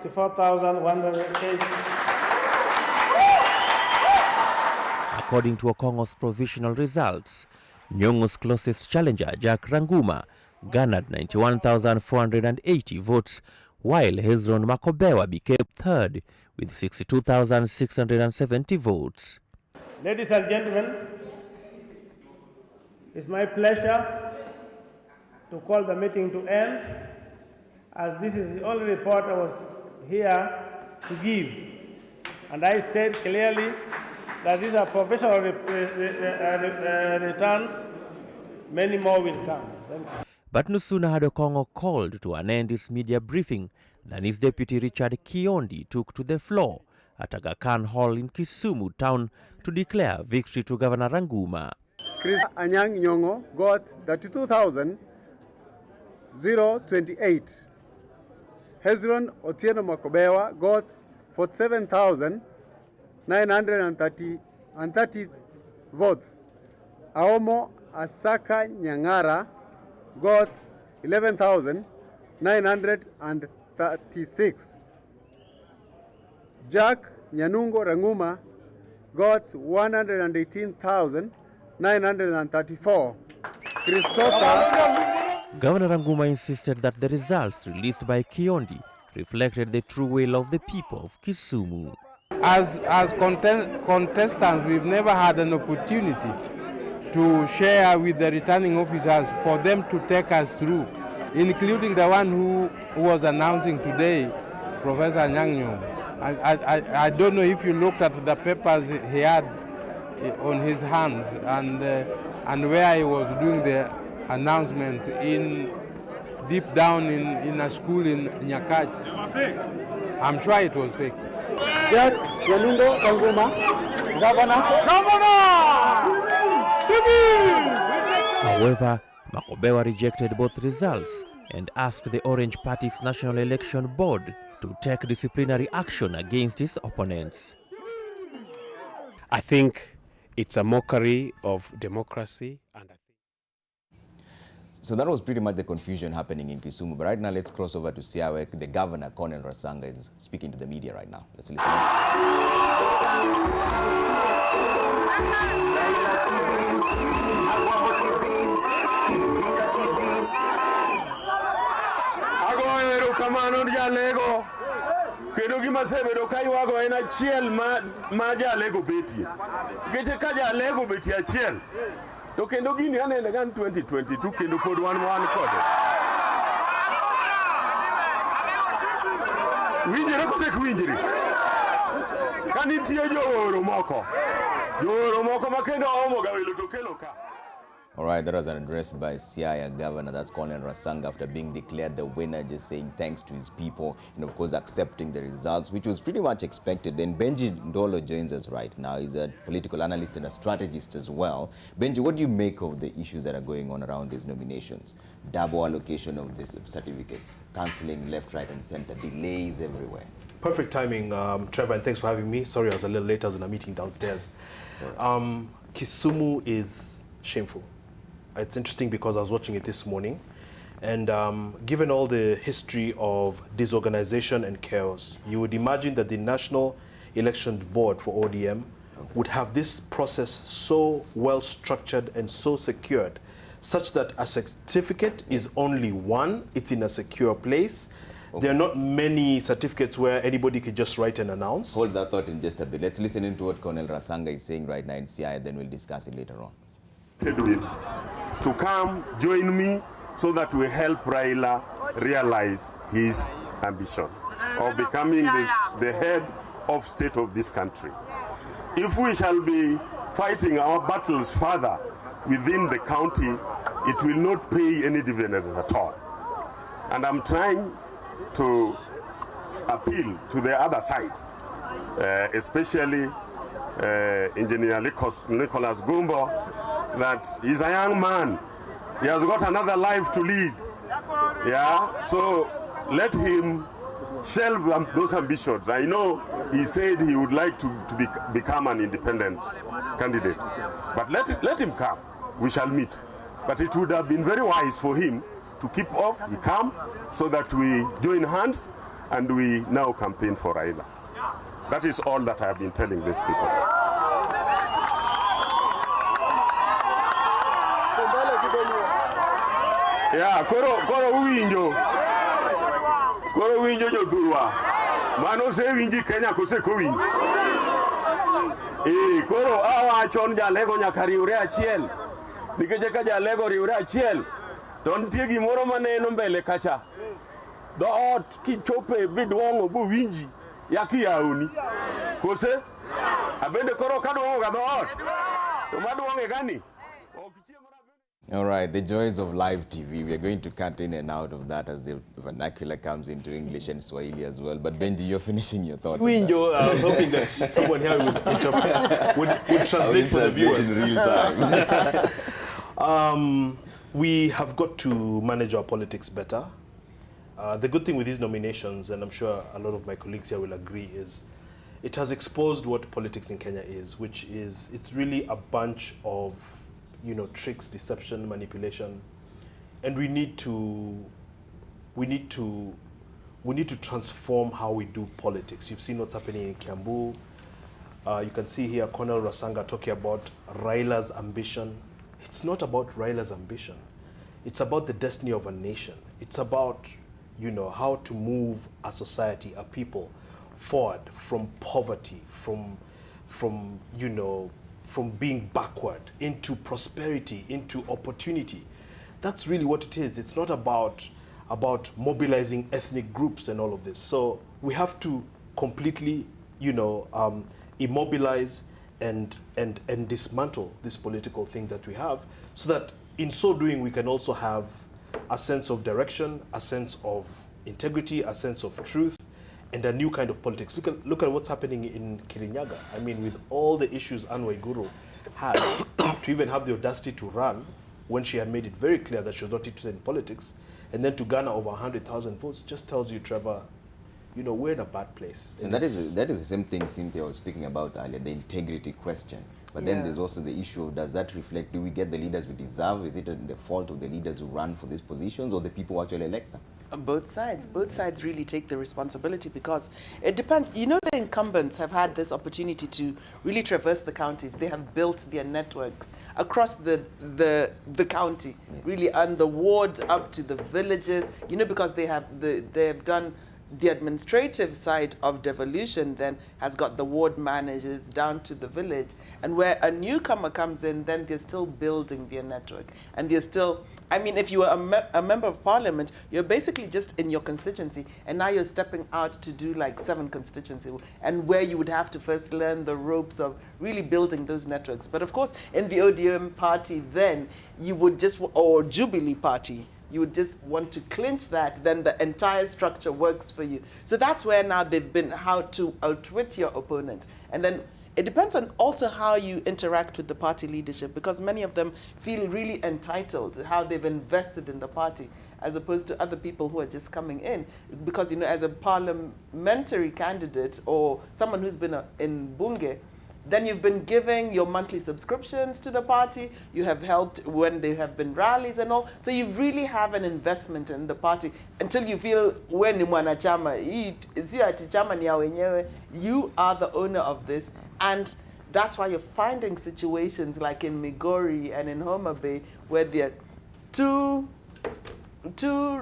4,108. According to Okongo's provisional results, Nyong'o's closest challenger, Jack Ranguma, garnered 91,480 votes, while Hezron Makobewa became third with 62,670 votes. Ladies and gentlemen, it's my pleasure to call the meeting to end, as this is the only report I was here to give. And I said clearly that these are professional returns. Many more will come. Thank you. But no sooner had Okongo called to an end his media briefing than his deputy Richard Kiondi took to the floor at Aga Khan Hall in Kisumu town to declare victory to Governor Ranguma. Chris Anyang Nyong'o got 32,028. Hezron Otieno Makobewa got 47,930 votes. Aomo Asaka Nyangara got 11,936. Jack Nyanungo Ranguma got 118,934. Governor Ranguma insisted that the results released by Kiondi reflected the true will of the people of Kisumu. As contestants, we've never had an opportunity to share with the returning officers for them to take us through, including the one who was announcing today, Professor Nyang. I don't know if you looked at the papers he had on his hands and where he was doing the announcements in deep down in a school in Nyakach. I'm sure it was fake. Jack Nyanungo Ranguma, Governor. However, Makobewa rejected both results and asked the Orange Party's National Election Board to take disciplinary action against his opponents. I think it's a mockery of democracy. So that was pretty much the confusion happening in Kisumu. But right now, let's cross over to Siaya. The governor, Colonel Rasanga, is speaking to the media right now. Let's listen. To kendo gini anene gan 2022 kendo pod wan kode. Winjire kose kwinjiri. Kanitie jooro moko makendo omo ga welo to kelo ka. All right, that was an address by Siaya Governor, that's Colonel Rasanga, after being declared the winner, just saying thanks to his people and, of course, accepting the results, which was pretty much expected. And Benji Ndolo joins us right now. He's a political analyst and a strategist as well. Benji, what do you make of the issues that are going on around these nominations? Double allocation of these certificates, cancelling left, right, and center, delays everywhere. Perfect timing, Trevor, and thanks for having me. Sorry, I was a little late. I was in a meeting downstairs. Kisumu is shameful. It's interesting because I was watching it this morning, and given all the history of disorganization and chaos, you would imagine that the National Election Board for ODM would have this process so well structured and so secured, such that a certificate is only one, it's in a secure place. Okay. There are not many certificates where anybody could just write and announce. Hold that thought in just a bit. Let's listen into what Colonel Rasanga is saying right now in CI, then we'll discuss it later on. To come join me so that we help Raila realize his ambition of becoming the head of state of this country. If we shall be fighting our battles further within the county, it will not pay any dividends at all. And I'm trying to appeal to the other side, especially Engineer Nicholas Gumbo, that he's a young man. He has got another life to lead. Yeah, so let him shelve those ambitions. I know he said he would like to become an independent candidate, but let him come. We shall meet. But it would have been very wise for him to keep off, he come, so that we join hands and we now campaign for Raila. That is all that I have been telling these people. Yeah, koro winjo jothurwa. Mano se winji Kenya kose ko winji. Koro awachon jalego nyaka riwre achiel. Nikech ka jalego riwre achiel, to nitie gimoro maneno mbele kacha. Dhoot kichope bidwong'o bo winji yakiyawni. Kose abende koro kadwong'o ga dhoot. To madwong'e gani? All right, the joys of live TV. We are going to cut in and out of that as the vernacular comes into English and Swahili as well. But Benji, you're finishing your thought. Winjo, I was hoping that someone here would translate for the viewers. In real time. We have got to manage our politics better. The good thing with these nominations, and I'm sure a lot of my colleagues here will agree, is it has exposed what politics in Kenya is, which is it's really a bunch of tricks, deception, manipulation, and we need to transform how we do politics. You've seen what's happening in Kiambu. You can see here Colonel Rasanga talking about Raila's ambition. It's not about Raila's ambition. It's about the destiny of a nation. It's about how to move a society, a people forward from poverty, from being backward into prosperity, into opportunity. That's really what it is. It's not about mobilizing ethnic groups and all of this. So we have to completely, immobilize and dismantle this political thing that we have, so that in so doing we can also have a sense of direction, a sense of integrity, a sense of truth, and a new kind of politics. Look at what's happening in Kirinyaga. I mean, with all the issues Anne Waiguru had, to even have the audacity to run when she had made it very clear that she was not interested in politics, and then to garner over 100,000 votes, just tells you, Trevor, we're in a bad place. And that is the same thing Cynthia was speaking about earlier, the integrity question. But then there's also the issue of, does that reflect, do we get the leaders we deserve? Is it the fault of the leaders who run for these positions, or the people who actually elect them? Both sides really take the responsibility, because it depends. The incumbents have had this opportunity to really traverse the counties. They have built their networks across the county, really, and the wards up to the villages, because they have done the administrative side of devolution, then has got the ward managers down to the village. And where a newcomer comes in, then they're still building their network. And they're still, if you were a member of parliament, you're basically just in your constituency, and now you're stepping out to do like 7 constituencies, and where you would have to first learn the ropes of really building those networks. But of course, in the ODM party, then you would just, or Jubilee party, you would just want to clinch that, then the entire structure works for you. So that's where now they've been, how to outwit your opponent. And then it depends on also how you interact with the party leadership, because many of them feel really entitled to how they've invested in the party, as opposed to other people who are just coming in. Because, as a parliamentary candidate or someone who's been in Bunge, then you've been giving your monthly subscriptions to the party. You have helped when there have been rallies and all. So you really have an investment in the party until you feel, when ni mwanachama, si ati chama ni ya wenyewe, you are the owner of this. And that's why you're finding situations like in Migori and in Homa Bay, where there are two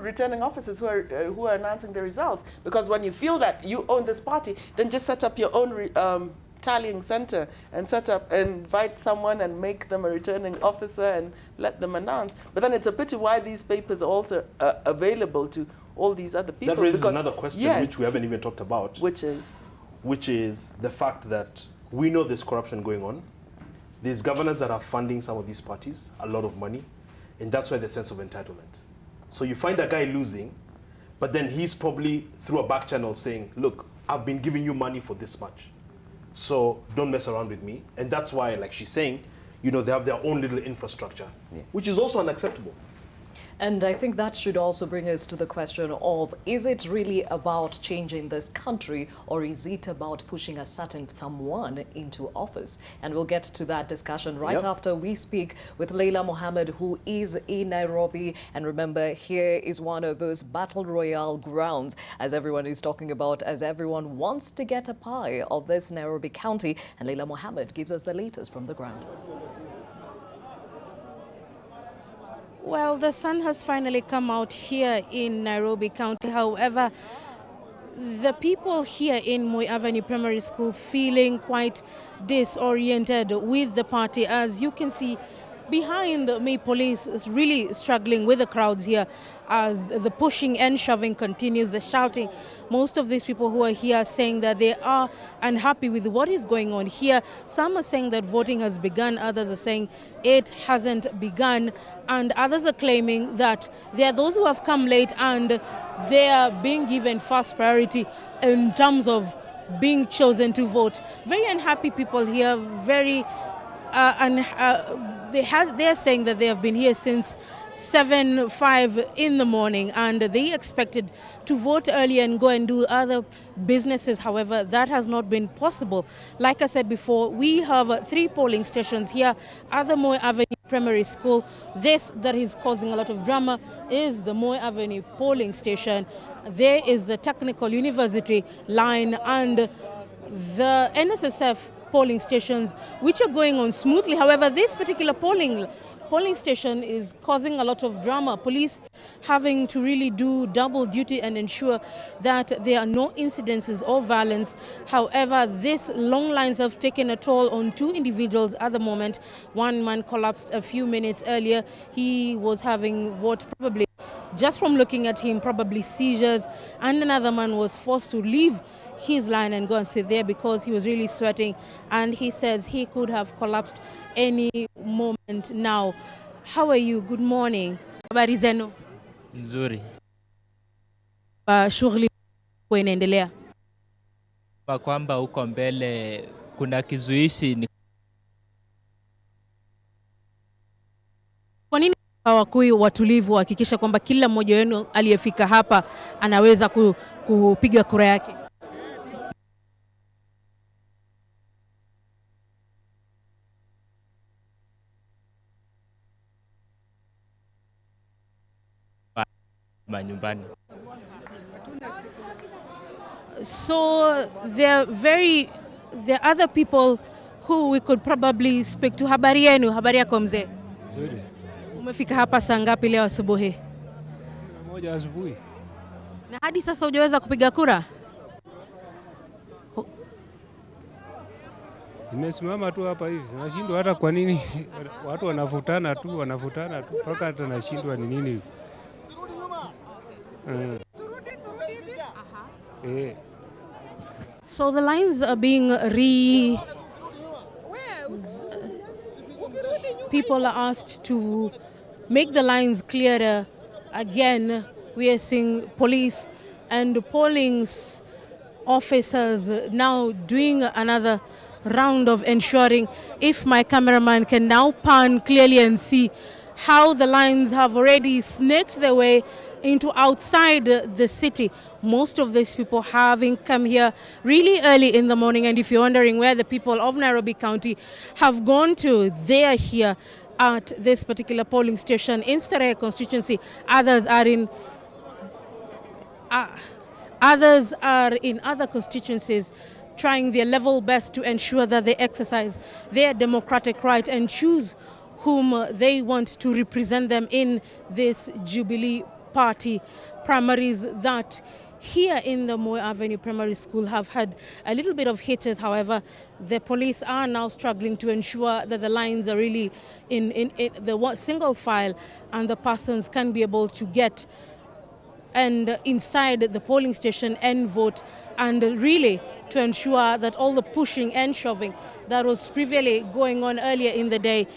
returning officers who are announcing the results. Because when you feel that you own this party, then just set up your own tallying center and invite someone and make them a returning officer and let them announce. But then it's a pity why these papers are also available to all these other people. That raises another question, which we haven't even talked about. Which is the fact that we know there's corruption going on. There's governors that are funding some of these parties a lot of money, and that's why the sense of entitlement. So you find a guy losing, but then he's probably through a back channel saying, look, I've been giving you money for this much, so don't mess around with me. And that's why, like she's saying, they have their own little infrastructure, which is also unacceptable. And I think that should also bring us to the question of, is it really about changing this country, or is it about pushing a certain someone into office? And we'll get to that discussion right after we speak with Leila Mohammed, who is in Nairobi. And remember, here is one of those battle royale grounds, as everyone is talking about, as everyone wants to get a pie of this Nairobi county. And Leila Mohammed gives us the latest from the ground. Well, the sun has finally come out here in Nairobi County. However, the people here in Moi Avenue Primary School feeling quite disoriented with the party. As you can see behind me, police is really struggling with the crowds here as the pushing and shoving continues, the shouting. Most of these people who are here saying that they are unhappy with what is going on here. Some are saying that voting has begun, others are saying it hasn't begun, and others are claiming that there are those who have come late and they are being given first priority in terms of being chosen to vote. Very unhappy people here, very they're saying that they have been here since 7:05 in the morning, and they expected to vote early and go and do other businesses. However, that has not been possible. Like I said before, we have 3 polling stations here at the Moi Avenue Primary School. This that is causing a lot of drama is the Moi Avenue polling station. There is the Technical University line and the NSSF polling stations, which are going on smoothly. However, this particular polling station is causing a lot of drama. Police having to really do double duty and ensure that there are no incidences of violence. However, these long lines have taken a toll on 2 individuals at the moment. One man collapsed a few minutes earlier. He was having what probably, just from looking at him, probably seizures, and another man was forced to leave his line and go and sit there because he was really sweating, and he says he could have collapsed any moment now. How are you? Good morning. Habari zenu? Nzuri. Shughuli inaendelea Kwamba huko mbele kuna kizuishi. Kwa nini hawakui watulivu hakikisha kwamba kila mmoja wenu aliyefika hapa anaweza kupiga kura yake? Nyumbani. So there are other people who we could probably speak to. Habari yenu? Habari yako mzee? Nzuri. Umefika hapa saa ngapi leo asubuhi? 1 asubuhi. Na hadi sasa hujaweza kupiga kura? Nimesimama tu hapa hivi. Nashindwa hata kwa nini watu wanavutana tu mpaka hata nashindwa ni nini. So the lines are being people are asked to make the lines clearer. Again, we are seeing police and polling officers now doing another round of ensuring. If my cameraman can now pan clearly and see how the lines have already snaked their way into outside the city. Most of these people having come here really early in the morning, and if you're wondering where the people of Nairobi County have gone to, they are here at this particular polling station in Starehe constituency. Others are in other constituencies, trying their level best to ensure that they exercise their democratic right and choose whom they want to represent them in this Jubilee Party primaries that here in the Moi Avenue Primary School have had a little bit of hitches. However, the police are now struggling to ensure that the lines are really in the single file and the persons can be able to get and inside the polling station and vote, and really to ensure that all the pushing and shoving that was previously going on earlier in the day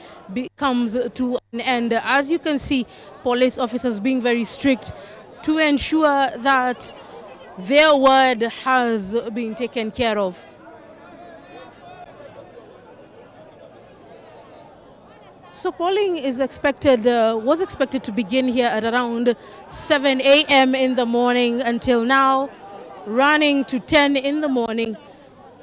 comes to an end. As you can see, police officers being very strict to ensure that their word has been taken care of. So polling is expected, was expected to begin here at around 7 a.m. in the morning until now, running to 10 in the morning.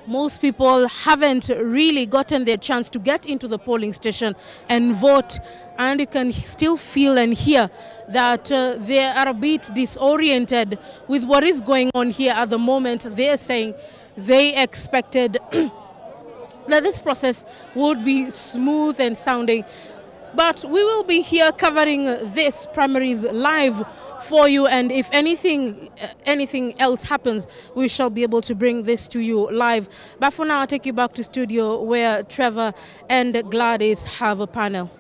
Most people haven't really gotten their chance to get into the polling station and vote, and you can still feel and hear that they are a bit disoriented with what is going on here at the moment. They are saying they expected that this process would be smooth and sounding. But we will be here covering this primaries live for you, and if anything else happens, we shall be able to bring this to you live. But for now, I'll take you back to studio where Trevor and Gladys have a panel.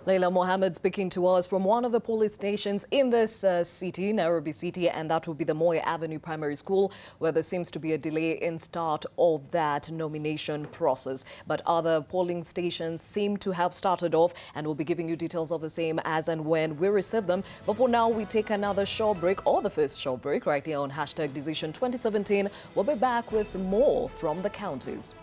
Leila Mohammed speaking to us from one of the police stations in this city, Nairobi City, and that will be the Moi Avenue Primary School, where there seems to be a delay in start of that nomination process. But other polling stations seem to have started off, and we'll be giving you details of the same as and when we receive them. But for now, we take another short break, or the first short break, right here on #Decision 2017. We'll be back with more from the counties.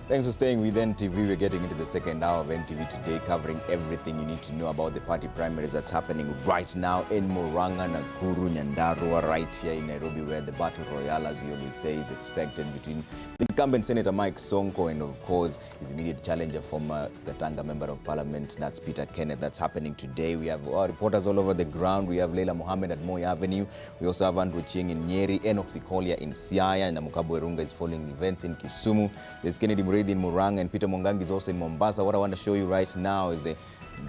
Thanks for staying with NTV. We're getting into the second hour of NTV today, covering everything you need to know about the party primaries that's happening right now in Murang'a, Nakuru, Nyandarua, right here in Nairobi, where the battle royale, as we always say, is expected between the incumbent Senator Mike Sonko and, of course, his immediate challenger, former Gatanga Member of Parliament, that's Peter Kenneth. That's happening today. We have our reporters all over the ground. We have Leila Mohammed at Moi Avenue. We also have Andrew Chieng in Nyeri, Enoch Sikolia in Siaya, and Namukabu Erunga is following events in Kisumu. There's Kennedy Muridi in Murang'a, and Peter Mongangi is also in Mombasa. What I want to show you right now is the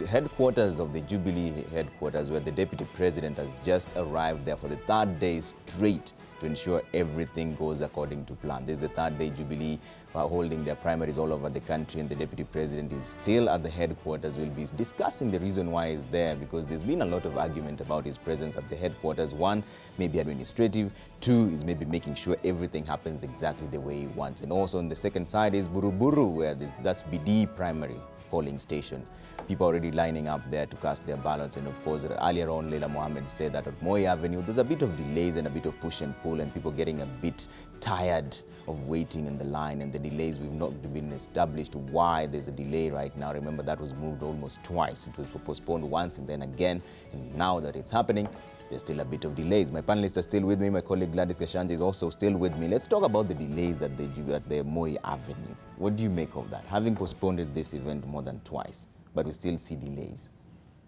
headquarters of the Jubilee headquarters, where the Deputy President has just arrived there for the third day straight to ensure everything goes according to plan. This is the third day Jubilee holding their primaries all over the country, and the Deputy President is still at the headquarters. We'll be discussing the reason why he's there, because there's been a lot of argument about his presence at the headquarters. One, maybe administrative. Two, is maybe making sure everything happens exactly the way he wants. And also on the second side is Buruburu, where that's BD primary polling station. People already lining up there to cast their ballots. And of course, earlier on, Leila Mohammed said that at Moi Avenue, there's a bit of delays and a bit of push and pull, and people getting a bit tired of waiting in the line. And the delays, we've not been established why there's a delay right now. Remember, that was moved almost twice. It was postponed once and then again. And now that it's happening, there's still a bit of delays. My panelists are still with me. My colleague Gladys Kashanja is also still with me. Let's talk about the delays at the Moi Avenue. What do you make of that? Having postponed this event more than twice, but we still see delays.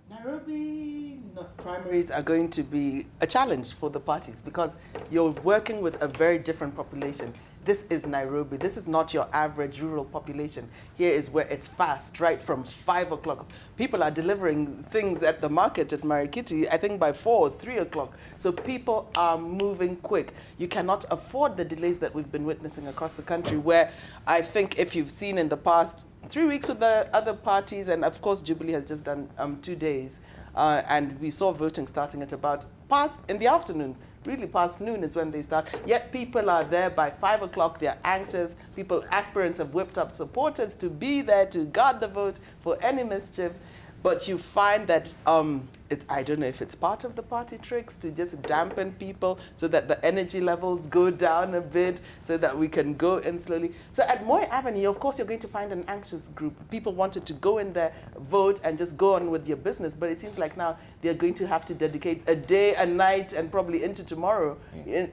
Nairobi primaries are going to be a challenge for the parties because you're working with a very different population. This is Nairobi. This is not your average rural population. Here is where it's fast, right from 5 o'clock. People are delivering things at the market at Marikiti, I think by 4 or 3 o'clock. So people are moving quick. You cannot afford the delays that we've been witnessing across the country, where I think if you've seen in the past 3 weeks with the other parties, and of course Jubilee has just done 2 days, and we saw voting starting at about in the afternoons, really past noon is when they start. Yet people are there by 5 o'clock. They're anxious. Aspirants have whipped up supporters to be there to guard the vote for any mischief. But you find that, I don't know if it's part of the party tricks to just dampen people so that the energy levels go down a bit so that we can go in slowly. So at Moi Avenue, of course, you're going to find an anxious group. People wanted to go in there, vote, and just go on with your business. But it seems like now they're going to have to dedicate a day, a night, and probably into tomorrow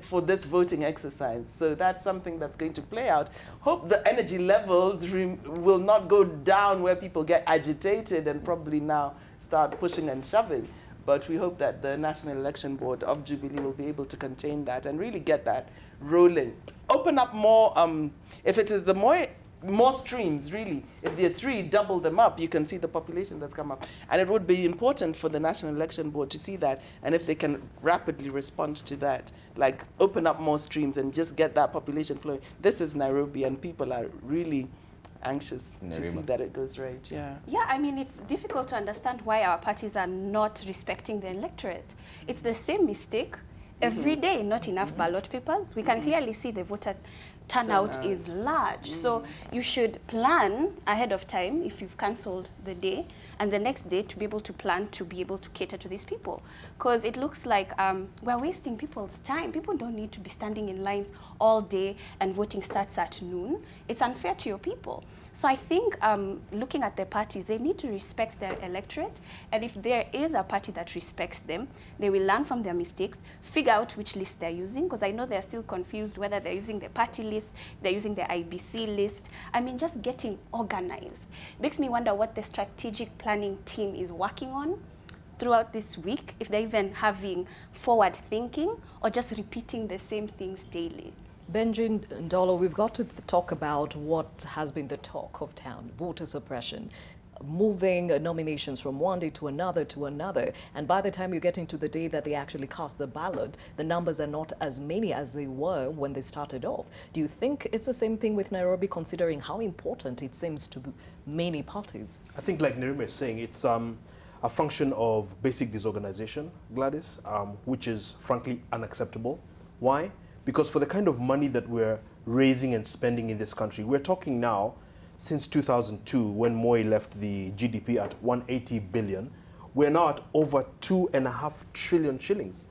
for this voting exercise. So that's something that's going to play out. Hope the energy levels will not go down where people get agitated and probably now start pushing and shoving. But we hope that the National Election Board of Jubilee will be able to contain that and really get that rolling. Open up more, if it is the more streams, really. If there are 3, double them up, you can see the population that's come up. And it would be important for the National Election Board to see that, and if they can rapidly respond to that, like open up more streams and just get that population flowing. This is Nairobi, and people are really anxious to see that it goes right. Yeah, I mean, it's difficult to understand why our parties are not respecting the electorate. It's the same mistake every day. Not enough ballot papers. We can clearly see the voter turnout is large. So you should plan ahead of time if you've cancelled the day, and the next day to be able to plan to be able to cater to these people. Because it looks like we're wasting people's time. People don't need to be standing in lines all day and voting starts at noon. It's unfair to your people. So I think looking at the parties, they need to respect their electorate. And if there is a party that respects them, they will learn from their mistakes, figure out which list they're using, because I know they're still confused whether they're using the party list, they're using the IBC list. I mean, just getting organized. Makes me wonder what the strategic planning team is working on throughout this week, if they're even having forward thinking or just repeating the same things daily. Benji Ndolo, we've got to talk about what has been the talk of town, voter suppression, moving nominations from one day to another, and by the time you get into the day that they actually cast the ballot, the numbers are not as many as they were when they started off. Do you think it's the same thing with Nairobi, considering how important it seems to many parties? I think, like Nerima is saying, it's a function of basic disorganization, Gladys, which is frankly unacceptable. Why? Because for the kind of money that we're raising and spending in this country, we're talking now, since 2002, when Moi left the GDP at 180 billion, we're now at over 2.5 trillion shillings.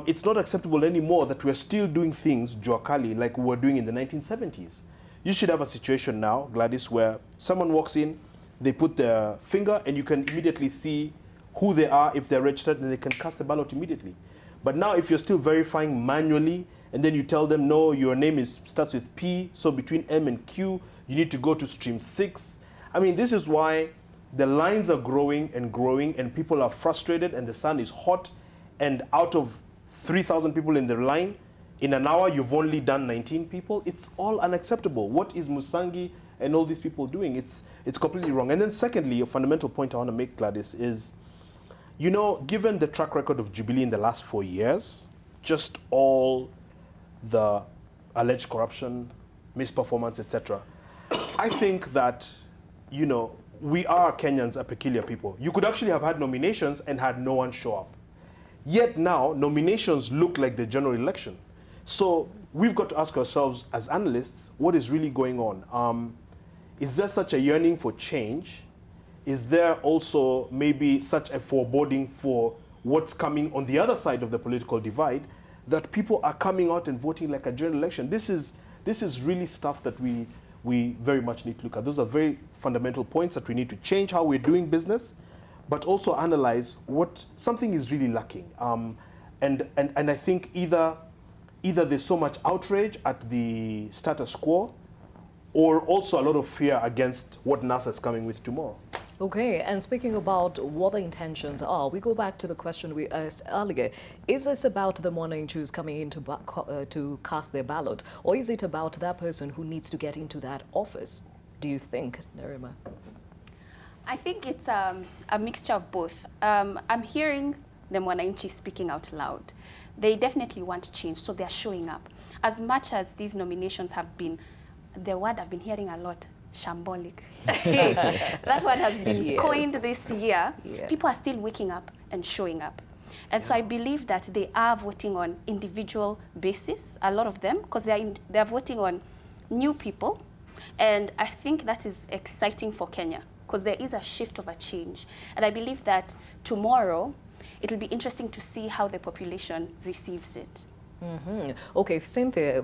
It's not acceptable anymore that we're still doing things, Joakali, like we were doing in the 1970s. You should have a situation now, Gladys, where someone walks in, they put their finger, and you can immediately see who they are, if they're registered, and they can cast the ballot immediately. But now if you're still verifying manually, and then you tell them, no, your name starts with P, so between M and Q, you need to go to stream 6. I mean, this is why the lines are growing, and people are frustrated, and the sun is hot, and out of 3,000 people in the line, in an hour, you've only done 19 people. It's all unacceptable. What is Musangi and all these people doing? It's completely wrong. And then secondly, a fundamental point I want to make, Gladys, is, you know, given the track record of Jubilee in the last 4 years, just all the alleged corruption, misperformance, etc., I think that, you know, we are Kenyans a peculiar people. You could actually have had nominations and had no one show up. Yet now, nominations look like the general election. So we've got to ask ourselves as analysts, what is really going on? Is there such a yearning for change? Is there also maybe such a foreboding for what's coming on the other side of the political divide, that people are coming out and voting like a general election? This is really stuff that we very much need to look at. Those are very fundamental points that we need to change how we're doing business, but also analyze what something is really lacking. And I think either there's so much outrage at the status quo, or also a lot of fear against what NASA is coming with tomorrow. Okay, and speaking about what the intentions are, we go back to the question we asked earlier. Is this about the morning Jews coming in to cast their ballot, or is it about that person who needs to get into that office? Do you think, Nerima? I think it's a mixture of both. I'm hearing the Mwananchi speaking out loud. They definitely want change, so they're showing up. As much as these nominations have been, the word I've been hearing a lot, shambolic. That one has been coined this year. Yeah. People are still waking up and showing up. And so I believe that they are voting on individual basis, a lot of them, because they're voting on new people. And I think that is exciting for Kenya, because there is a shift of a change. And I believe that tomorrow, it'll be interesting to see how the population receives it. Mm-hmm. Okay, Cynthia,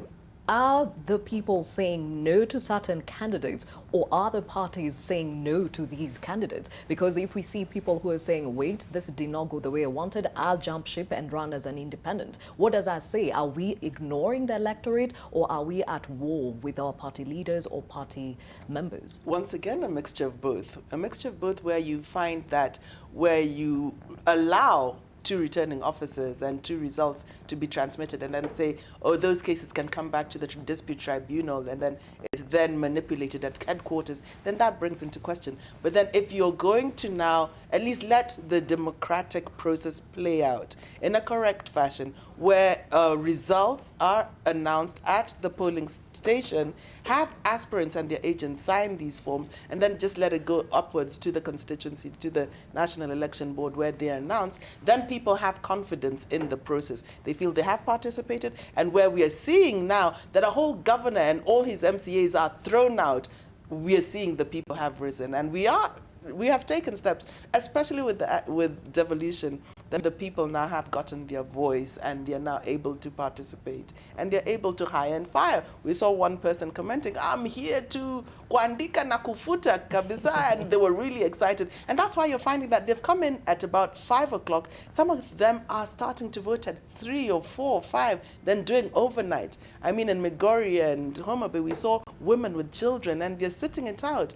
are the people saying no to certain candidates, or are the parties saying no to these candidates? Because if we see people who are saying, wait, this did not go the way I wanted, I'll jump ship and run as an independent. What does that say? Are we ignoring the electorate, or are we at war with our party leaders or party members? Once again, a mixture of both. A mixture of both, where you find that where you allow two returning officers and two results to be transmitted, and then say, oh, those cases can come back to the dispute tribunal, and then it's then manipulated at headquarters, then that brings into question. But then if you're going to now at least let the democratic process play out in a correct fashion, where results are announced at the polling station, have aspirants and their agents sign these forms, and then just let it go upwards to the constituency, to the National Election Board, where they are announced, then people have confidence in the process. They feel they have participated, and where we are seeing now that a whole governor and all his MCAs are thrown out, we are seeing the people have risen, and we have taken steps, especially with devolution, that the people now have gotten their voice, and they're now able to participate, and they're able to hire and fire. We saw one person commenting, I'm here to kuandika na kufuta kabisa, and they were really excited. And that's why you're finding that they've come in at about 5 o'clock. Some of them are starting to vote at 3 or 4 or 5, then doing overnight. I mean, in Migori and Homa Bay, we saw women with children, and they're sitting it out.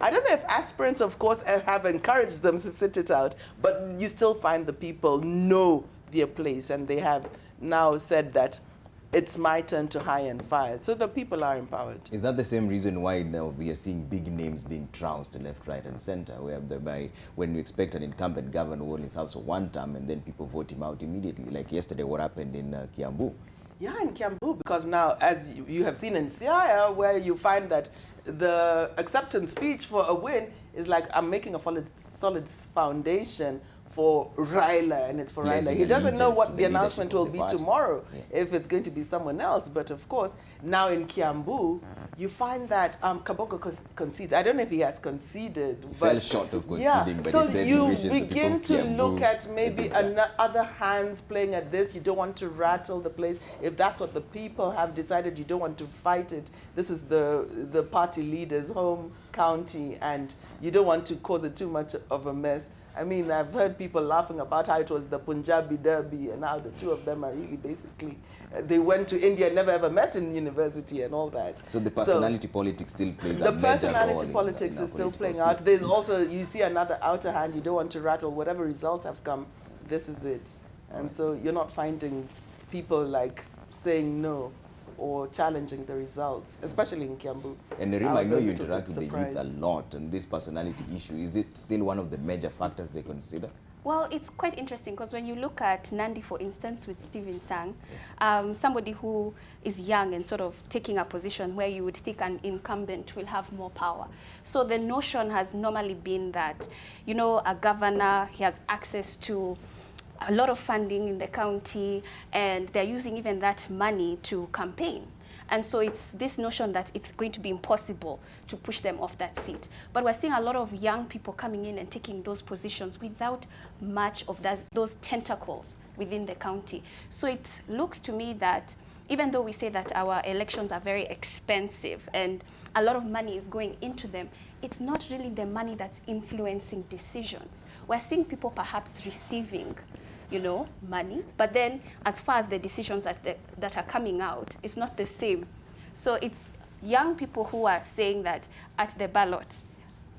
I don't know if aspirants, of course, have encouraged them to sit it out, but you still find the people know their place, and they have now said that it's my turn to hire and fire. So the people are empowered. Is that the same reason why now we are seeing big names being trounced left, right, and center, when you expect an incumbent governor who only serves for one term, and then people vote him out immediately, like yesterday what happened in Kiambu? Yeah, in Kiambu, because now, as you have seen in Siaya, where you find that the acceptance speech for a win is like, I'm making a solid foundation for Raila and it's for Raila. He doesn't know what the announcement will be tomorrow, if it's going to be someone else. But of course, now in Kiambu, you find that Kabogo concedes. I don't know if he has conceded. He fell short of conceding, but so he said you he begin to look at maybe other hands playing at this. You don't want to rattle the place. If that's what the people have decided, you don't want to fight it. This is the party leader's home county, and you don't want to cause it too much of a mess. I mean, I've heard people laughing about how it was the Punjabi Derby and how the two of them are really basically, they went to India, never ever met in university and all that. So the personality politics still plays a major role. The personality politics is still playing out. There's also, you see another outer hand, you don't want to rattle. Whatever results have come, this is it. And so you're not finding people like saying no or challenging the results, especially in Kiambu. And Nerima, I know you interact with the youth a lot, and this personality issue, is it still one of the major factors they consider? Well, it's quite interesting because when you look at Nandi, for instance, with Stephen Sang, somebody who is young and sort of taking a position where you would think an incumbent will have more power. So the notion has normally been that, you know, a governor, he has access to a lot of funding in the county, and they're using even that money to campaign. And so it's this notion that it's going to be impossible to push them off that seat. But we're seeing a lot of young people coming in and taking those positions without much of those tentacles within the county. So it looks to me that even though we say that our elections are very expensive and a lot of money is going into them, it's not really the money that's influencing decisions. We're seeing people perhaps receiving, you know, money, but then as far as the decisions that are coming out, it's not the same. So it's young people who are saying that at the ballot,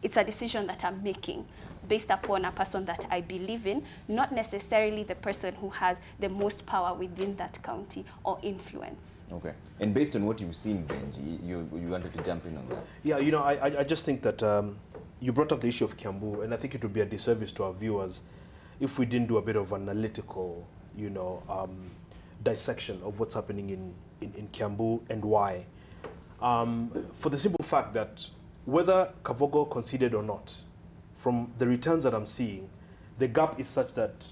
it's a decision that I'm making based upon a person that I believe in, not necessarily the person who has the most power within that county or influence. Okay. And based on what you've seen, Benji, you wanted to jump in on that? Yeah, you know, I just think that you brought up the issue of Kiambu, and I think it would be a disservice to our viewers if we didn't do a bit of analytical, you know, dissection of what's happening in Kiambu and why. For the simple fact that whether Kavogo conceded or not, from the returns that I'm seeing, the gap is such that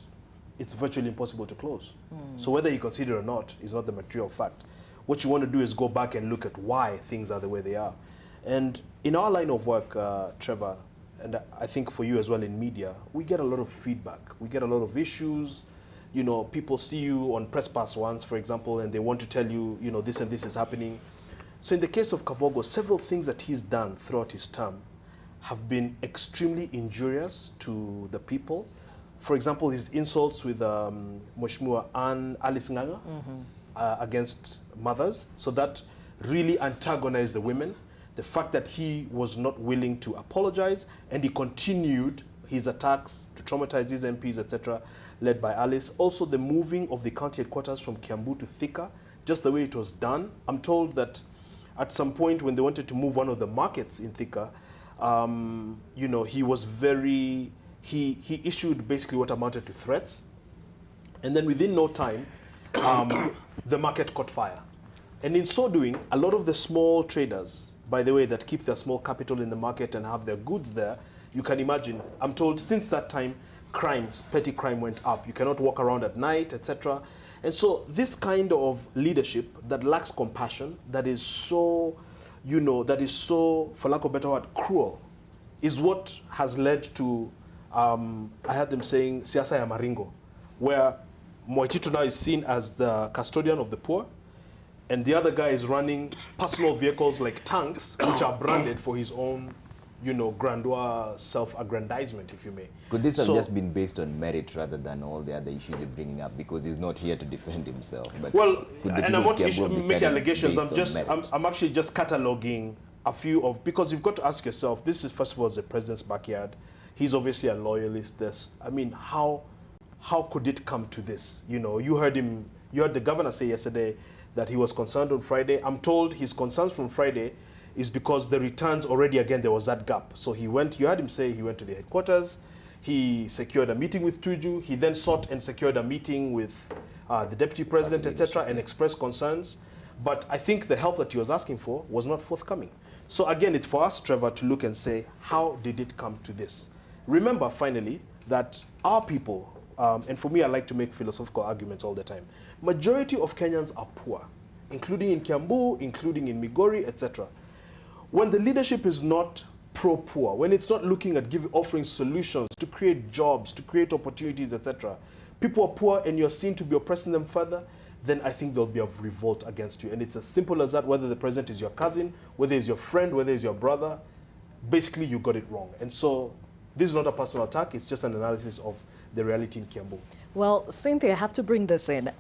it's virtually impossible to close. So whether he conceded or not is not the material fact. What you want to do is go back and look at why things are the way they are. And in our line of work, Trevor, and I think for you as well in media, we get a lot of feedback. We get a lot of issues. You know, people see you on press pass once, for example, and they want to tell you, you know, this and this is happening. So in the case of Kavogo, several things that he's done throughout his term have been extremely injurious to the people. For example, his insults with Mheshimiwa Alice Nganga against mothers. So that really antagonized the women. The fact that he was not willing to apologize, and he continued his attacks to traumatize his MPs, etc., led by Alice. Also, the moving of the county headquarters from Kiambu to Thika, just the way it was done. I'm told that at some point when they wanted to move one of the markets in Thika, you know, he was very, he issued basically what amounted to threats. And then within no time, the market caught fire. And in so doing, a lot of the small traders, by the way, that keep their small capital in the market and have their goods there, you can imagine, I'm told since that time, petty crime went up. You cannot walk around at night, etc. And so this kind of leadership that lacks compassion, that is so, you know, that is so, for lack of a better word, cruel, is what has led to, I heard them saying, siasa ya maringo, where Moitito now is seen as the custodian of the poor, and the other guy is running personal vehicles like tanks, which are branded for his own, you know, grandeur, self-aggrandizement, if you may. Could this have just been based on merit rather than all the other issues you're bringing up? Because he's not here to defend himself. But well, and I'm not making allegations. I'm actually just cataloging a few of, because you've got to ask yourself, this is first of all the president's backyard. He's obviously a loyalist. I mean, how could it come to this? You know, you heard the governor say yesterday that he was concerned on Friday. I'm told his concerns from Friday is because the returns already, again, there was that gap. So he went, you heard him say he went to the headquarters, he secured a meeting with Tuju, he then sought and secured a meeting with the deputy president, etc., and expressed concerns. But I think the help that he was asking for was not forthcoming. So again, it's for us, Trevor, to look and say, how did it come to this? Remember, finally, that our people, and for me, I like to make philosophical arguments all the time. Majority of Kenyans are poor, including in Kiambu, including in Migori, etc. When the leadership is not pro-poor, when it's not looking at offering solutions to create jobs, to create opportunities, etc., people are poor and you're seen to be oppressing them further, then I think there'll be a revolt against you. And it's as simple as that, whether the president is your cousin, whether he's your friend, whether he's your brother, basically you got it wrong. And so this is not a personal attack, it's just an analysis of the reality in Kiambu. Well, Cynthia, I have to bring this in.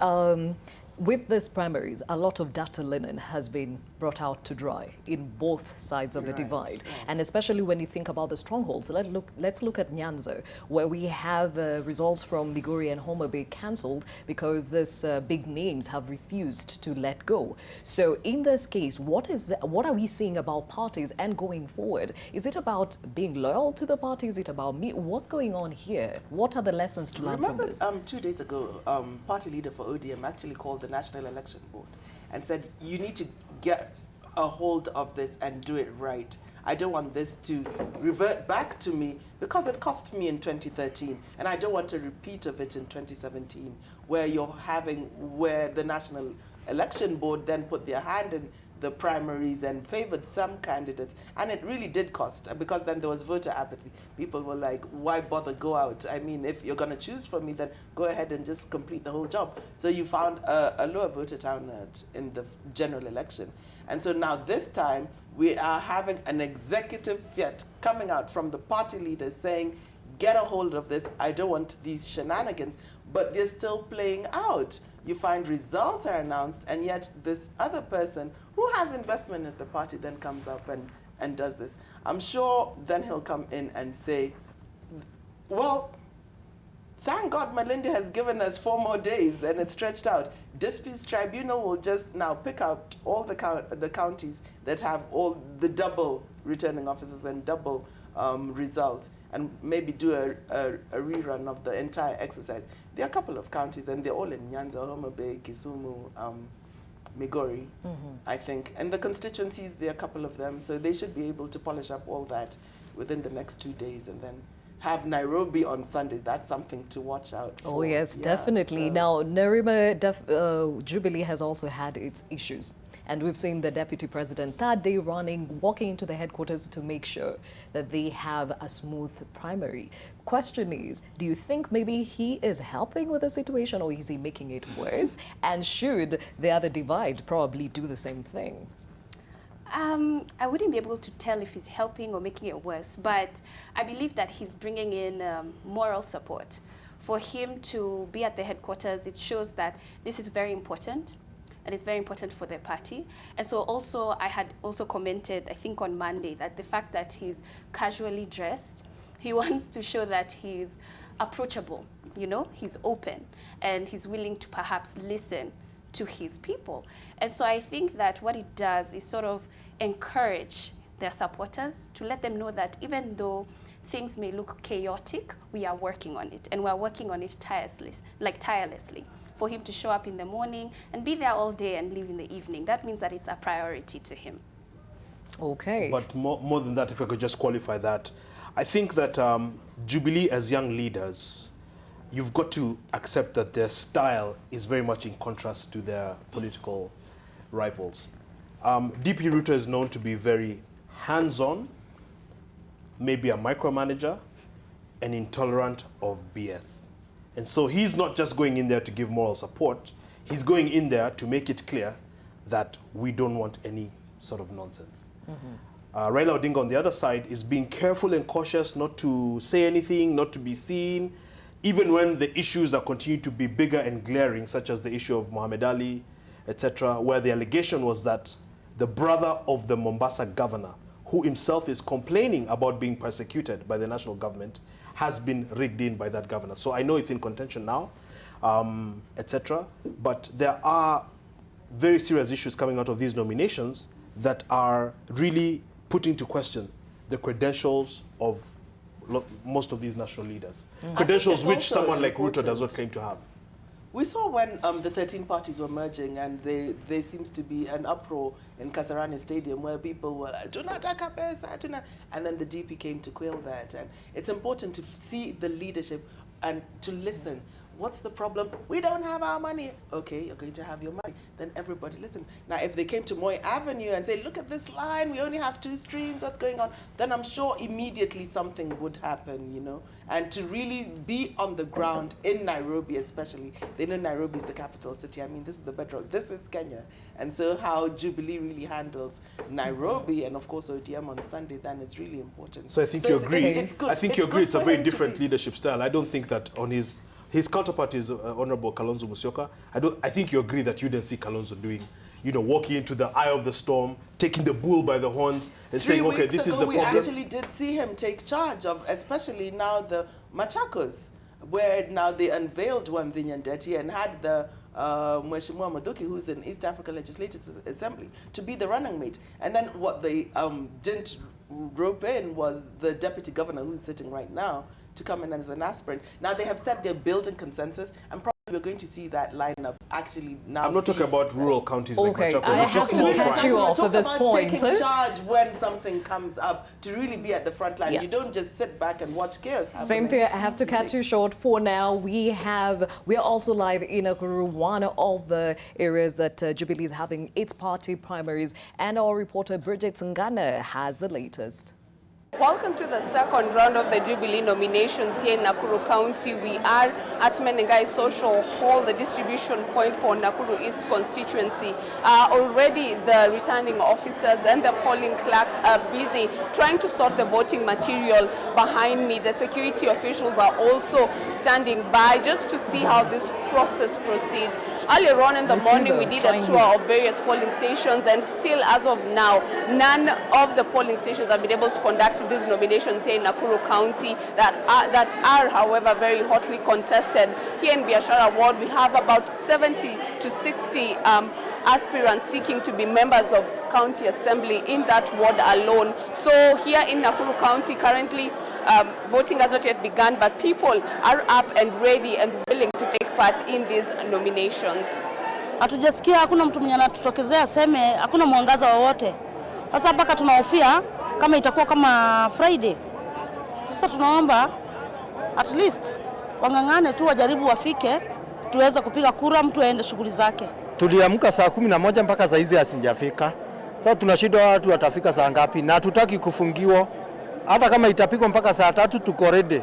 With these primaries, a lot of data linen has been brought out to dry in both sides of the divide. And especially when you think about the strongholds. Let's look at Nyanza, where we have results from Migori and Homa Bay cancelled because these big names have refused to let go. So in this case, what are we seeing about parties and going forward? Is it about being loyal to the party? Is it about me? What's going on here? What are the lessons to learn from this? 2 days ago, party leader for ODM actually called the National Election Board and said, you need to get a hold of this and do it right. I don't want this to revert back to me because it cost me in 2013, and I don't want a repeat of it in 2017, where where the National Election Board then put their hand in the primaries and favored some candidates, and it really did cost, because then there was voter apathy. People were like, why bother go out? I mean, if you're going to choose for me, then go ahead and just complete the whole job. So you found a lower voter turnout in the general election. And so now this time, we are having an executive fiat coming out from the party leaders saying, get a hold of this, I don't want these shenanigans, but they're still playing out. You find results are announced, and yet this other person who has investment in the party then comes up and does this. I'm sure then he'll come in and say, well, thank God Malindi has given us 4 more days and it's stretched out. Disputes Tribunal will just now pick out all the counties that have all the double returning officers and double results, and maybe do a rerun of the entire exercise. There are a couple of counties, and they're all in Nyanza, Homa Bay, Kisumu, Migori, I think. And the constituencies, there are a couple of them, so they should be able to polish up all that within the next 2 days, and then have Nairobi on Sunday. That's something to watch out for. Oh, yes, definitely. So. Now, Nerima Jubilee has also had its issues. And we've seen the deputy president third day running, walking into the headquarters to make sure that they have a smooth primary. Question is, do you think maybe he is helping with the situation, or is he making it worse? And should the other divide probably do the same thing? I wouldn't be able to tell if he's helping or making it worse, but I believe that he's bringing in moral support. For him to be at the headquarters, it shows that this is very important. And it's very important for the party. And so also, I had also commented, I think on Monday, that the fact that he's casually dressed, he wants to show that he's approachable, you know, he's open, and he's willing to perhaps listen to his people. And so I think that what it does is sort of encourage their supporters to let them know that even though things may look chaotic, we are working on it, and we're working on it tirelessly. For him to show up in the morning and be there all day and leave in the evening, that means that it's a priority to him. Okay. But more than that, if I could just qualify that, I think that Jubilee as young leaders, you've got to accept that their style is very much in contrast to their political rivals. DP Ruto is known to be very hands-on, maybe a micromanager, and intolerant of BS. And so he's not just going in there to give moral support, he's going in there to make it clear that we don't want any sort of nonsense. Raila Odinga on the other side is being careful and cautious not to say anything, not to be seen, even when the issues are continuing to be bigger and glaring, such as the issue of Muhammad Ali, etc., where the allegation was that the brother of the Mombasa governor, who himself is complaining about being persecuted by the national government, has been rigged in by that governor. So I know it's in contention now, etc. But there are very serious issues coming out of these nominations that are really putting to question the credentials of most of these national leaders. Credentials which someone like Ruto does not claim to have. We saw when the 13 parties were merging, and there seems to be an uproar in Kasarani Stadium where people were like, tunataka pesa, and then the DP came to quell that. And it's important to see the leadership and to listen. What's the problem? We don't have our money. Okay, you're going to have your money. Then everybody listen. Now, if they came to Moy Avenue and say, look at this line, we only have 2 streams, what's going on? Then I'm sure immediately something would happen, you know. And to really be on the ground in Nairobi especially, they know Nairobi is the capital city. I mean, this is the bedrock. This is Kenya. And so how Jubilee really handles Nairobi and, of course, ODM on Sunday, then it's really important. So I think you agree. It's good. I think you agree it's a very different leadership style. I don't think that on his counterpart is Honorable Kalonzo Musyoka. I think you agree that you didn't see Kalonzo doing, you know, walking into the eye of the storm, taking the bull by the horns and saying, okay, this is the problem. We actually did see him take charge of, especially now the Machakos, where now they unveiled Wamvinya Ndeti and had the Mheshimiwa Maduki, who's in East Africa Legislative Assembly, to be the running mate. And then what they didn't rope in was the deputy governor, who's sitting right now, to come in as an aspirant. Now they have said they're building consensus, and probably we're going to see that lineup actually now. I'm not talking about rural counties. Okay, like I have to cut you off at this point. Taking charge when something comes up, to really be at the front line. Yes. You don't just sit back and watch chaos happening. Same thing. I have to cut you short for now. We are also live in Nakuru, one of the areas that Jubilee is having its party primaries, and our reporter Bridget Ngana has the latest. Welcome to the second round of the Jubilee nominations here in Nakuru County. We are at Menengai Social Hall, the distribution point for Nakuru East constituency. Already the returning officers and the polling clerks are busy trying to sort the voting material behind me. The security officials are also standing by just to see how this process proceeds. Earlier on in the morning, we did a tour of various polling stations, and still, as of now, none of the polling stations have been able to conduct these nominations here in Nakuru County that are, however, very hotly contested. Here in Biashara Ward, we have about 70 to 60 aspirants seeking to be members of county assembly in that ward alone. So here in Nakuru County, currently, voting has not yet begun, but people are up and ready and willing to take part in these nominations. Hatujasikia, hakuna mtu mwenye anatutokezea aseme hakuna mwangaza wowote. Sasa mpaka tunahofia kama itakuwa kama Friday. Sasa tunaomba at least wangangane tu, wajaribu wafike, tuweze kupiga kura, mtu aende shughuli zake. Tuliamka saa 11 mpaka saa hizi hasijafika. Sasa tunashindwa watu watafika saa ngapi, na hatutaki kufungiwa. Hata kama itapigwa mpaka saa 3 tuko ready.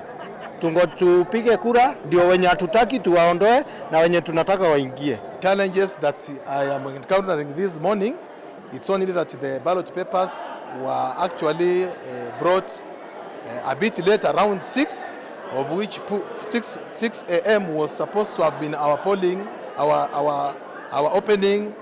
Tupige kura, ndio wenye hatutaki tuwaondoe na wenye tunataka waingie. Challenges that I am encountering this morning, it's only that the ballot papers were actually brought a bit late, around 6, of which 6 a.m. was supposed to have been our polling, our opening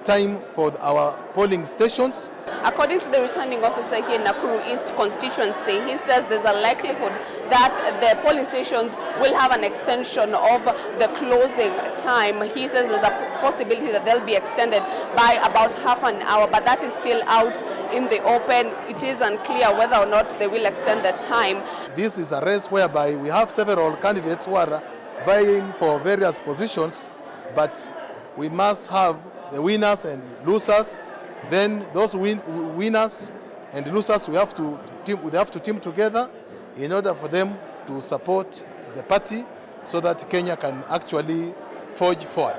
time for our polling stations. According to the returning officer here in Nakuru East constituency, he says there's a likelihood that the polling stations will have an extension of the closing time. He says there's a possibility that they'll be extended by about half an hour, but that is still out in the open. It is unclear whether or not they will extend the time. This is a race whereby we have several candidates who are vying for various positions, but we must have the winners and losers. Then those winners and losers, we have to team together in order for them to support the party so that Kenya can actually forge forward.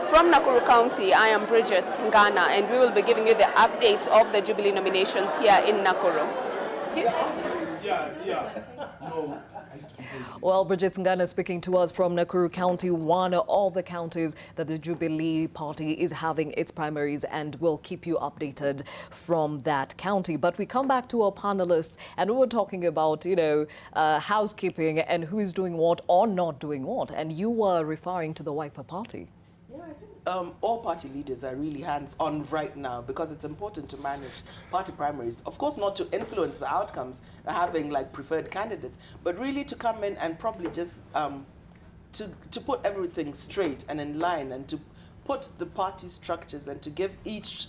From Nakuru County, I am Bridget Ngana, and we will be giving you the updates of the Jubilee nominations here in Nakuru. Well, Bridget Ngana speaking to us from Nakuru County, one of the counties that the Jubilee Party is having its primaries, and we'll keep you updated from that county. But we come back to our panelists, and we were talking about, housekeeping and who is doing what or not doing what. And you were referring to the Wiper Party. Yeah, I think all party leaders are really hands-on right now, because it's important to manage party primaries. Of course, not to influence the outcomes, having like preferred candidates, but really to come in and probably just to put everything straight and in line, and to put the party structures and to give each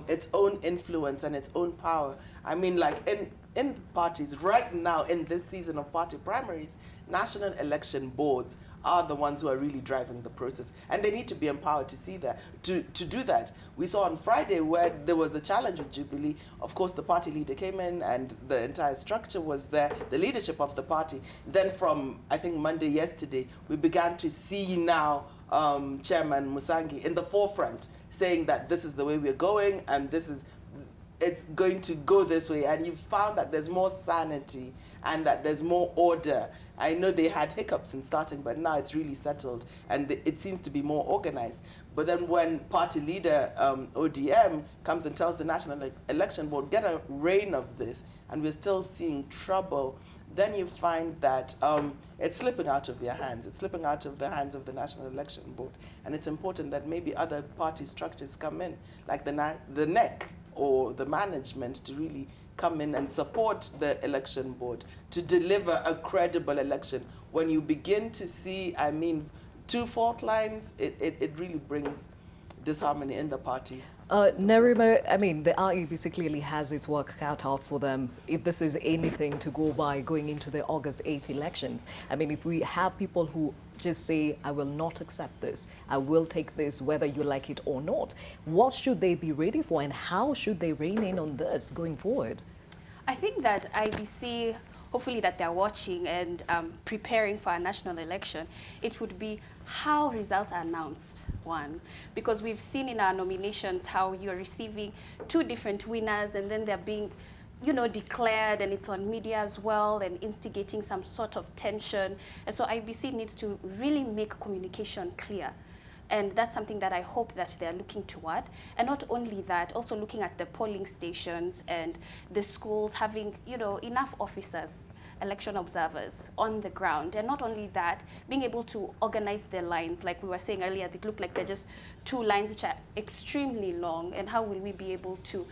its own influence and its own power. I mean, like in parties right now, in this season of party primaries, national election boards are the ones who are really driving the process, and they need to be empowered to see that, to do that. We saw on Friday where there was a challenge with Jubilee. Of course, the party leader came in and the entire structure was there, the leadership of the party. Then from, I think, Monday, yesterday, we began to see now Chairman Musangi in the forefront saying that this is the way we're going and it's going to go this way, and you found that there's more sanity and that there's more order. I know they had hiccups in starting, but now it's really settled and it seems to be more organized. But then when party leader ODM comes and tells the National Election Board, get a rein of this, and we're still seeing trouble, then you find that it's slipping out of their hands. It's slipping out of the hands of the National Election Board. And it's important that maybe other party structures come in, like the NEC or the management, to really come in and support the election board to deliver a credible election. When you begin to see, I mean, two fault lines, it really brings disharmony in the party. Nerima, I mean, the IEBC clearly has its work cut out for them if this is anything to go by going into the August 8th elections. I mean, if we have people who just say, I will not accept this, I will take this whether you like it or not, what should they be ready for and how should they rein in on this going forward? I think that IBC, hopefully that they're watching and preparing for a national election, it would be how results are announced, one. Because we've seen in our nominations how you're receiving two different winners and then they're being, declared, and it's on media as well and instigating some sort of tension. And so IBC needs to really make communication clear. And that's something that I hope that they're looking toward. And not only that, also looking at the polling stations and the schools having, enough officers, election observers on the ground. And not only that, being able to organize their lines. Like we were saying earlier, they look like they're just two lines which are extremely long. And how will we be able to,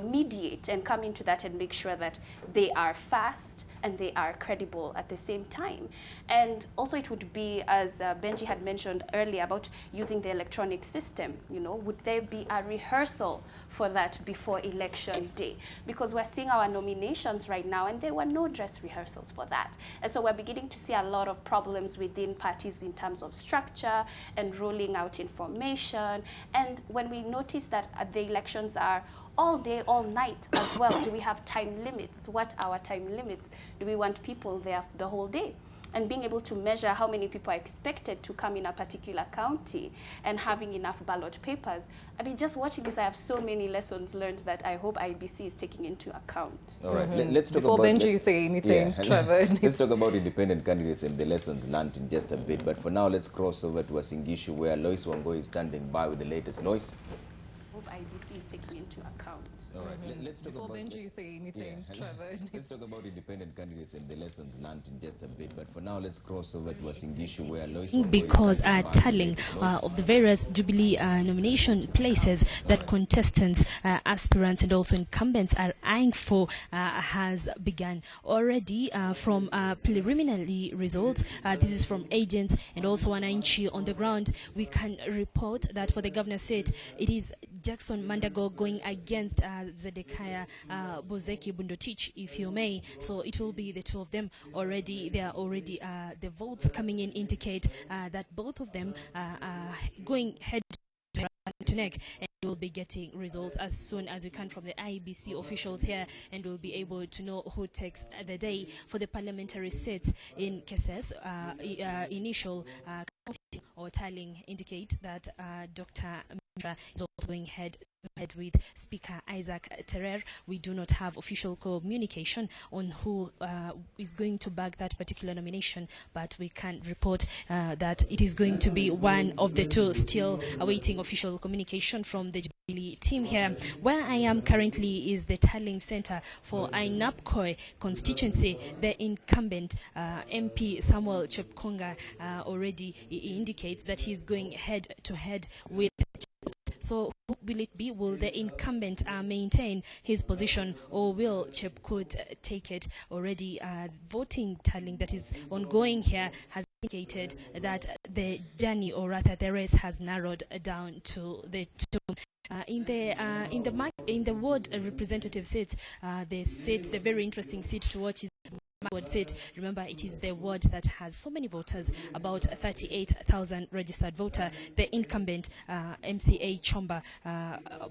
mediate and come into that and make sure that they are fast and they are credible at the same time. And also it would be, as Benji had mentioned earlier, about using the electronic system. Would there be a rehearsal for that before election day? Because we're seeing our nominations right now and there were no dress rehearsals for that. And so we're beginning to see a lot of problems within parties in terms of structure and rolling out information. And when we notice that the elections are all day, all night as well, do we have time limits? What are our time limits? Do we want people there the whole day? And being able to measure how many people are expected to come in a particular county and having enough ballot papers. I mean, just watching this, I have so many lessons learned that I hope IBC is taking into account. All right, let's talk Before about... Benji, you say anything, Trevor. Let's talk about independent candidates and the lessons learned in just a bit. But for now, let's cross over to Wasingishu, where Lois Wango is standing by with the latest. Lois? Hope IBC is taking into account. All right, let's talk Before about... Benji, you say anything, Trevor. Let's talk about independent candidates and the lessons learned in just a bit. But for now, let's cross over to Wasingishu, where Lois... Because tallying of the various Jubilee nomination places that contestants, aspirants and also incumbents are eyeing for has begun already from preliminary results. This is from agents and also wananchi on the ground. We can report that for the governor's seat, it is Jackson Mandago going against Zedekiah Bozeki Bundotich, if you may. So it will be the two of them already. They are already the votes coming in indicate that both of them are going head to neck, and we'll be getting results as soon as we can from the IBC officials here, and we'll be able to know who takes the day for the parliamentary seats in cases. Initial counting or tallying indicate that Dr. Mira is also going head with Speaker Isaac Terer. We do not have official communication on who is going to back that particular nomination, but we can report that it is going to be one of the two, still awaiting official communication from the Jubilee team here. Where I am currently is the tallying center for Ainapkoi constituency. The incumbent MP Samuel Chepkonga already indicates that he's going head to head with. So who will it be? Will the incumbent maintain his position, or will Chepkut take it? Already voting tallying that is ongoing here has indicated that the journey, or rather the race, has narrowed down to the two. In the ward representative seats, the very interesting seat to watch is ward seat. Remember, it is the ward that has so many voters, about 38,000 registered voter. The incumbent MCA Chomba,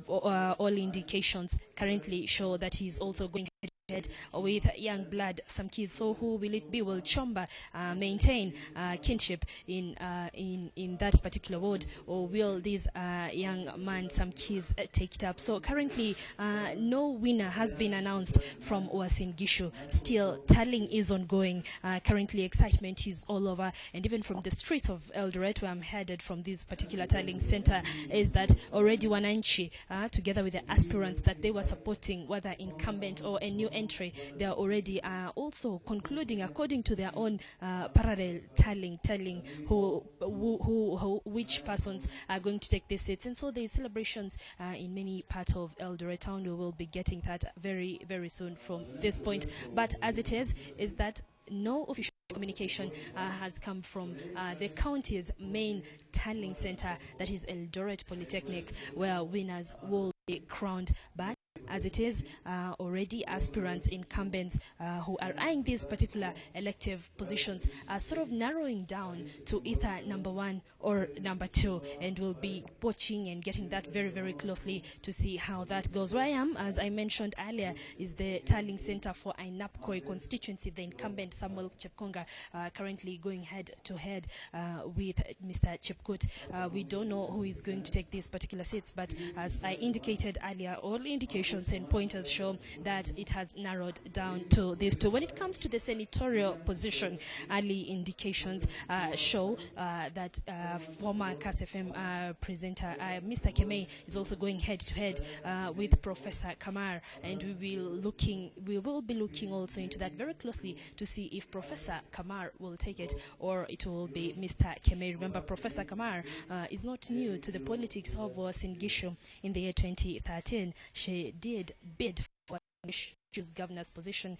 all indications currently show that he's also going head with young blood some kids. So who will it be? Will Chomba maintain kinship in that particular ward, or will this young man some kids take it up? So currently no winner has been announced from Uasin Gishu. Still tallying is ongoing. Currently excitement is all over, and even from the streets of Eldoret, where I'm headed from this particular tallying center, is that already Wananchi, together with the aspirants that they were supporting, whether incumbent or a new entry, they are already also concluding according to their own parallel tallying which persons are going to take these seats. And so there is celebrations in many parts of Eldoret town. We will be getting that very, very soon from this point. But as it is that no official communication has come from the county's main tallying center, that is Eldoret Polytechnic, where winners will be crowned. But as it is, already aspirants, incumbents who are eyeing these particular elective positions are sort of narrowing down to either number 1 or number 2, and we'll be watching and getting that very, very closely to see how that goes. Where I am, as I mentioned earlier, is the tallying center for Ainapkoi constituency. The incumbent Samuel Chepkonga currently going head to head with Mr. Chepkut. We don't know who is going to take these particular seats, but as I indicated earlier, all indications and pointers show that it has narrowed down to these two. When it comes to the senatorial position, early indications show that former Cast FM presenter Mr. Kemei is also going head to head with Professor Kamar, and we will be looking also into that very closely to see if Professor Kamar will take it or it will be Mr. Kemei. Remember, Professor Kamar is not new to the politics of Uasin Gishu. In the year 2013, she did bid for Gishu's governor's position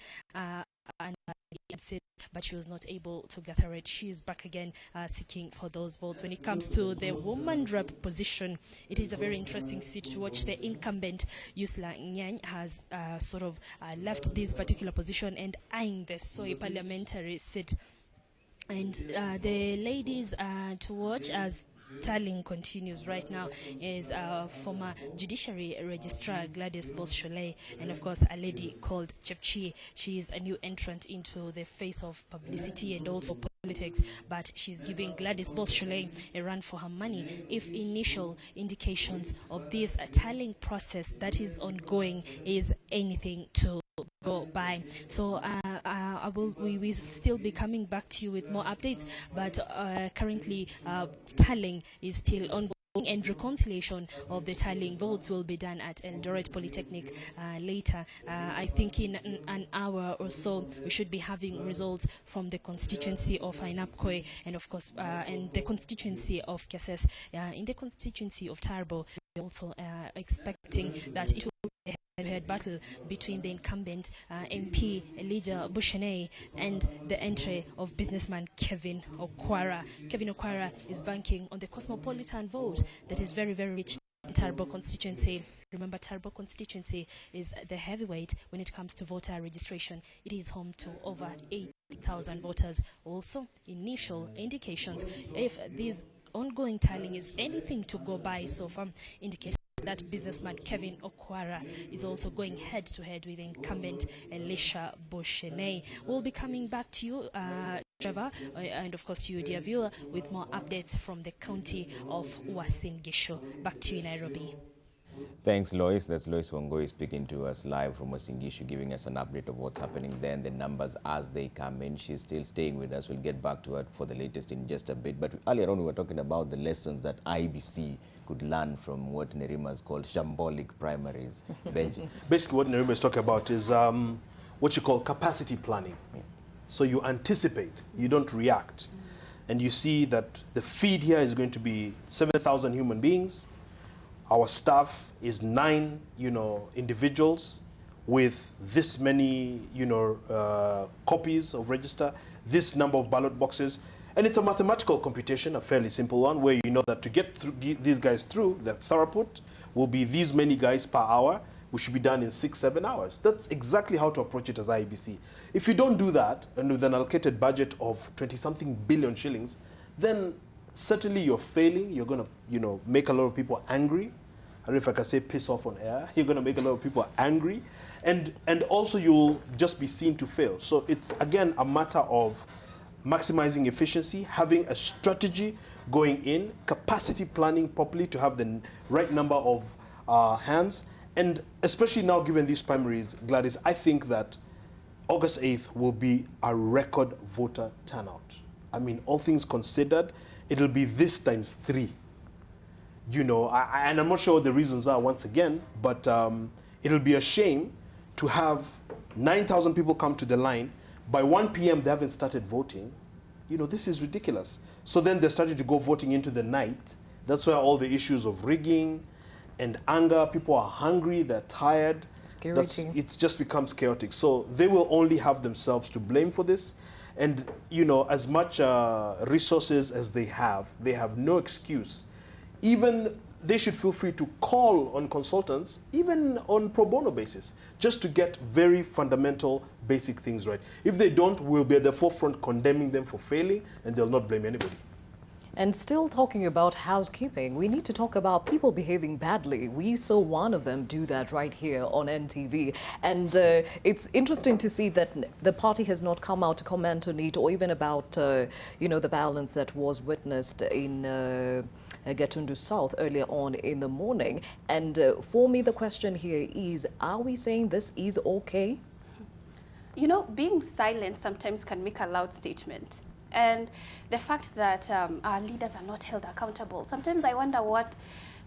but she was not able to gather it. She is back again seeking for those votes. When it comes to the woman rep position, it is a very interesting seat to watch. The incumbent Yusla Nyang has sort of left this particular position and eyeing the Soy parliamentary seat. And the ladies to watch as tallying continues right now is former Judiciary Registrar Gladys Boss-Sholei, and of course a lady called Chepchi. She is a new entrant into the face of publicity and also politics, but she's giving Gladys Boss-Sholei a run for her money if initial indications of this tallying process that is ongoing is anything to go by. So we will still be coming back to you with more updates, but currently tallying is still ongoing, and reconciliation of the tallying votes will be done at Eldoret Polytechnic later. I think in an hour or so we should be having results from the constituency of Ainapkoi and of course and the constituency of Keses. In the constituency of Tarbo, we're also expecting that it will be a head battle between the incumbent MP Elijah Bushenei and the entry of businessman Kevin Okwara. Kevin Okwara is banking on the cosmopolitan vote that is very, very rich in Tarbo constituency. Remember, Tarbo constituency is the heavyweight when it comes to voter registration. It is home to over 80,000 voters. Also, initial indications, if this ongoing tallying is anything to go by so far, indicates that businessman Kevin Okwara is also going head-to-head with incumbent Elisha Bushenei. We'll be coming back to you, Trevor, and of course to you, dear viewer, with more updates from the county of Uasin Gishu. Back to you, Nairobi. Thanks, Lois. That's Lois Wangoi speaking to us live from Uasin Gishu, giving us an update of what's happening there and the numbers as they come in. She's still staying with us. We'll get back to her for the latest in just a bit. But earlier on, we were talking about the lessons that IBC could learn from what Nerima has called shambolic primaries. Benji. Basically, what Nerima is talking about is what you call capacity planning. So you anticipate, you don't react. And you see that the feed here is going to be 7,000 human beings. Our staff is 9, individuals with this many, copies of register, this number of ballot boxes. And it's a mathematical computation, a fairly simple one, where you know that to get these guys through, the throughput will be these many guys per hour, we should be done in 6-7 hours. That's exactly how to approach it as IEBC. If you don't do that, and with an allocated budget of 20-something billion shillings, then certainly you're failing. You're going to, make a lot of people angry. I don't know if I can say piss off on air. You're going to make a lot of people angry. And also you'll just be seen to fail. So it's, again, a matter of maximizing efficiency, having a strategy going in, capacity planning properly to have the right number of hands. And especially now, given these primaries, Gladys, I think that August 8th will be a record voter turnout. I mean, all things considered, it'll be this times 3. And I'm not sure what the reasons are once again, but it'll be a shame to have 9,000 people come to the line. By 1 p.m. they haven't started voting. This is ridiculous. So then they started to go voting into the night. That's where all the issues of rigging and anger, people are hungry, they're tired. It just becomes chaotic. So they will only have themselves to blame for this. And, as much resources as they have no excuse. Even they should feel free to call on consultants, even on pro bono basis, just to get very fundamental, basic things right. If they don't, we'll be at the forefront condemning them for failing, and they'll not blame anybody. And still talking about housekeeping, we need to talk about people behaving badly. We saw one of them do that right here on NTV. And it's interesting to see that the party has not come out to comment on it, or even about, the violence that was witnessed in Gatundu South earlier on in the morning. And for me, the question here is, are we saying this is okay? Being silent sometimes can make a loud statement. And the fact that our leaders are not held accountable, sometimes I wonder what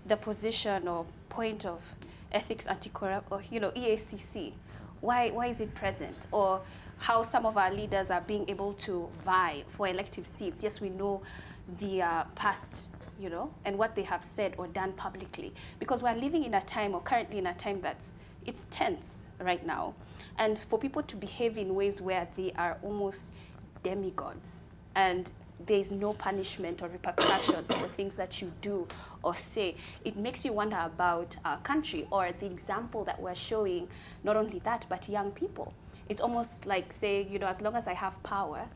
the position or point of ethics anti-corruption, or EACC, why is it present? Or how some of our leaders are being able to vie for elective seats. Yes, we know the past, and what they have said or done publicly, because we're living in a time, or currently in a time it's tense right now. And for people to behave in ways where they are almost demigods, and there's no punishment or repercussions for things that you do or say, it makes you wonder about our country, or the example that we're showing, not only that, but young people. It's almost like saying, as long as I have power,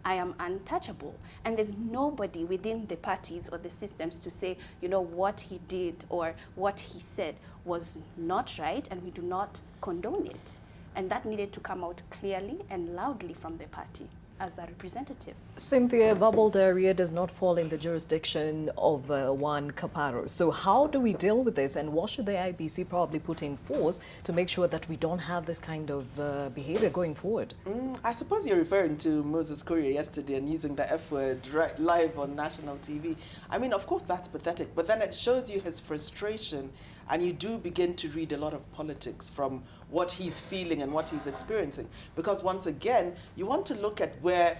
I am untouchable. And there's nobody within the parties or the systems to say, what he did or what he said was not right, and we do not condone it. And that needed to come out clearly and loudly from the party as a representative. Cynthia, bubbled area does not fall in the jurisdiction of one Kaparo. So how do we deal with this, and what should the IBC probably put in force to make sure that we don't have this kind of behavior going forward? I suppose you're referring to Moses Kuria yesterday and using the F word right live on national TV. I mean, of course that's pathetic, but then it shows you his frustration, and you do begin to read a lot of politics from what he's feeling and what he's experiencing. Because once again, you want to look at where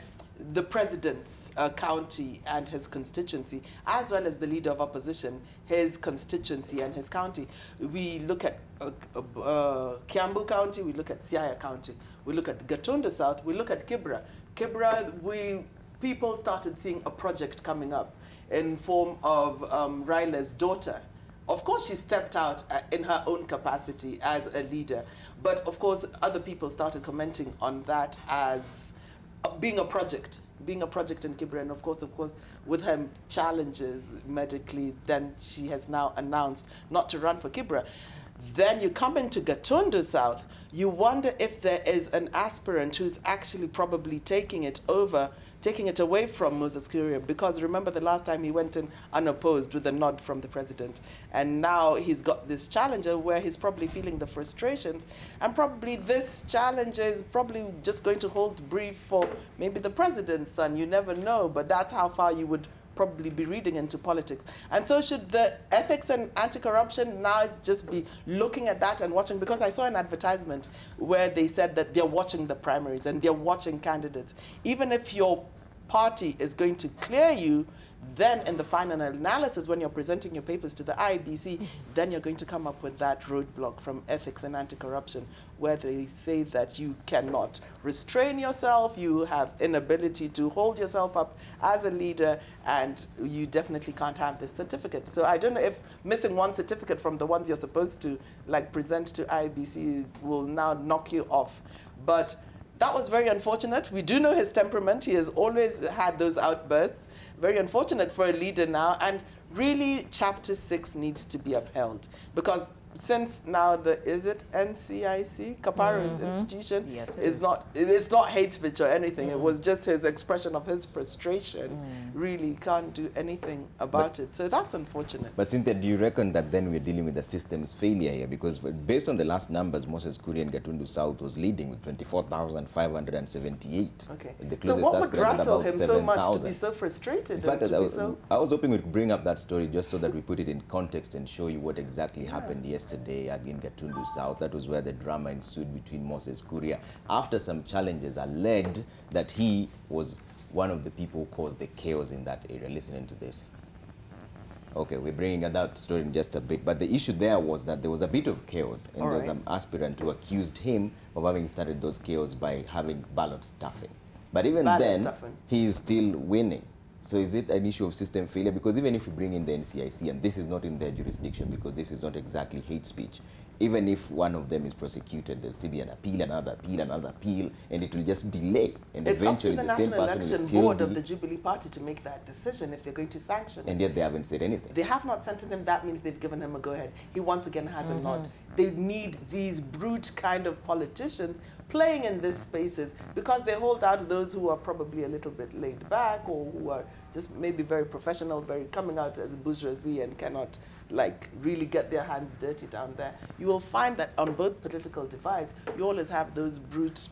the president's county and his constituency, as well as the leader of opposition, his constituency and his county. We look at Kiambu County, we look at Siaya County, we look at Gatundu South, we look at Kibra. Kibra, people started seeing a project coming up in form of Raila's daughter. Of course, she stepped out in her own capacity as a leader, but of course, other people started commenting on that as being a project in Kibra, and of course, with her challenges medically, then she has now announced not to run for Kibra. Then you come into Gatundu South, you wonder if there is an aspirant who's actually probably taking it away from Moses Kuria, because remember the last time he went in unopposed with a nod from the president, and now he's got this challenger where he's probably feeling the frustrations, and probably this challenger is probably just going to hold brief for maybe the president's son. You never know, but that's how far you would probably be reading into politics. And so should the ethics and anti-corruption now just be looking at that and watching? Because I saw an advertisement where they said that they're watching the primaries and they're watching candidates. Even if your party is going to clear you, Then in the final analysis, when you're presenting your papers to the IEBC, then you're going to come up with that roadblock from ethics and anti-corruption, where they say that you cannot restrain yourself, you have inability to hold yourself up as a leader, and you definitely can't have this certificate. So I don't know if missing one certificate from the ones you're supposed to present to IEBC will now knock you off. But that was very unfortunate. We do know his temperament. He has always had those outbursts. Very unfortunate for a leader now. And really, Chapter 6 needs to be upheld. Because since now is it NCIC, Kapara's institution, yes, it's not hate speech or anything. It was just his expression of his frustration. Really can't do anything about it. So that's unfortunate. But Cynthia, do you reckon that then we're dealing with the system's failure here? Because based on the last numbers, Moses Kuria and Gatundu South was leading with 24,578. Okay. The So what would aspirant rattle about him so much to 7,000. be so frustrated? In fact, and to be so I was hoping we'd bring up that story just so that we put it in context and show you what exactly happened yesterday in Gatundu South. That was where the drama ensued between Moses Kuria after some challenges alleged that he was one of the people who caused the chaos in that area. Listening to this. Okay, we're bringing that story in just a bit, but the issue there was that there was a bit of chaos, and there was an aspirant who accused him of having started those chaos by having ballot stuffing. But even then, he is still winning. So is it an issue of system failure? Because even if we bring in the NCIC, and this is not in their jurisdiction because this is not exactly hate speech, even if one of them is prosecuted, there'll still be an appeal, another appeal, and it will just delay. And it's eventually up to the same person will National Election still Board be... of the Jubilee Party to make that decision if they're going to sanction it. And yet they haven't said anything. They have not sent him. That means they've given him a go-ahead. He once again has a nod. They need these brute kind of politicians playing in these spaces because they hold out those who are probably a little bit laid back or who are just maybe very professional, very coming out as bourgeoisie and cannot really get their hands dirty down there. You will find that on both political divides, you always have those brute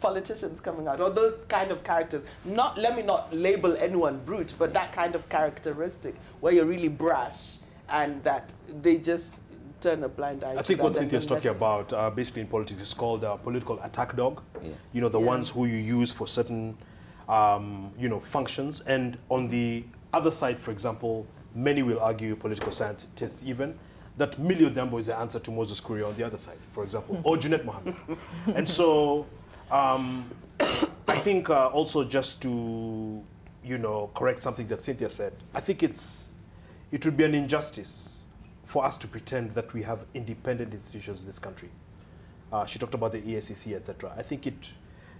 politicians coming out, or those kind of characters. Let me not label anyone brute, but that kind of characteristic where you're really brash and that they just turn a blind eye to I think that what Cynthia's talking about, basically in politics, is called political attack dog. Yeah. You know, the ones who you use for certain, functions. And on the other side, for example, many will argue, political scientists even, that Millie Odembo is the answer to Moses Kuria on the other side, for example, or Junet Mohammed. And so I think also just to, correct something that Cynthia said, I think it would be an injustice for us to pretend that we have independent institutions in this country. She talked about the EACC, etc. I think it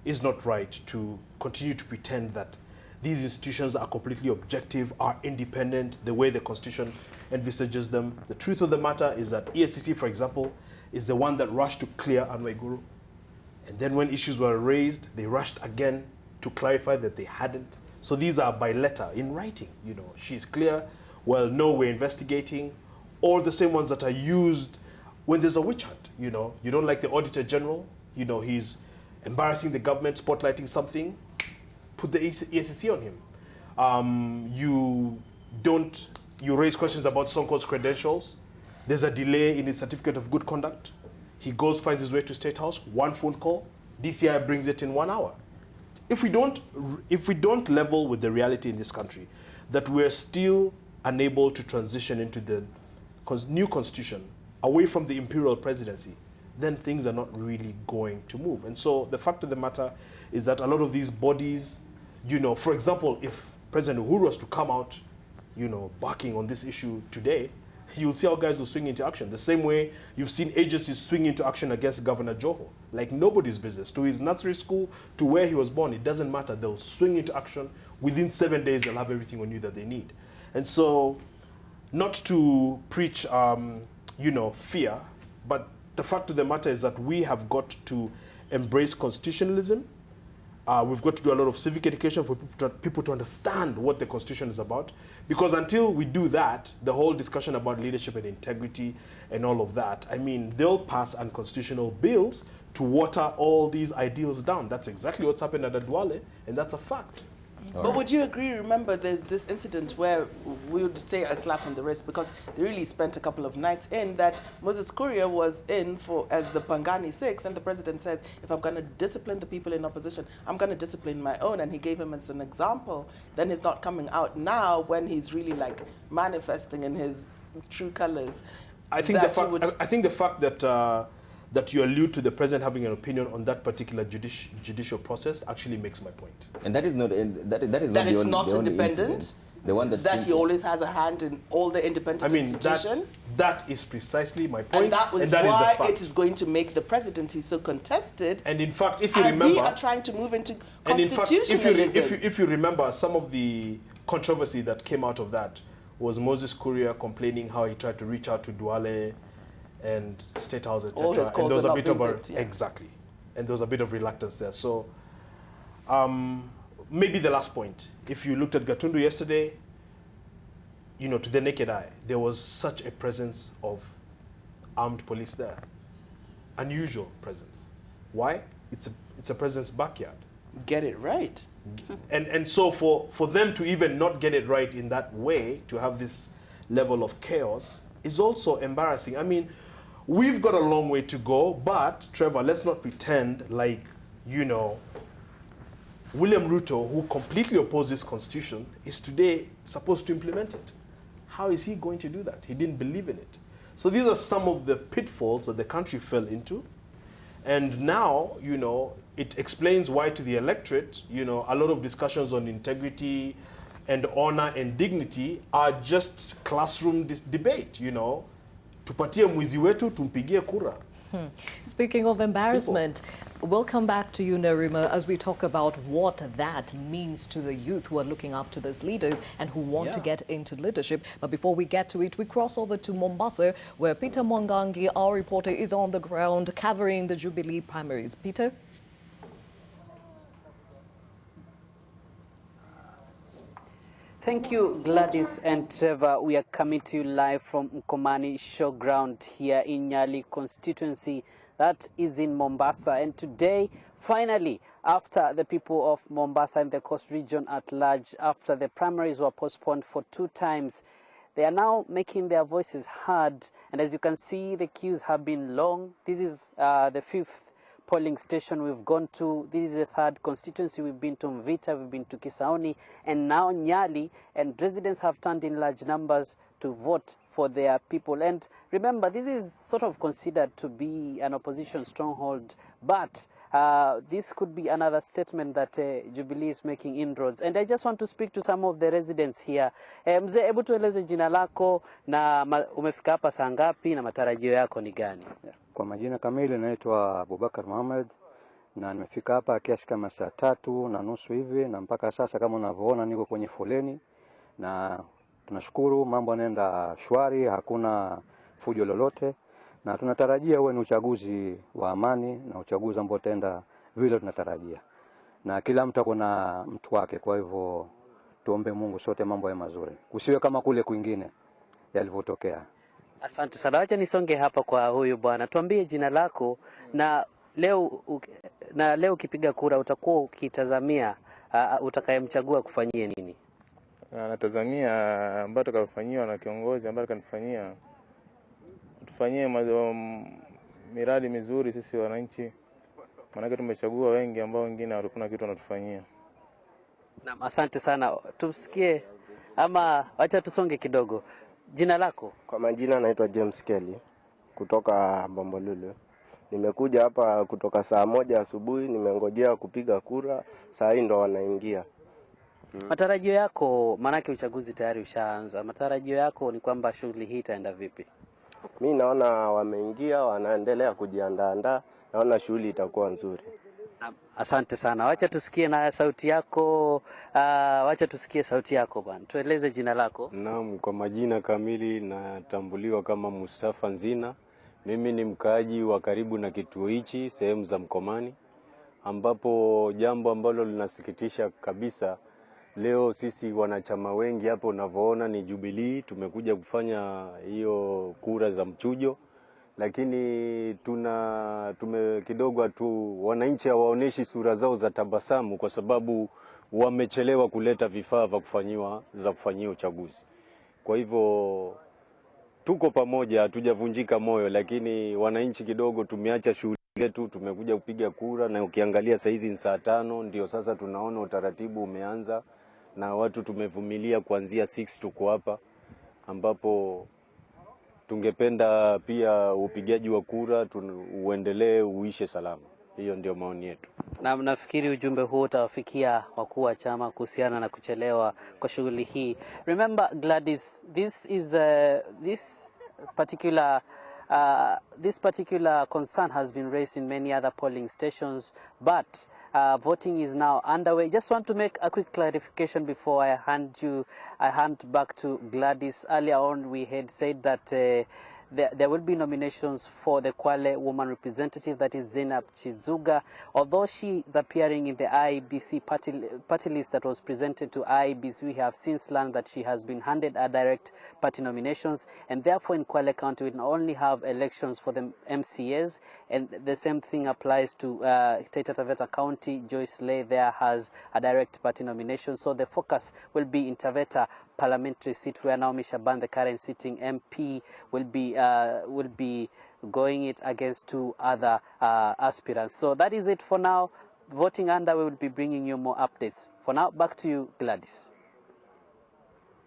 is not right to continue to pretend that these institutions are completely objective, are independent, the way the Constitution envisages them. The truth of the matter is that EACC, for example, is the one that rushed to clear Anwar Guru. And then when issues were raised, they rushed again to clarify that they hadn't. So these are by letter, in writing. She's clear, well, no, we're investigating, or the same ones that are used when there's a witch hunt. You don't like the Auditor General, he's embarrassing the government, spotlighting something, put the EACC on him. You raise questions about Sonko's credentials. There's a delay in his certificate of good conduct. He goes, finds his way to State House, one phone call, DCI brings it in 1 hour. If we don't level with the reality in this country, that we're still unable to transition into the new constitution away from the imperial presidency, then things are not really going to move. And so the fact of the matter is that a lot of these bodies, for example, if President Uhuru was to come out, barking on this issue today, you'll see how guys will swing into action. The same way you've seen agencies swing into action against Governor Joho, like nobody's business. To his nursery school, to where he was born, it doesn't matter. They'll swing into action. Within 7 days, they'll have everything on you that they need. And so, not to preach, fear, but the fact of the matter is that we have got to embrace constitutionalism. We've got to do a lot of civic education for people to understand what the Constitution is about. Because until we do that, the whole discussion about leadership and integrity and all of that, they'll pass unconstitutional bills to water all these ideals down. That's exactly what's happened at Adwale, and that's a fact. But would you agree, remember there's this incident where we would say a slap on the wrist because they really spent a couple of nights in, that Moses Kuria was in for as the Pangani 6, and the president says, if I'm going to discipline the people in opposition, I'm going to discipline my own, and he gave him as an example. Then he's not coming out now when he's really like manifesting in his true colors. I think the fact that that you allude to the president having an opinion on that particular judicial process actually makes my point. And that is not that is that not it's the not only independent. Incident. The one that he always has a hand in all the independent institutions. That is precisely my point. And that was why it is going to make the presidency so contested. And in fact, if you remember, we are trying to move into constitutionalism. If you remember, some of the controversy that came out of that was Moses Kuria complaining how he tried to reach out to Duale and State House, etc. And there was a bit of exactly, and there was a bit of reluctance there. So, maybe the last point. If you looked at Gatundu yesterday, you know, to the naked eye, there was such a presence of armed police there, unusual presence. Why? It's a president's backyard. Get it right. And so for them to even not get it right in that way, to have this level of chaos, is also embarrassing. I mean, we've got a long way to go, but Trevor, let's not pretend like, you know, William Ruto, who completely opposed this constitution, is today supposed to implement it. How is he going to do that? He didn't believe in it. So these are some of the pitfalls that the country fell into. And now, you know, it explains why to the electorate, you know, a lot of discussions on integrity and honor and dignity are just classroom debate, you know. Tupatie mwizi wetu, tumpigie kura. Speaking of embarrassment, we'll come back to you, Nerima, as we talk about what that means to the youth who are looking up to these leaders and who want to get into leadership. But before we get to it, we cross over to Mombasa, where Peter Mwangangi, our reporter, is on the ground covering the Jubilee primaries. Peter? Thank you, Gladys and Trevor. We are coming to you live from Mkomani Showground here in Nyali constituency. That is in Mombasa. And today, finally, after the people of Mombasa and the Coast region at large, after the primaries were postponed for 2 times, they are now making their voices heard. And as you can see, the queues have been long. This is the 5th polling station we've gone to. This is the 3rd constituency. We've been to Mvita, we've been to Kisauni, and now Nyali, and residents have turned in large numbers to vote for their people. And remember, this is sort of considered to be an opposition stronghold, but this could be another statement that Jubilee is making inroads. And I just want to speak to some of the residents here. Mzee, hebu tueleze jina lako na umefika hapa saa ngapi na matarajio yako ni gani? Kwa majina kamili naitwa Abubakar Mohamed na nimefika hapa kiasi kama saa 3:30 hivi, na mpaka sasa kama unavyoona niko kwenye foleni, na tunashukuru mambo yanaenda shwari, hakuna fujo lolote, na tunatarajia uwe ni uchaguzi wa amani na uchaguzi ambao utaenda vile tunatarajia, na kila mtu akona mtu wake. Kwa hivyo tuombe Mungu sote mambo ya mazuri, kusiwe kama kule kwingine yalivyotokea. Asante sana. Acha nisonge hapa kwa huyu bwana. Tuambie jina lako na leo ukipiga kura utakuwa ukitazamia utakayemchagua kufanyie nini? Natazamia ambayo tutakayofanyiwa na kiongozi ambaye kanifanyia tufanyie miradi mizuri sisi wananchi. Maana tumechagua wengi ambao wengine walikuwa kitu wanatufanyia. Naam, asante sana. Tusikie ama acha tusonge kidogo. Jina lako? Kwa majina naitwa James Kelly kutoka Bombolulu. Nimekuja hapa kutoka saa 1 asubuhi, nimengojea kupiga kura, saa hii ndo wanaingia. Matarajio yako, manake uchaguzi tayari ushaanza. Matarajio yako ni kwamba shughuli hii itaenda vipi? Mimi naona wameingia, wanaendelea kujiandaa, naona shughuli itakuwa nzuri. Asante sana. Wacha tusikie na sauti yako. Wacha tusikie sauti yako bwana. Tueleze jina lako. Naam, kwa majina kamili natambuliwa kama Mustafa Nzina. Mimi ni mkaaji wa karibu na kituo hichi, sehemu za Mkomani, ambapo jambo ambalo linasikitisha kabisa, leo sisi wanachama wengi hapo unavyoona ni Jubilee, tumekuja kufanya hiyo kura za mchujo, lakini kidogo tu wananchi hawaoneshi sura zao za tabasamu, kwa sababu wamechelewa kuleta vifaa vya kufanyia uchaguzi. Kwa hivyo tuko pamoja, hatujavunjika moyo, lakini wananchi kidogo tumeacha shughuli zetu, tumekuja kupiga kura, na ukiangalia saa hizi ni saa 5 ndio sasa tunaona utaratibu umeanza, na watu tumevumilia kuanzia 6 tuko hapa, ambapo tungependa pia upigaji wa kura uendelee uishe salama. Hiyo ndio maoni yetu. Na nafikiri ujumbe huo utawafikia wakuu wa chama kuhusiana na kuchelewa kwa shughuli hii. Remember Gladys, this particular concern has been raised in many other polling stations, but voting is now underway. Just want to make a quick clarification before I hand back to Gladys. Earlier on, we had said that there will be nominations for the Kwale woman representative, that is Zainab Chizuga. Although she is appearing in the IEBC party list that was presented to IEBC, we have since learned that she has been handed a direct party nominations, and therefore in Kwale County we only have elections for the MCAs, and the same thing applies to Taita Taveta County. Joyce Lay there has a direct party nomination, so the focus will be in Taveta parliamentary seat, where Naomi Shaban, the current sitting MP, will be going it against 2 other aspirants. So that is it for now. Voting underway, will be bringing you more updates. For now, back to you, Gladys.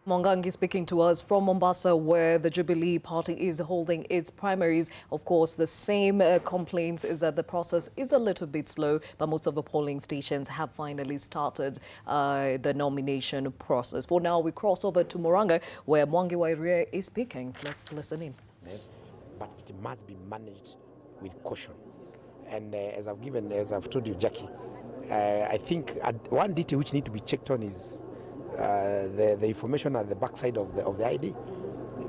Mwangangi speaking to us from Mombasa, where the Jubilee Party is holding its primaries. Of course, the same complaints is that the process is a little bit slow, but most of the polling stations have finally started the nomination process. For now, we cross over to Murang'a, where Mwangi Wairia is speaking. Let's listen in. Yes, but it must be managed with caution. And as I've told you, Jackie, I think one detail which need to be checked on is the information at the backside of the ID,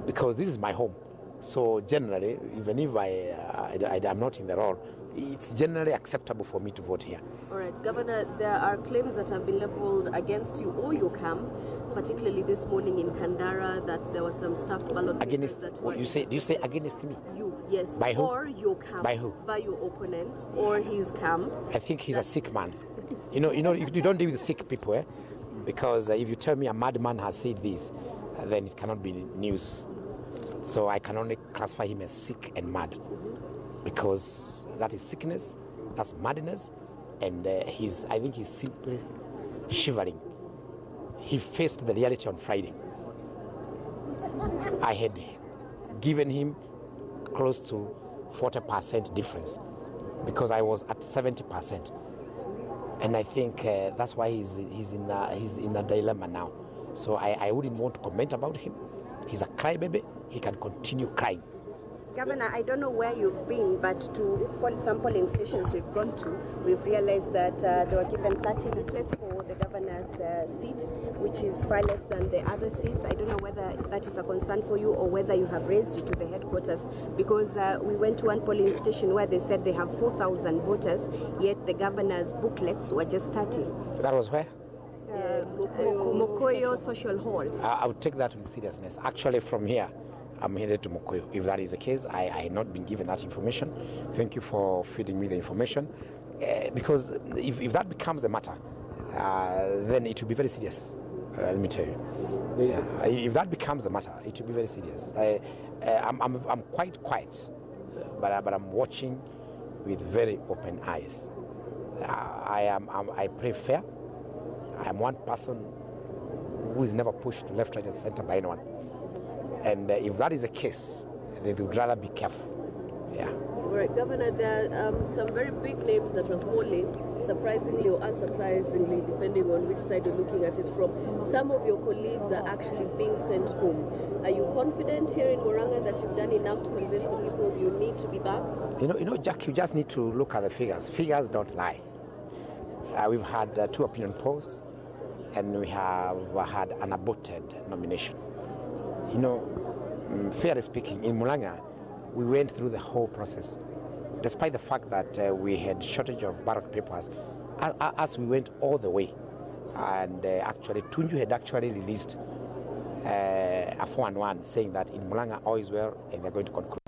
because this is my home. So generally, even if I'm not in the role, it's generally acceptable for me to vote here. All right, Governor, there are claims that have been leveled against you or your camp, particularly this morning in Kandara, that there were some stuffed ballot against that were... Do you say against me? You, yes. By who? Or your camp. By who? By your opponent or his camp. I think he's a sick man. You don't deal with sick people, eh? Because if you tell me a madman has said this, then it cannot be news. So I can only classify him as sick and mad, because that is sickness, that's madness, and I think he's simply shivering. He faced the reality on Friday. I had given him close to 40% difference, because I was at 70%. And I think that's why he's in a dilemma now. So I wouldn't want to comment about him. He's a crybaby. He can continue crying. Governor, I don't know where you've been, but to some polling stations we've gone to, we've realized that they were given 30 leaflets for the governor's seat, which is far less than the other seats. I don't know whether that is a concern for you or whether you have raised it to the headquarters, because we went to one polling station where they said they have 4,000 voters, yet the governor's booklets were just 30. That was where? Mokoyo Social Hall. I would take that with seriousness. Actually, from here, I'm headed to Mokoyo. If that is the case, I had not been given that information. Thank you for feeding me the information. Because if that becomes a matter, then it will be very serious. Let me tell you. If that becomes a matter, it will be very serious. I'm quite quiet, but I'm watching with very open eyes. I pray fair. I am one person who is never pushed left, right, and center by anyone. And if that is the case, they would rather be careful. Yeah. All right, Governor, there are some very big names that are falling, surprisingly or unsurprisingly, depending on which side you're looking at it from. Some of your colleagues are actually being sent home. Are you confident here in Murang'a that you've done enough to convince the people you need to be back? You know, Jack, you just need to look at the figures. Figures don't lie. We've had 2 opinion polls, and we have had an aborted nomination. You know, fairly speaking, in Murang'a, we went through the whole process. Despite the fact that we had shortage of ballot papers, as we went all the way. And actually, Tunju had actually released a 411 saying that in Murang'a all is well and they're going to conclude.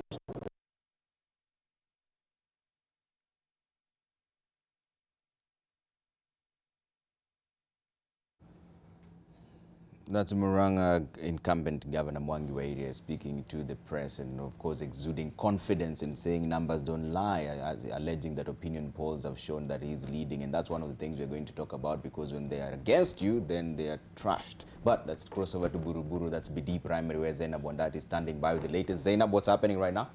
That's Murang'a incumbent Governor Mwangi wa area speaking to the press and of course exuding confidence and saying numbers don't lie, alleging that opinion polls have shown that he's leading, and that's one of the things we're going to talk about, because when they are against you, then they are trashed. But let's cross over to Buruburu. That's BD Primary, where Zainab Wandati is standing by with the latest. Zainab, what's happening right now?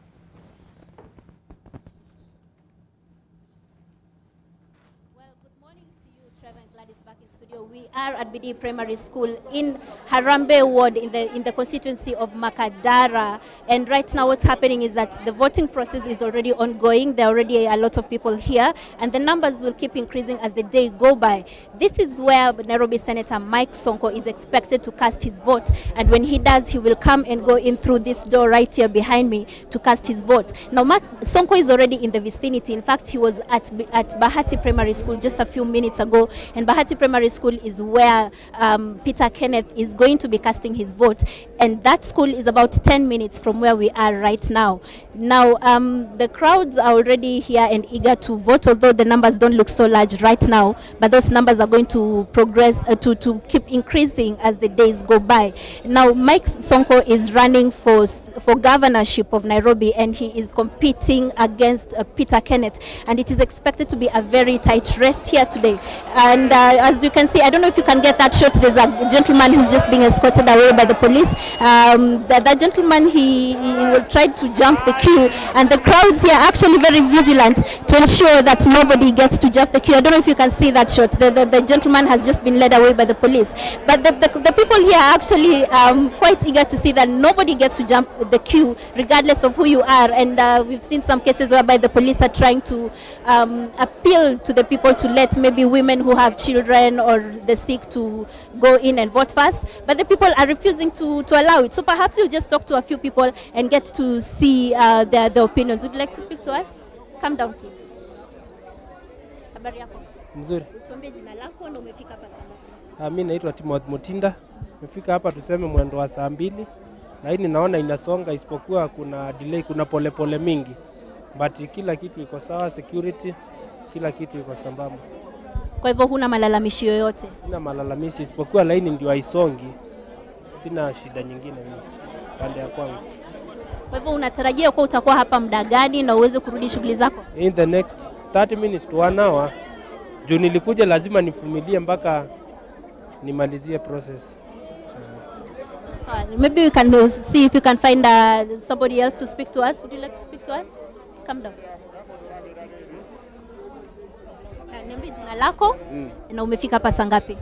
We are at BD Primary School in Harambee Ward in the constituency of Makadara, and right now what's happening is that the voting process is already ongoing. There are already a lot of people here, and the numbers will keep increasing as the day go by. This is where Nairobi Senator Mike Sonko is expected to cast his vote, and when he does, he will come and go in through this door right here behind me to cast his vote. Now Sonko is already in the vicinity. In fact, he was at Bahati Primary School just a few minutes ago, and Bahati Primary School is where Peter Kenneth is going to be casting his vote, and that school is about 10 minutes from where we are right now. Now the crowds are already here and eager to vote, although the numbers don't look so large right now, but those numbers are going to progress to keep increasing as the days go by. Now Mike Sonko is running for governorship of Nairobi, and he is competing against Peter Kenneth, and it is expected to be a very tight race here today. And as you can see, I don't know if you can get that shot. There's a gentleman who's just being escorted away by the police. That gentleman, he will try to jump the queue, and the crowds here are actually very vigilant to ensure that nobody gets to jump the queue. I don't know if you can see that shot. The gentleman has just been led away by the police, but the people here are actually quite eager to see that nobody gets to jump the queue regardless of who you are. And we've seen some cases whereby the police are trying to appeal to the people to let maybe women who have children or the sick to go in and vote first, but the people are refusing to allow it. So perhaps you'll just talk to a few people and get to see their opinions. Would you like to speak to us? Come down please. Habari yako? Mzuri. Tuambie jina lako na umefika hapa saa ngapi? Mimi naitwa Timothy Mutinda. Nimefika hapa tuseme mwendo wa saa 2. Lakini naona inasonga, isipokuwa kuna delay, kuna polepole mingi. But kila kitu iko sawa, security, kila kitu iko sambamba. Kwa hivyo huna malalamishi yoyote? Sina malalamishi, isipokuwa laini ndio haisongi. Sina shida nyingine mimi pande ya kwangu. Kwa hivyo unatarajia kwa utakuwa hapa muda gani na uweze kurudi shughuli zako? In the next 30 minutes to 1 hour. Juu nilikuja lazima nifumilie mpaka nimalizie process. Maybe we can see if you can find somebody else to speak to us. Would you like to speak to us? Come down. Niambie jina lako na umefika hapa saa ngapi?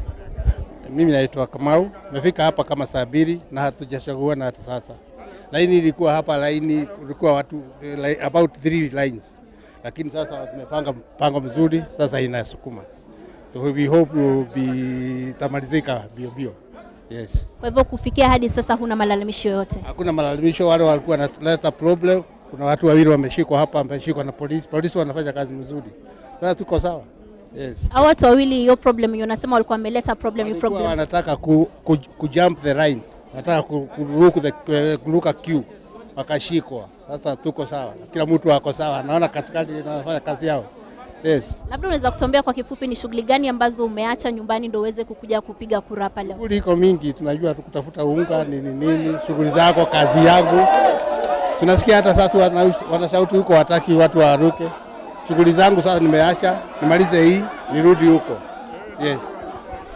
Mimi naitwa Kamau. Nimefika hapa kama saa 2 na hatujachagua na hata sasa. Laini ilikuwa hapa, laini kulikuwa watu about 3 lines. Lakini sasa tumepanga mpango mzuri, sasa inasukuma. So we hope will be tamalizika bio. Yes. Kwa hivyo kufikia hadi sasa huna malalamisho yoyote? Hakuna malalamisho. Wale walikuwa wanaleta problem. Kuna watu wawili wameshikwa hapa, wameshikwa na polisi. Polisi wanafanya kazi nzuri. Sasa tuko sawa. Yes. Hao watu wawili, hiyo problem unasema walikuwa wameleta problem. Wanataka kujump the line. Wanataka kuruka queue. Wakashikwa. Sasa tuko sawa. Kila mtu wako sawa. Naona kaskari wanafanya kazi yao. Yes. Labda unaweza kutuambia kwa kifupi ni shughuli gani ambazo umeacha nyumbani ndio uweze kukuja kupiga kura hapa leo? Shughuli iko mingi, tunajua kutafuta unga nini, shughuli zako, kazi yangu. Tunasikia hata sasa wanashauti huko wataki watu waruke. Shughuli zangu sasa nimeacha, nimalize hii, nirudi huko. Yes.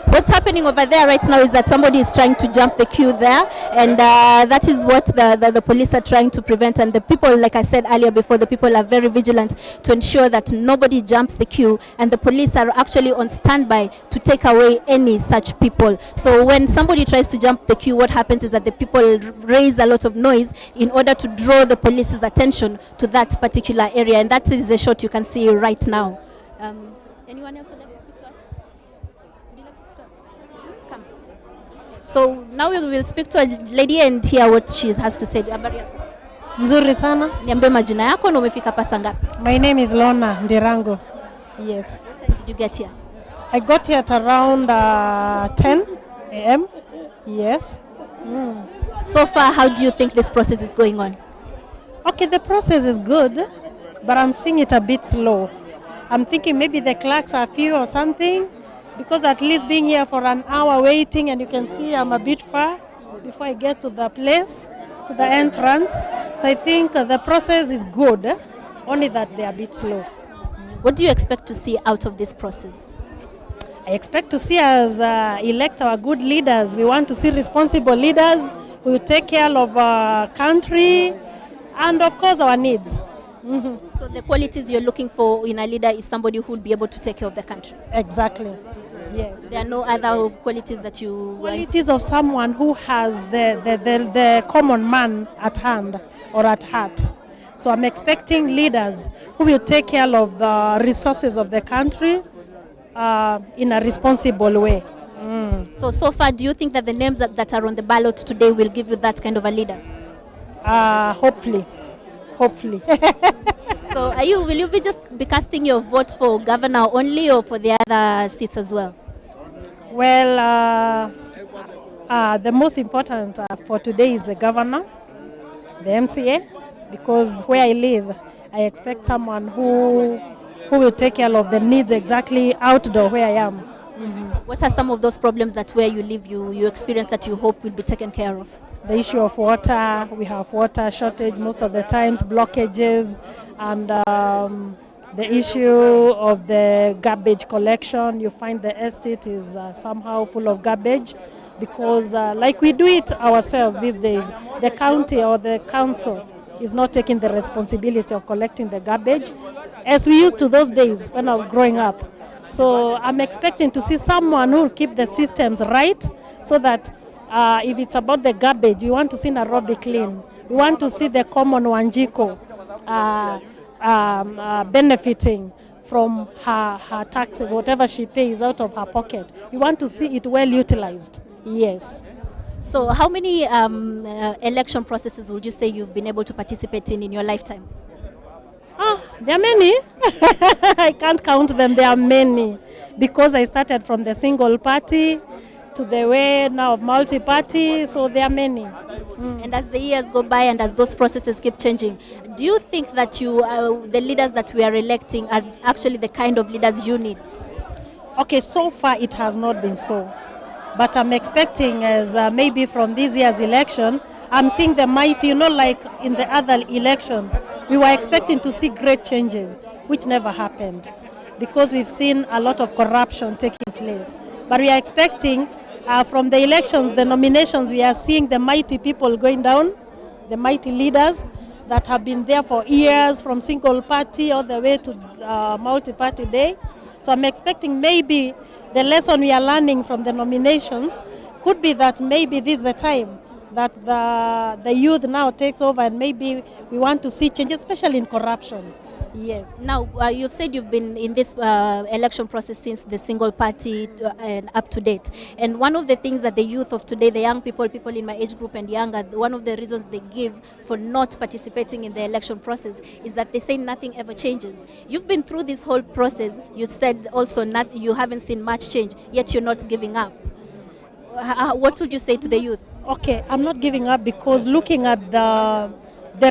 What's happening over there right now is that somebody is trying to jump the queue there, and that is what the police are trying to prevent. And the people, like I said earlier before, the people are very vigilant to ensure that nobody jumps the queue, and the police are actually on standby to take away any such people. So when somebody tries to jump the queue, what happens is that the people raise a lot of noise in order to draw the police's attention to that particular area, and that is a shot you can see right now. Anyone else would like to speak to us? Would you like to speak to us? Come. So now we will speak to a lady and hear what she has to say. Habari yako? Nzuri sana. Niambie majina yako na umefika hapa saa ngapi? My name is Lona Ndirango. Yes. What time did you get here? I got here at around 10 a.m. Yes. So far, how do you think this process is going on? Okay, the process is good, but I'm seeing it a bit slow. I'm thinking maybe the clerks are few or something, because at least being here for an hour waiting, and you can see I'm a bit far before I get to the place, to the entrance. So I think the process is good, only that they're a bit slow. What do you expect to see out of this process? I expect to see us elect our good leaders. We want to see responsible leaders who will take care of our country and, of course, our needs. So the qualities you're looking for in a leader is somebody who will be able to take care of the country. Exactly. Yes. There are no other qualities that you... Qualities of someone who has the common man at hand or at heart. So I'm expecting leaders who will take care of the resources of the country in a responsible way. So far, do you think that the names that are on the ballot today will give you that kind of a leader? Hopefully. So will you be casting your vote for governor only or for the other seats as well? Well, the most important for today is the governor, the MCA, because where I live, I expect someone who will take care of the needs exactly outdoor where I am. What are some of those problems that where you live you experience that you hope will be taken care of? The issue of water, we have water shortage most of the times, blockages, and the issue of the garbage collection. You find the estate is somehow full of garbage because like we do it ourselves these days, the county or the council is not taking the responsibility of collecting the garbage as we used to those days when I was growing up. So I'm expecting to see someone who will keep the systems right so that if it's about the garbage, we want to see Nairobi clean. We want to see the common Wanjiko benefiting from her taxes, whatever she pays out of her pocket. We want to see it well utilized. Yes. So how many election processes would you say you've been able to participate in your lifetime? There are many. I can't count them. There are many because I started from the single party to the way now of multi-party, so there are many. And as the years go by and as those processes keep changing, do you think that the leaders that we are electing are actually the kind of leaders you need? Okay, so far it has not been so. But I'm expecting as maybe from this year's election, I'm seeing the mighty, like in the other election, we were expecting to see great changes, which never happened because we've seen a lot of corruption taking place. But we are expecting from the elections, the nominations, we are seeing the mighty people going down, the mighty leaders that have been there for years from single party all the way to multi-party day. So I'm expecting maybe the lesson we are learning from the nominations could be that maybe this is the time that the youth now takes over and maybe we want to see changes, especially in corruption. Yes. Now, you've said you've been in this election process since the single party and up to date. And one of the things that the youth of today, the young people in my age group and younger, one of the reasons they give for not participating in the election process is that they say nothing ever changes. You've been through this whole process. You've said also you haven't seen much change, yet you're not giving up. What would you say to the youth? Okay, I'm not giving up because looking at the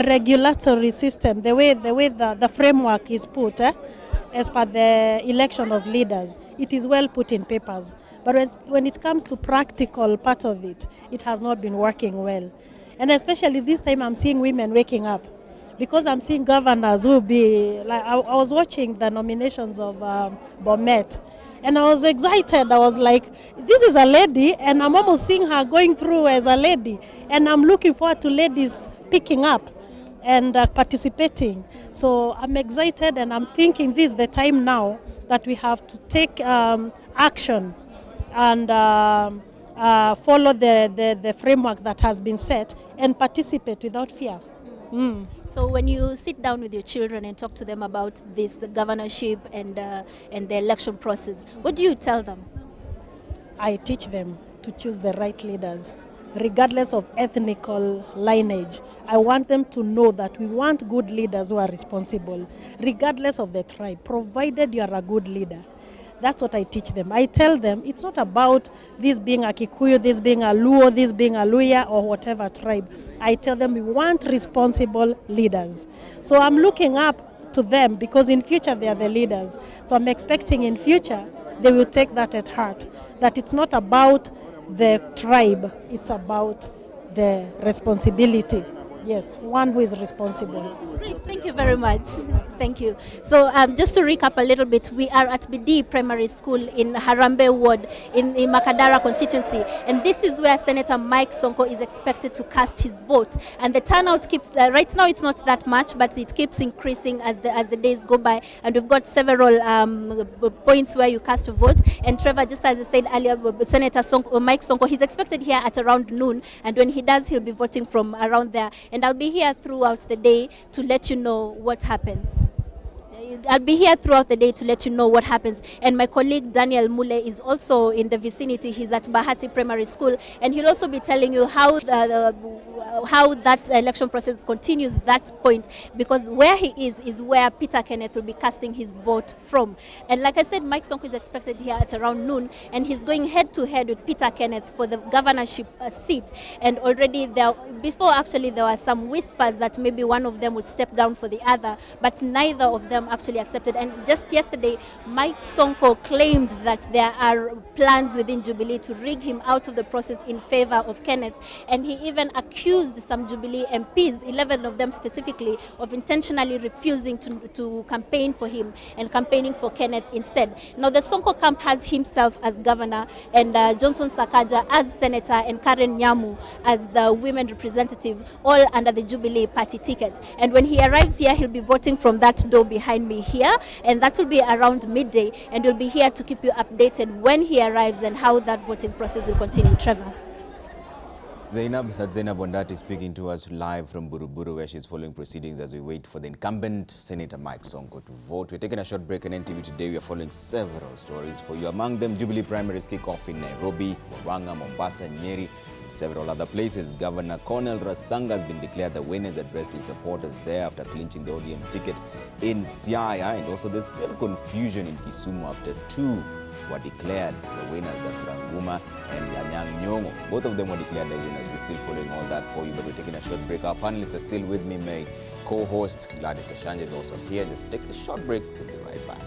regulatory system, the way the framework is put, as per the election of leaders, it is well put in papers. But when it comes to practical part of it, it has not been working well. And especially this time I'm seeing women waking up because I'm seeing governors who will be, like I was watching the nominations of Bomet. And I was excited. I was like, this is a lady, and I'm almost seeing her going through as a lady. And I'm looking forward to ladies picking up and participating. So I'm excited, and I'm thinking this is the time now that we have to take action and follow the framework that has been set and participate without fear. So when you sit down with your children and talk to them about this, the governorship and the election process, what do you tell them? I teach them to choose the right leaders, regardless of ethnical lineage. I want them to know that we want good leaders who are responsible, regardless of the tribe, provided you are a good leader. That's what I teach them. I tell them it's not about this being a Kikuyu, this being a Luo, this being a Luya, or whatever tribe. I tell them we want responsible leaders. So I'm looking up to them, because in future they are the leaders. So I'm expecting in future they will take that at heart, that it's not about the tribe, it's about the responsibility. Yes, one who is responsible. Great, thank you very much. Thank you. So just to recap a little bit, we are at BD Primary School in Harambee Ward in Makadara constituency, and this is where Senator Mike Sonko is expected to cast his vote. And the turnout keeps, right now it's not that much, but it keeps increasing as the days go by, and we've got several points where you cast a vote. And Trevor, just as I said earlier, Senator Mike Sonko, he's expected here at around noon, and when he does, he'll be voting from around there. And I'll be here throughout the day to let you know what happens. I'll be here throughout the day to let you know what happens. And my colleague Daniel Mule is also in the vicinity. He's at Bahati Primary School, and he'll also be telling you how how that election process continues that point, because where he is where Peter Kenneth will be casting his vote from. And like I said, Mike Sonko is expected here at around noon, and he's going head to head with Peter Kenneth for the governorship seat. And already before actually there were some whispers that maybe one of them would step down for the other, but neither of them actually accepted. And just yesterday, Mike Sonko claimed that there are plans within Jubilee to rig him out of the process in favor of Kenneth, and he even accused some Jubilee MPs, 11 of them specifically, of intentionally refusing to campaign for him and campaigning for Kenneth instead. Now the Sonko camp has himself as governor, and Johnson Sakaja as senator, and Karen Nyamu as the women representative, all under the Jubilee party ticket. And when he arrives here, he'll be voting from that door behind me here, and that will be around midday, and we'll be here to keep you updated when he arrives and how that voting process will continue. Trevor. Zainab, that's Zainab Wandati speaking to us live from Buruburu, where she's following proceedings as we wait for the incumbent Senator Mike Sonko to vote. We're taking a short break on NTV today. We are following several stories for you. Among them, Jubilee primaries kick off in Nairobi, Murang'a, Mombasa, Nyeri, and several other places. Governor Cornel Rasanga has been declared the winner, has addressed his supporters there after clinching the ODM ticket in Siaya. And also there's still confusion in Kisumu after two were declared the winners. That's Ranguma and Lanyang Nyong'o. Both of them were declared the winners. We're still following all that for you, but we're taking a short break. Our panelists are still with me. My co-host Gladys Ashanja is also here. Let's take a short break. We'll be right back.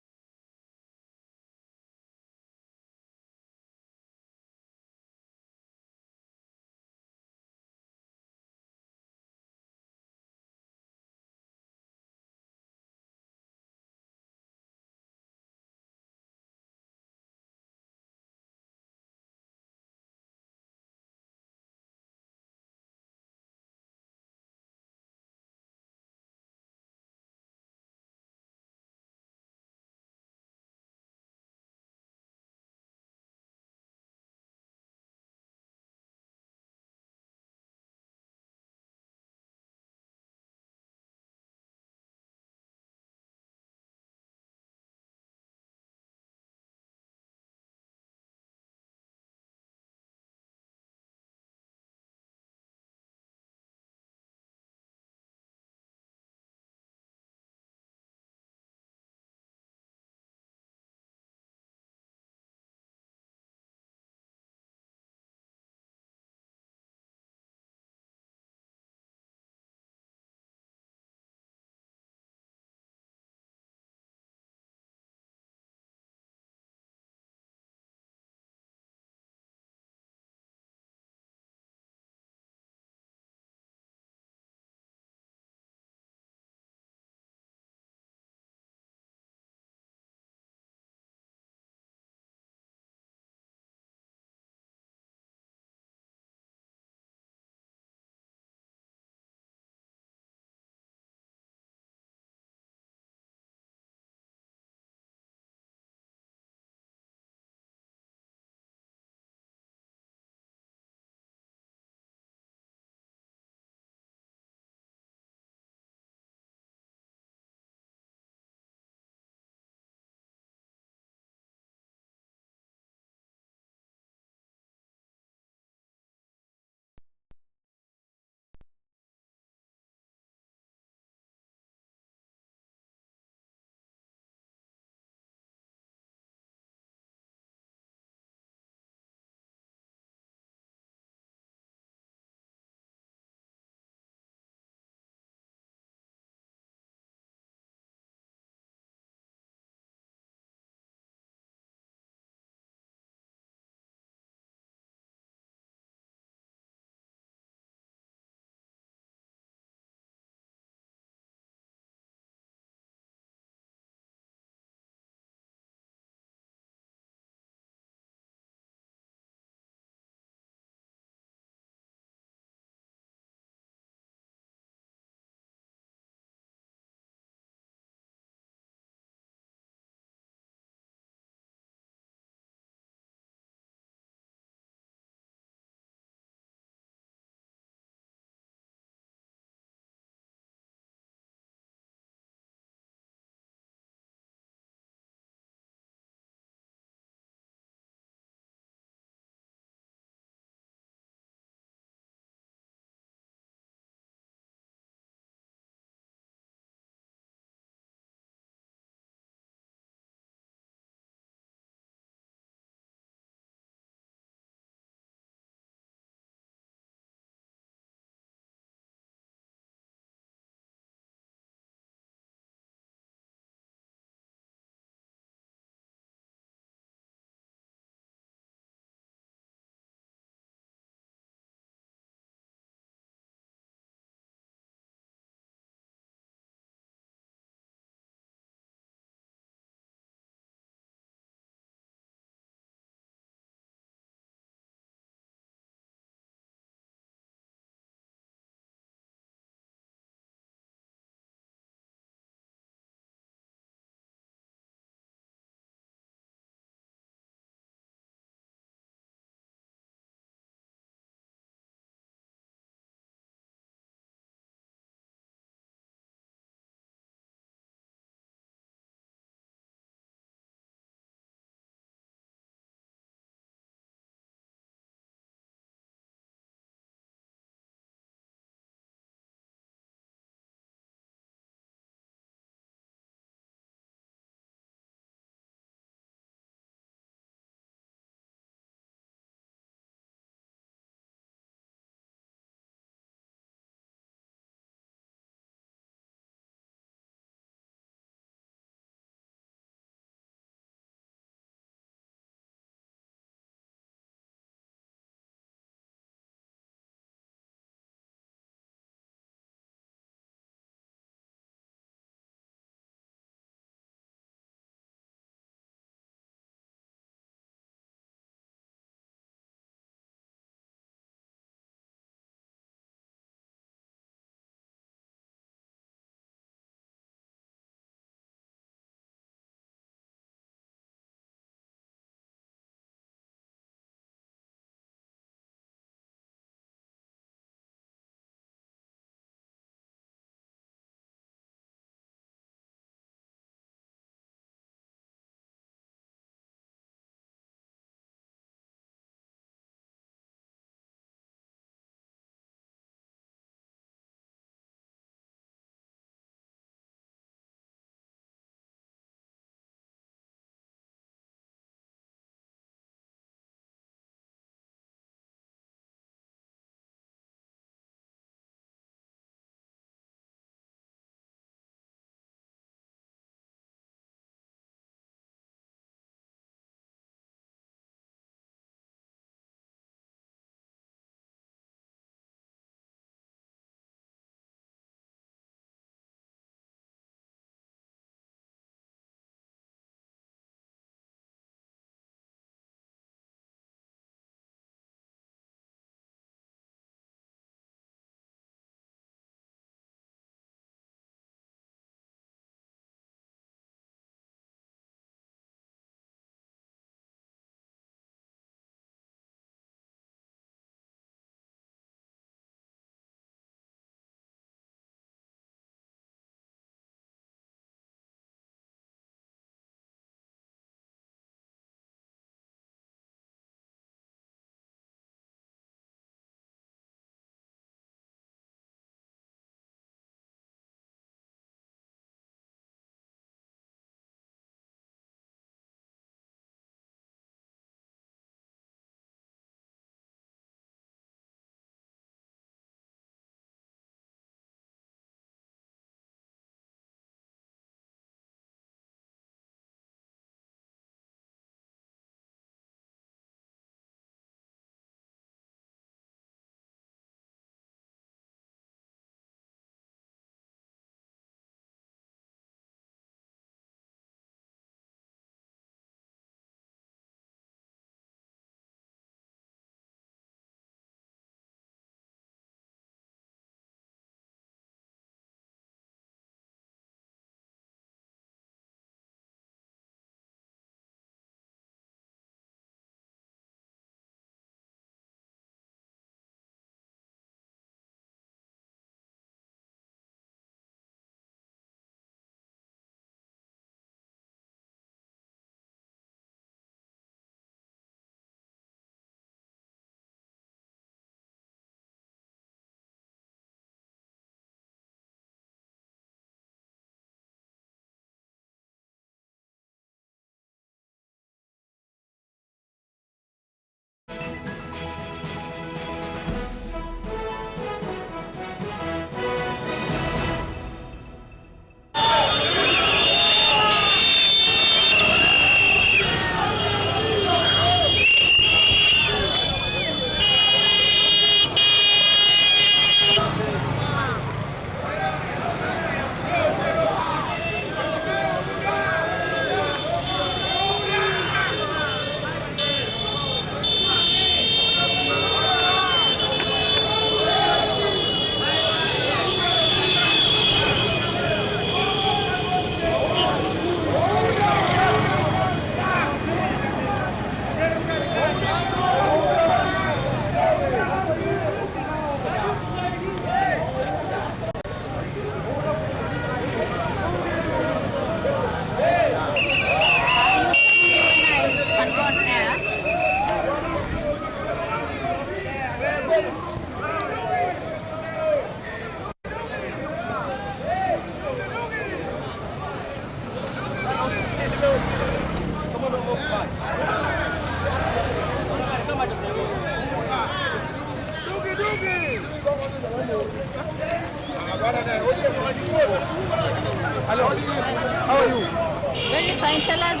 Fine, tell us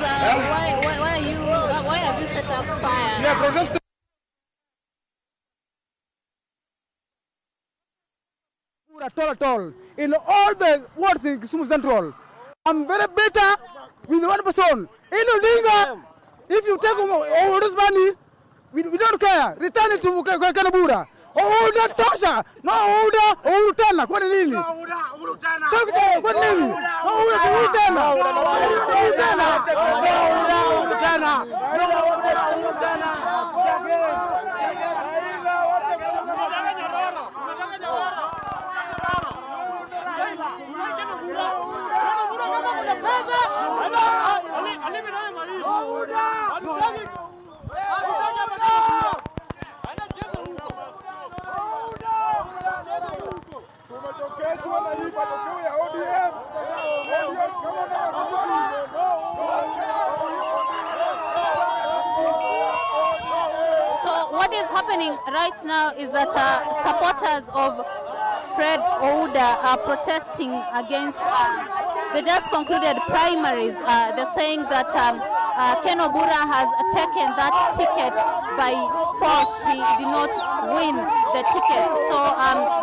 why have you set up fire? We are protesting. At all in all the wards in Kisumu Central. I'm very better with one person. In Odinga, if you take all this money, we don't care. Return it to Kanabura. Order tosha. No order tena. Kwa nini? Kwa nini? Order tena. So what is happening right now is that supporters of Fred Ouda are protesting against the just concluded primaries. They're saying that Ken Obura has taken that ticket by force. He did not win the ticket. So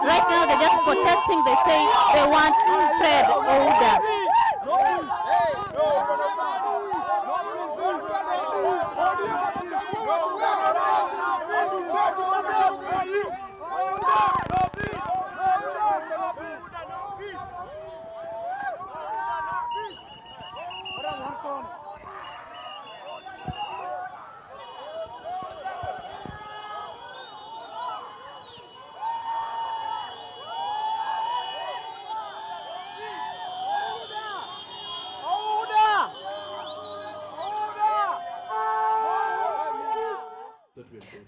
right now they're just protesting. They say they want Fred Ouda.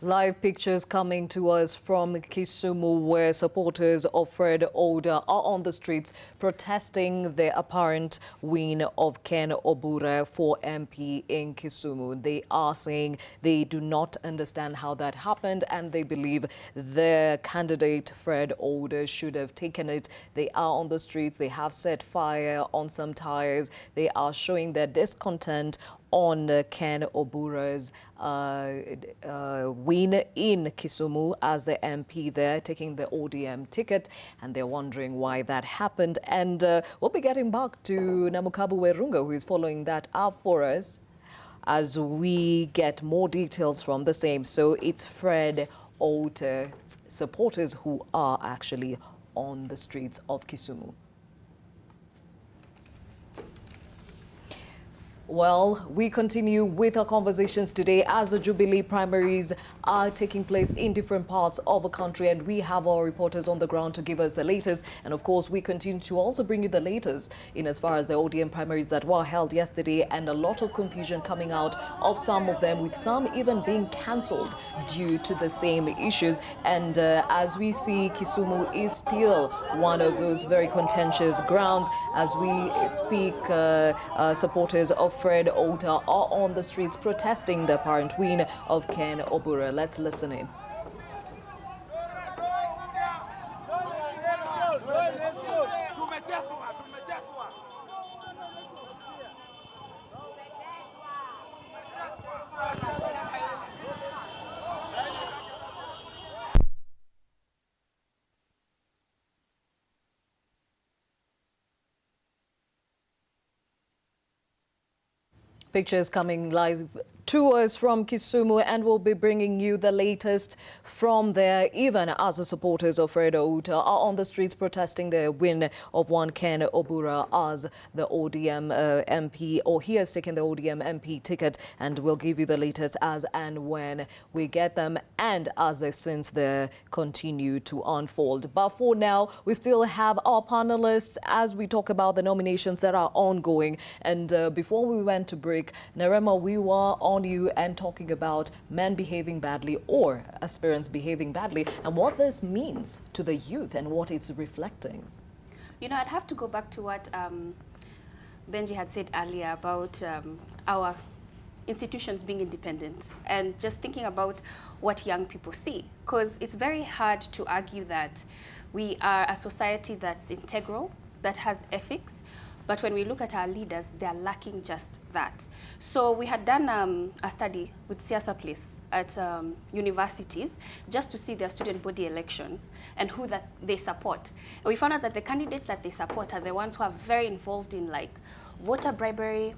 Live pictures coming to us from Kisumu, where supporters of Fred Ouda are on the streets protesting the apparent win of Ken Obura for MP in Kisumu. They are saying they do not understand how that happened and they believe the candidate Fred Ouda should have taken it. They are on the streets. They have set fire on some tires. They are showing their discontent on Ken Obura's win in Kisumu as the MP there, taking the ODM ticket, and they're wondering why that happened. And we'll be getting back to Namukabu Werunga, who is following that up for us as we get more details from the same. So it's Fred Ouda supporters who are actually on the streets of Kisumu. Well, we continue with our conversations today as the Jubilee primaries are taking place in different parts of the country, and we have our reporters on the ground to give us the latest. And of course, we continue to also bring you the latest in as far as the ODM primaries that were held yesterday, and a lot of confusion coming out of some of them, with some even being cancelled due to the same issues. And as we see, Kisumu is still one of those very contentious grounds. As we speak, supporters of Fred Ouda are on the streets protesting the apparent win of Ken Obura. Let's listen in. Pictures coming live to us from Kisumu, and we'll be bringing you the latest from there, even as the supporters of Fred Ouda are on the streets protesting the win of one Ken Obura as the ODM MP, or he has taken the ODM MP ticket, and we'll give you the latest as and when we get them and as the scenes there continue to unfold. But for now, we still have our panelists as we talk about the nominations that are ongoing. And before we went to break, Narema, we were on you and talking about men behaving badly or aspirants behaving badly, and what this means to the youth and what it's reflecting. You know, I'd have to go back to what Benji had said earlier about our institutions being independent, and just thinking about what young people see, because it's very hard to argue that we are a society that's integral, that has ethics, But when we look at our leaders, they are lacking just that. So we had done a study with Siasa Place at universities just to see their student body elections and who that they support. And we found out that the candidates that they support are the ones who are very involved in like voter bribery,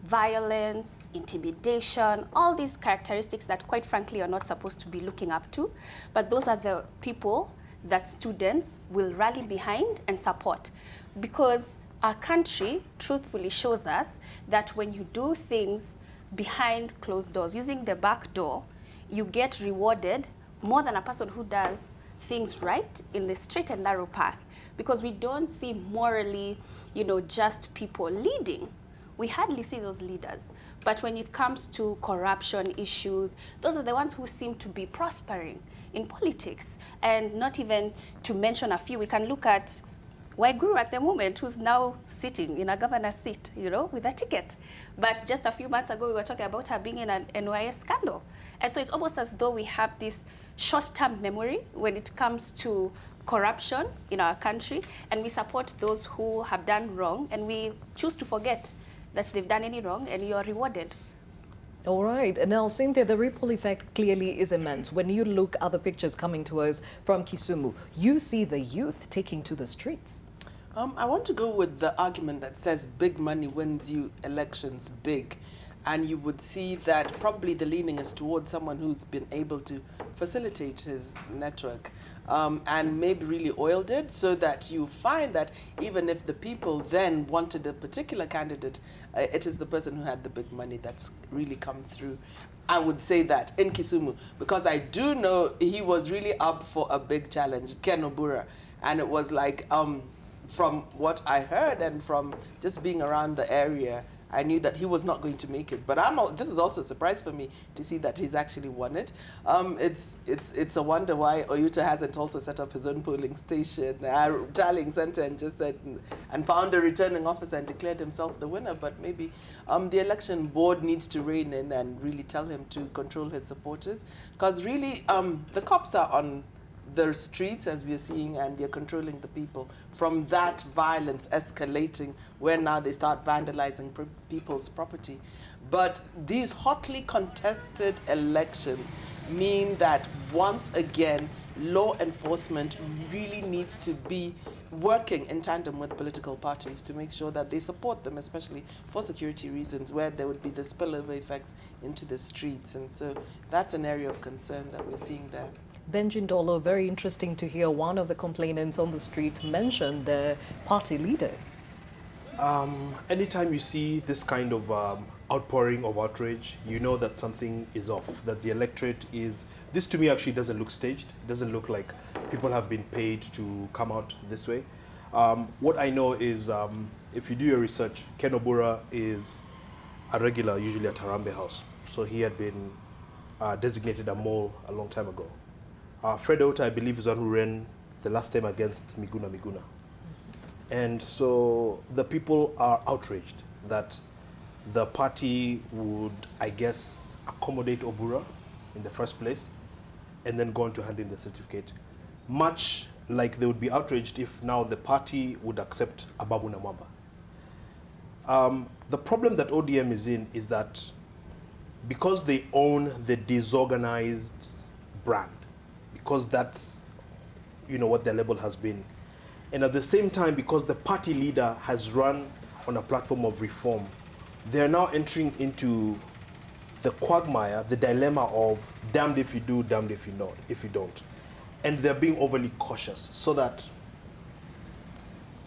violence, intimidation, all these characteristics that quite frankly you're not supposed to be looking up to. But those are the people that students will rally behind and support. Because our country truthfully shows us that when you do things behind closed doors, using the back door, you get rewarded more than a person who does things right in the straight and narrow path. Because we don't see morally, just people leading. We hardly see those leaders. But when it comes to corruption issues, those are the ones who seem to be prospering in politics. And not even to mention a few, we can look at Waiguru at the moment, who's now sitting in a governor's seat, with a ticket. But just a few months ago, we were talking about her being in an NYS scandal. And so it's almost as though we have this short-term memory when it comes to corruption in our country, and we support those who have done wrong, and we choose to forget that they've done any wrong, and you're rewarded. All right. And now, Cynthia, the ripple effect clearly is immense. When you look at the pictures coming to us from Kisumu, you see the youth taking to the streets. I want to go with the argument that says big money wins you elections big. And you would see that probably the leaning is towards someone who's been able to facilitate his network and maybe really oiled it, so that you find that even if the people then wanted a particular candidate, it is the person who had the big money that's really come through. I would say that in Kisumu, because I do know he was really up for a big challenge, Ken Obura. And it was like, from what I heard and from just being around the area, I knew that he was not going to make it. But this is also a surprise for me to see that he's actually won it. It's a wonder why Oyuta hasn't also set up his own polling station, tallying center, and just said and found a returning officer and declared himself the winner. But maybe the election board needs to rein in and really tell him to control his supporters, because really the cops are on the streets, as we are seeing, and they're controlling the people. From that violence escalating, where now they start vandalizing people's property. But these hotly contested elections mean that once again, law enforcement really needs to be working in tandem with political parties to make sure that they support them, especially for security reasons, where there would be the spillover effects into the streets. And so that's an area of concern that we're seeing there. Benji Ndolo, very interesting to hear one of the complainants on the street mention the party leader. Anytime you see this kind of outpouring of outrage, you know that something is off, that the electorate is... This to me actually doesn't look staged. It doesn't look like people have been paid to come out this way. What I know is, if you do your research, Ken Obura is a regular, usually at Harambe House. So he had been designated a mole a long time ago. Fred Ota, I believe, is the one who ran the last time against Miguna. And so the people are outraged that the party would, I guess, accommodate Obura in the first place and then go on to hand in the certificate. Much like they would be outraged if now the party would accept Ababu Namwamba. The problem that ODM is in is that because they own the disorganized brand, because that's, what their label has been. And at the same time, because the party leader has run on a platform of reform, they're now entering into the quagmire, the dilemma of damned if you do, damned if you don't. And they're being overly cautious so that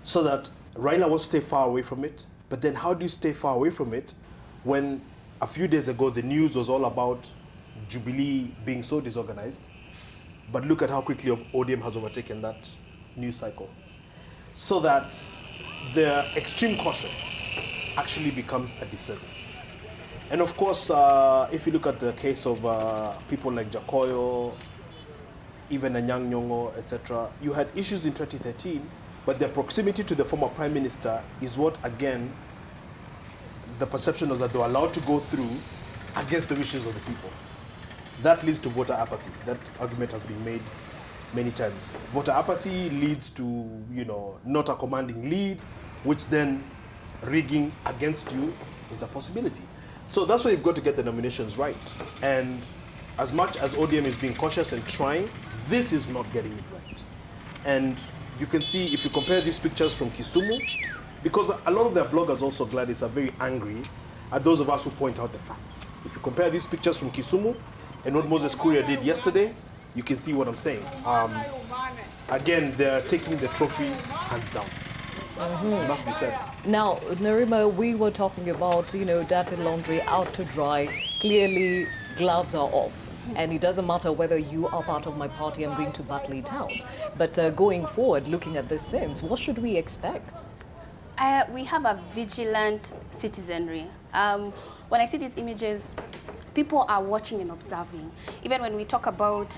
Raila wants to stay far away from it. But then how do you stay far away from it when a few days ago the news was all about Jubilee being so disorganized? But look at how quickly ODM has overtaken that news cycle. So that the extreme caution actually becomes a disservice. And of course, if you look at the case of people like Jakoyo, even Anyang' Nyong'o, etc., you had issues in 2013, but their proximity to the former prime minister is what, again, the perception was that they were allowed to go through against the wishes of the people. That leads to voter apathy. That argument has been made many times. Voter apathy leads to, not a commanding lead, which then rigging against you is a possibility. So that's why you've got to get the nominations right. And as much as ODM is being cautious and trying, this is not getting it right. And you can see, if you compare these pictures from Kisumu, because a lot of their bloggers also, Gladys, are very angry at those of us who point out the facts. If you compare these pictures from Kisumu and what Moses Kuria did yesterday, you can see what I'm saying. Again, they're taking the trophy hands down. It must be said. Now, Narima, we were talking about, dirty laundry out to dry. Clearly, gloves are off. And it doesn't matter whether you are part of my party, I'm going to battle it out. But going forward, looking at this sense, what should we expect? We have a vigilant citizenry. When I see these images, people are watching and observing. Even when we talk about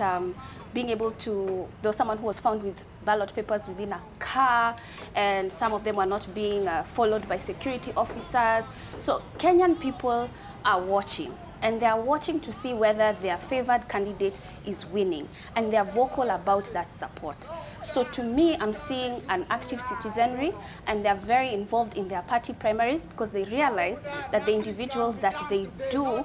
being able to, there was someone who was found with ballot papers within a car, and some of them were not being followed by security officers. So Kenyan people are watching. And they are watching to see whether their favored candidate is winning. And they are vocal about that support. So to me, I'm seeing an active citizenry, and they're very involved in their party primaries because they realize that the individual that they do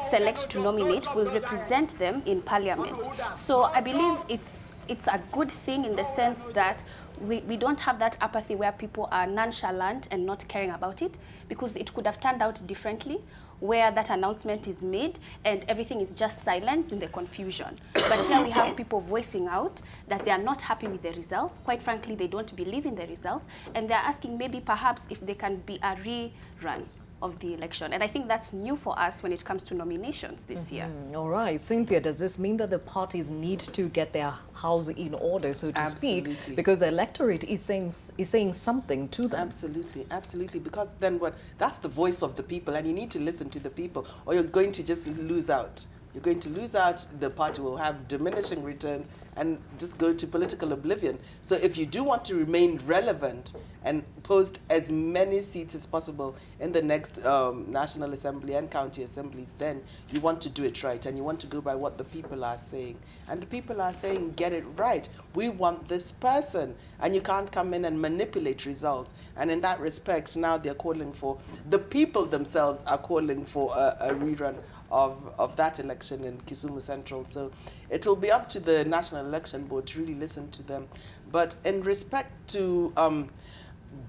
select to nominate will represent them in parliament. So I believe it's a good thing in the sense that we don't have that apathy where people are nonchalant and not caring about it, because it could have turned out differently, where that announcement is made and everything is just silence in the confusion. But here we have people voicing out that they are not happy with the results. Quite frankly, they don't believe in the results, and they're asking maybe perhaps if there can be a rerun of the election. And I think that's new for us when it comes to nominations this year. All right. Cynthia, does this mean that the parties need to get their house in order, so to speak, because the electorate is saying something to them? Absolutely, absolutely. Because then that's the voice of the people, and you need to listen to the people, or you're going to just lose out. You're going to lose out, the party will have diminishing returns and just go to political oblivion. So if you do want to remain relevant and post as many seats as possible in the next National Assembly and county assemblies, then you want to do it right, and you want to go by what the people are saying. And the people are saying, get it right. We want this person, and you can't come in and manipulate results. And in that respect, now they're calling for, the people themselves are calling for a rerun of that election in Kisumu Central. So it will be up to the National Election Board to really listen to them. But in respect to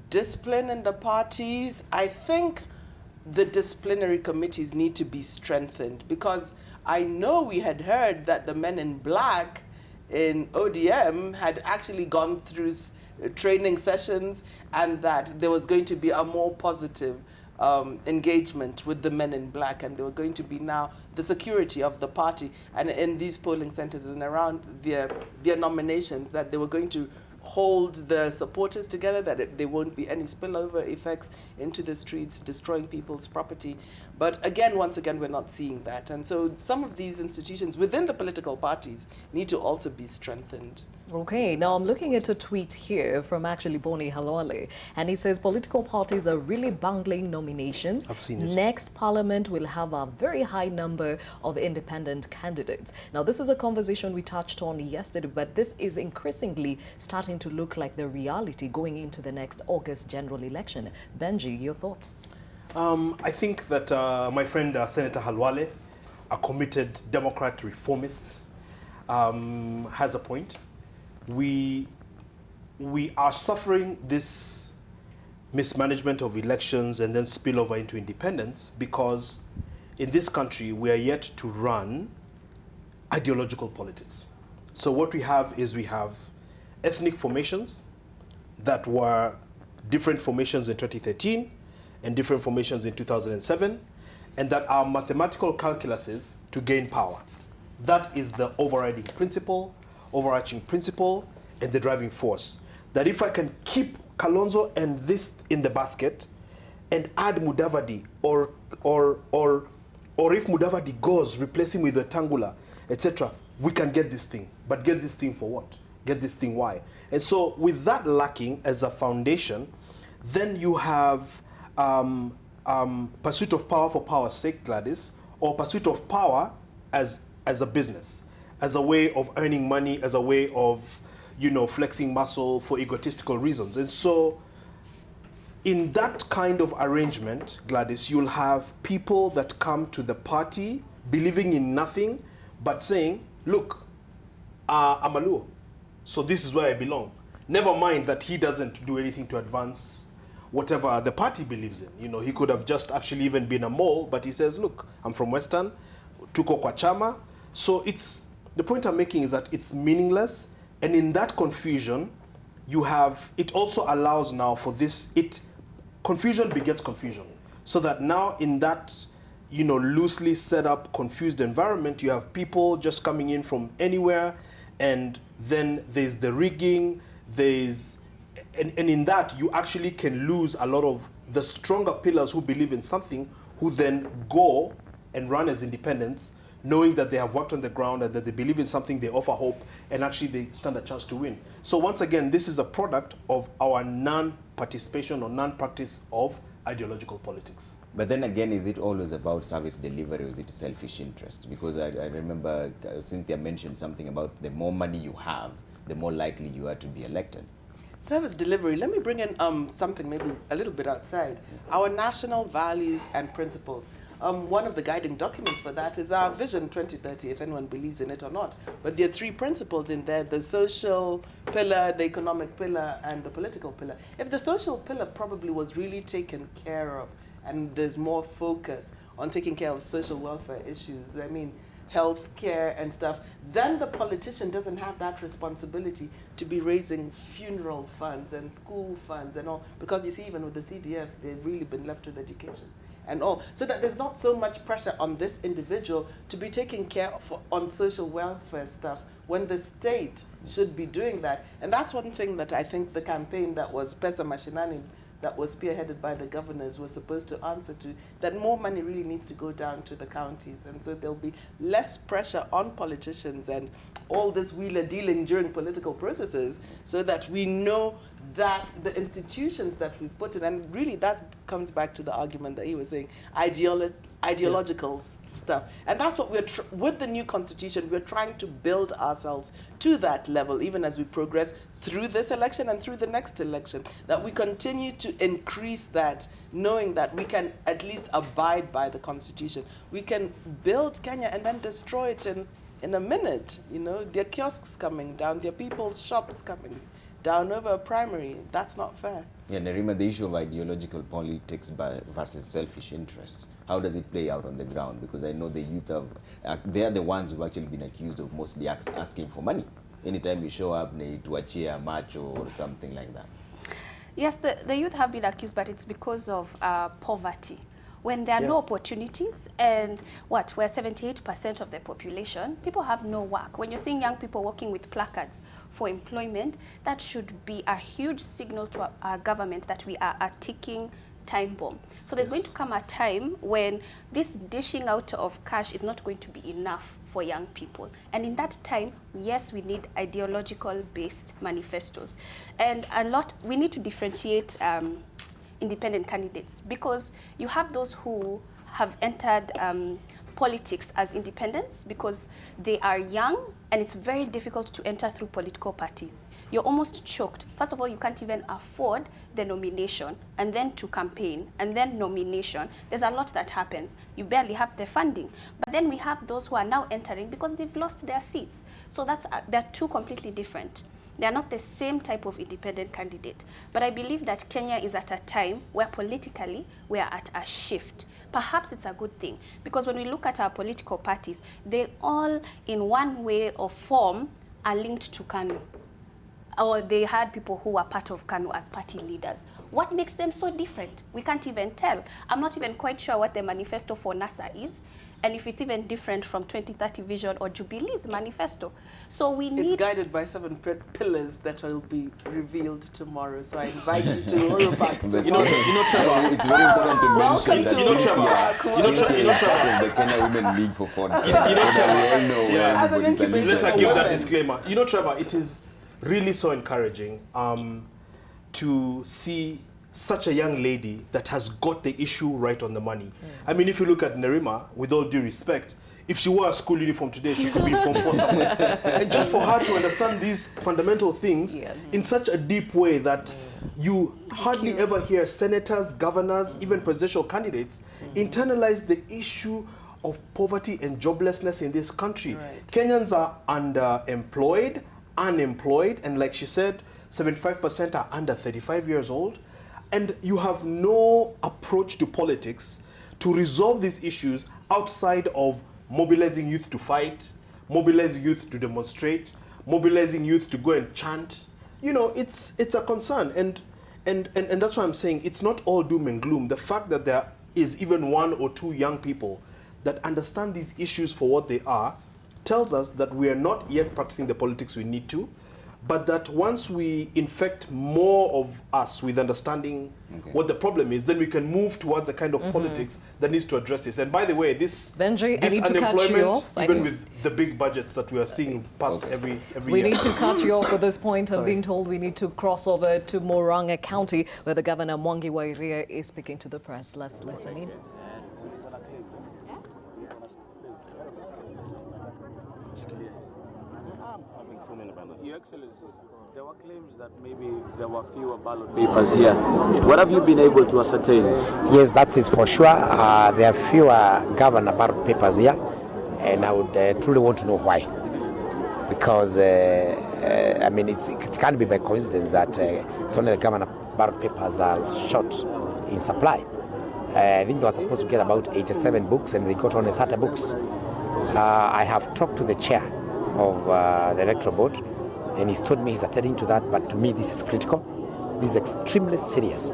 discipline in the parties, I think the disciplinary committees need to be strengthened, because I know we had heard that the men in black in ODM had actually gone through training sessions, and that there was going to be a more positive engagement with the men in black, and they were going to be now the security of the party, and in these polling centers and around their nominations, that they were going to hold the supporters together, that there won't be any spillover effects into the streets, destroying people's property. But again, once again, we're not seeing that. And so some of these institutions within the political parties need to also be strengthened. Okay, now I'm looking at a tweet here from actually Boni Halwale, and he says political parties are really bungling nominations. I've seen it. Next parliament will have a very high number of independent candidates. Now, this is a conversation we touched on yesterday, but this is increasingly starting to look like the reality going into the next August general election. Benji, your thoughts? I think that my friend Senator Halwale, a committed Democrat reformist, has a point. We are suffering this mismanagement of elections and then spill over into independence because in this country we are yet to run ideological politics. So what we have is we have ethnic formations that were different formations in 2013 and different formations in 2007, and that are mathematical calculuses to gain power. That is the overarching principle and the driving force. That if I can keep Kalonzo and this in the basket and add Mudavadi, or if Mudavadi goes, replace him with a Tangula, etc., we can get this thing. But get this thing for what? Get this thing why? And so with that lacking as a foundation, then you have pursuit of power for power's sake, Gladys, or pursuit of power as a business, as a way of earning money, as a way of, flexing muscle for egotistical reasons. And so in that kind of arrangement, Gladys, you'll have people that come to the party believing in nothing but saying, look, I'm a Luo, so this is where I belong. Never mind that he doesn't do anything to advance whatever the party believes in. You know, he could have just actually even been a mole, but he says, look, I'm from Western, tuko kwa chama. So it's, the point I'm making is that it's meaningless, and in that confusion, you have, it also allows now for this, confusion begets confusion. So that now in that, you know, loosely set up, confused environment, you have people just coming in from anywhere, and then there's the rigging, and in that you actually can lose a lot of the stronger pillars who believe in something, who then go and run as independents, knowing that they have worked on the ground and that they believe in something, they offer hope, and actually they stand a chance to win. So once again, this is a product of our non-participation or non-practice of ideological politics. But then again, is it always about service delivery, or is it selfish interest? Because I remember Cynthia mentioned something about the more money you have, the more likely you are to be elected. Service delivery, let me bring in something maybe a little bit outside. Our national values and principles. One of the guiding documents for that is our Vision 2030, if anyone believes in it or not. But there are 3 principles in there: the social pillar, the economic pillar, and the political pillar. If the social pillar probably was really taken care of, and there's more focus on taking care of social welfare issues, I mean, health care and stuff, then the politician doesn't have that responsibility to be raising funeral funds and school funds and all, because you see, even with the CDFs, they've really been left with education and all. So that there's not so much pressure on this individual to be taking care of on social welfare stuff when the state should be doing that. And that's one thing that I think the campaign that was Pesa Mashinani, that was spearheaded by the governors, was supposed to answer to, that more money really needs to go down to the counties. And so there'll be less pressure on politicians and all this wheeler dealing during political processes, so that we know that the institutions that we've put in, and really that comes back to the argument that he was saying, ideological stuff. And that's what we're, with the new constitution, we're trying to build ourselves to that level, even as we progress through this election and through the next election, that we continue to increase that, knowing that we can at least abide by the constitution. We can build Kenya and then destroy it in a minute. You know, there are kiosks coming down, there are people's shops coming down over a primary. That's not fair. Yeah, Nerima, the issue of ideological politics versus selfish interests, how does it play out on the ground? Because I know the youth they are the ones who've actually been accused of mostly asking for money. Anytime you show up, to a macho or something like that. Yes, the youth have been accused, but it's because of poverty. When there are no opportunities, and we're 78% of the population, people have no work. When you're seeing young people working with placards for employment, that should be a huge signal to our government that we are a ticking time bomb. So there's going to come a time when this dishing out of cash is not going to be enough for young people. And in that time, yes, we need ideological-based manifestos. And we need to differentiate independent candidates, because you have those who have entered politics as independents because they are young, and it's very difficult to enter through political parties. You're almost choked. First of all, you can't even afford the nomination, and then to campaign, and then nomination. There's a lot that happens. You barely have the funding. But then we have those who are now entering because they've lost their seats. So they're 2 completely different. They are not the same type of independent candidate. But I believe that Kenya is at a time where politically we are at a shift. Perhaps it's a good thing, because when we look at our political parties, they all, in one way or form, are linked to KANU. Or they had people who were part of KANU as party leaders. What makes them so different? We can't even tell. I'm not even quite sure what the manifesto for NASA is, and if it's even different from 2030 Vision or Jubilee's manifesto. So we need... It's guided by 7 pillars that will be revealed tomorrow. So I invite you to Oropak. You know, Trevor, it's very important to mention that Trevor, the Kenya Women League for Ford. As an incubator, let her give that disclaimer. You know, Trevor, it is really so encouraging to see such a young lady that has got the issue right on the money. I mean, if you look at Nerima, with all due respect, if she wore a school uniform today, she could be in Form 4 somewhere. And just for her to understand these fundamental things in such a deep way that you hardly ever hear senators, governors, even presidential candidates internalize the issue of poverty and joblessness in this country. Kenyans are underemployed, unemployed, and like she said, 75% are under 35 years old. And you have no approach to politics to resolve these issues outside of mobilizing youth to fight, mobilizing youth to demonstrate, mobilizing youth to go and chant. You know, it's a concern. And that's why I'm saying it's not all doom and gloom. The fact that there is even one or two young people that understand these issues for what they are tells us that we are not yet practicing the politics we need to, but that once we infect more of us with understanding what the problem is, then we can move towards a kind of politics that needs to address this. And by the way, this Benji, I need to cut you off. even with the big budgets that we are seeing past every We year. need to cut you off at this point. I'm Sorry. being told we need to cross over to Murang'a County, where the Governor Mwangi wa Iria is speaking to the press. Let's listen in. Your Excellency, there were claims that maybe there were fewer ballot papers here. What have you been able to ascertain? Yes, that is for sure. There are fewer governor ballot papers here, and I would truly want to know why. Because, I mean, it can't be by coincidence that some of the governor ballot papers are short in supply. I think they were supposed to get about 87 books, and they got only 30 books. I have talked to the chair of the electoral board, and he's told me he's attending to that, but to me this is critical. This is extremely serious,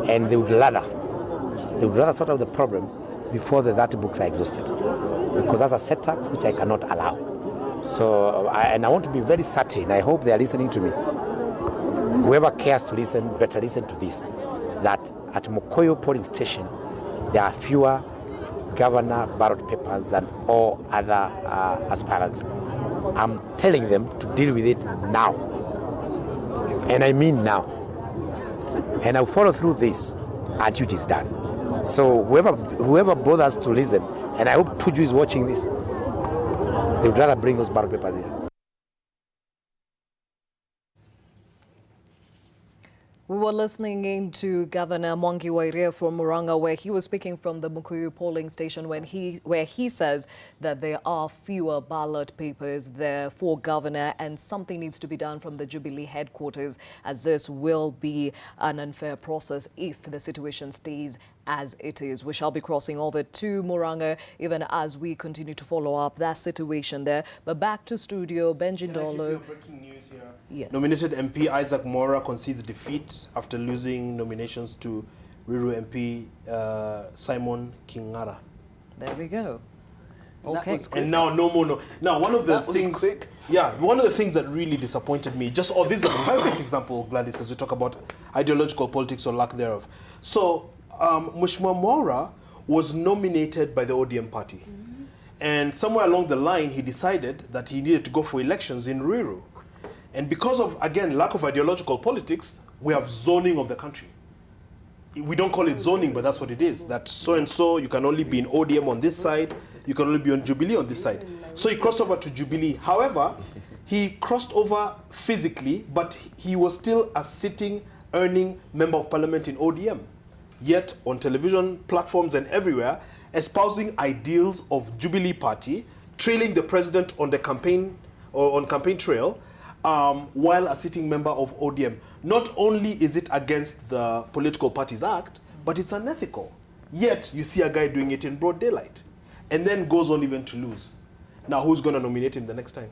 and they would rather sort out the problem before the 30 books are exhausted, because that's a setup which I cannot allow. So, I want to be very certain, I hope they are listening to me. Whoever cares to listen, better listen to this, that at Mokoyo polling station, there are fewer governor ballot papers than all other aspirants. I'm telling them to deal with it now. And I mean now. And I'll follow through this until it is done. So whoever bothers to listen, and I hope Tuju is watching this, they would rather bring those ballot papers in. We were listening in to Governor Mwangi wa Iria from Murang'a, where he was speaking from the Mukuyu polling station where he says that there are fewer ballot papers there for governor, and something needs to be done from the Jubilee headquarters, as this will be an unfair process if the situation stays as it is. We shall be crossing over to Murang'a even as we continue to follow up that situation there. But back to studio, Benji Ndolo. Breaking news here. Yes. Nominated MP Isaac Mora concedes defeat after losing nominations to Ruiru MP Simon Kingara. There we go. Okay. And now no more. No. Now one of the things. Yeah, one of the things that really disappointed me. This is a perfect example, Gladys, as we talk about ideological politics or lack thereof. So, Mheshimiwa Mora was nominated by the ODM party. And somewhere along the line, he decided that he needed to go for elections in Ruiru. And because of, again, lack of ideological politics, we have zoning of the country. We don't call it zoning, but that's what it is. That so-and-so, you can only be in ODM on this side, you can only be on Jubilee on this side. So he crossed over to Jubilee. However, he crossed over physically, but he was still a sitting, earning member of parliament in ODM. Yet, on television platforms and everywhere, espousing ideals of Jubilee Party, trailing the president on the campaign, or on campaign trail, while a sitting member of ODM. Not only is it against the Political Parties Act, but it's unethical. Yet, you see a guy doing it in broad daylight, and then goes on even to lose. Now, who's going to nominate him the next time?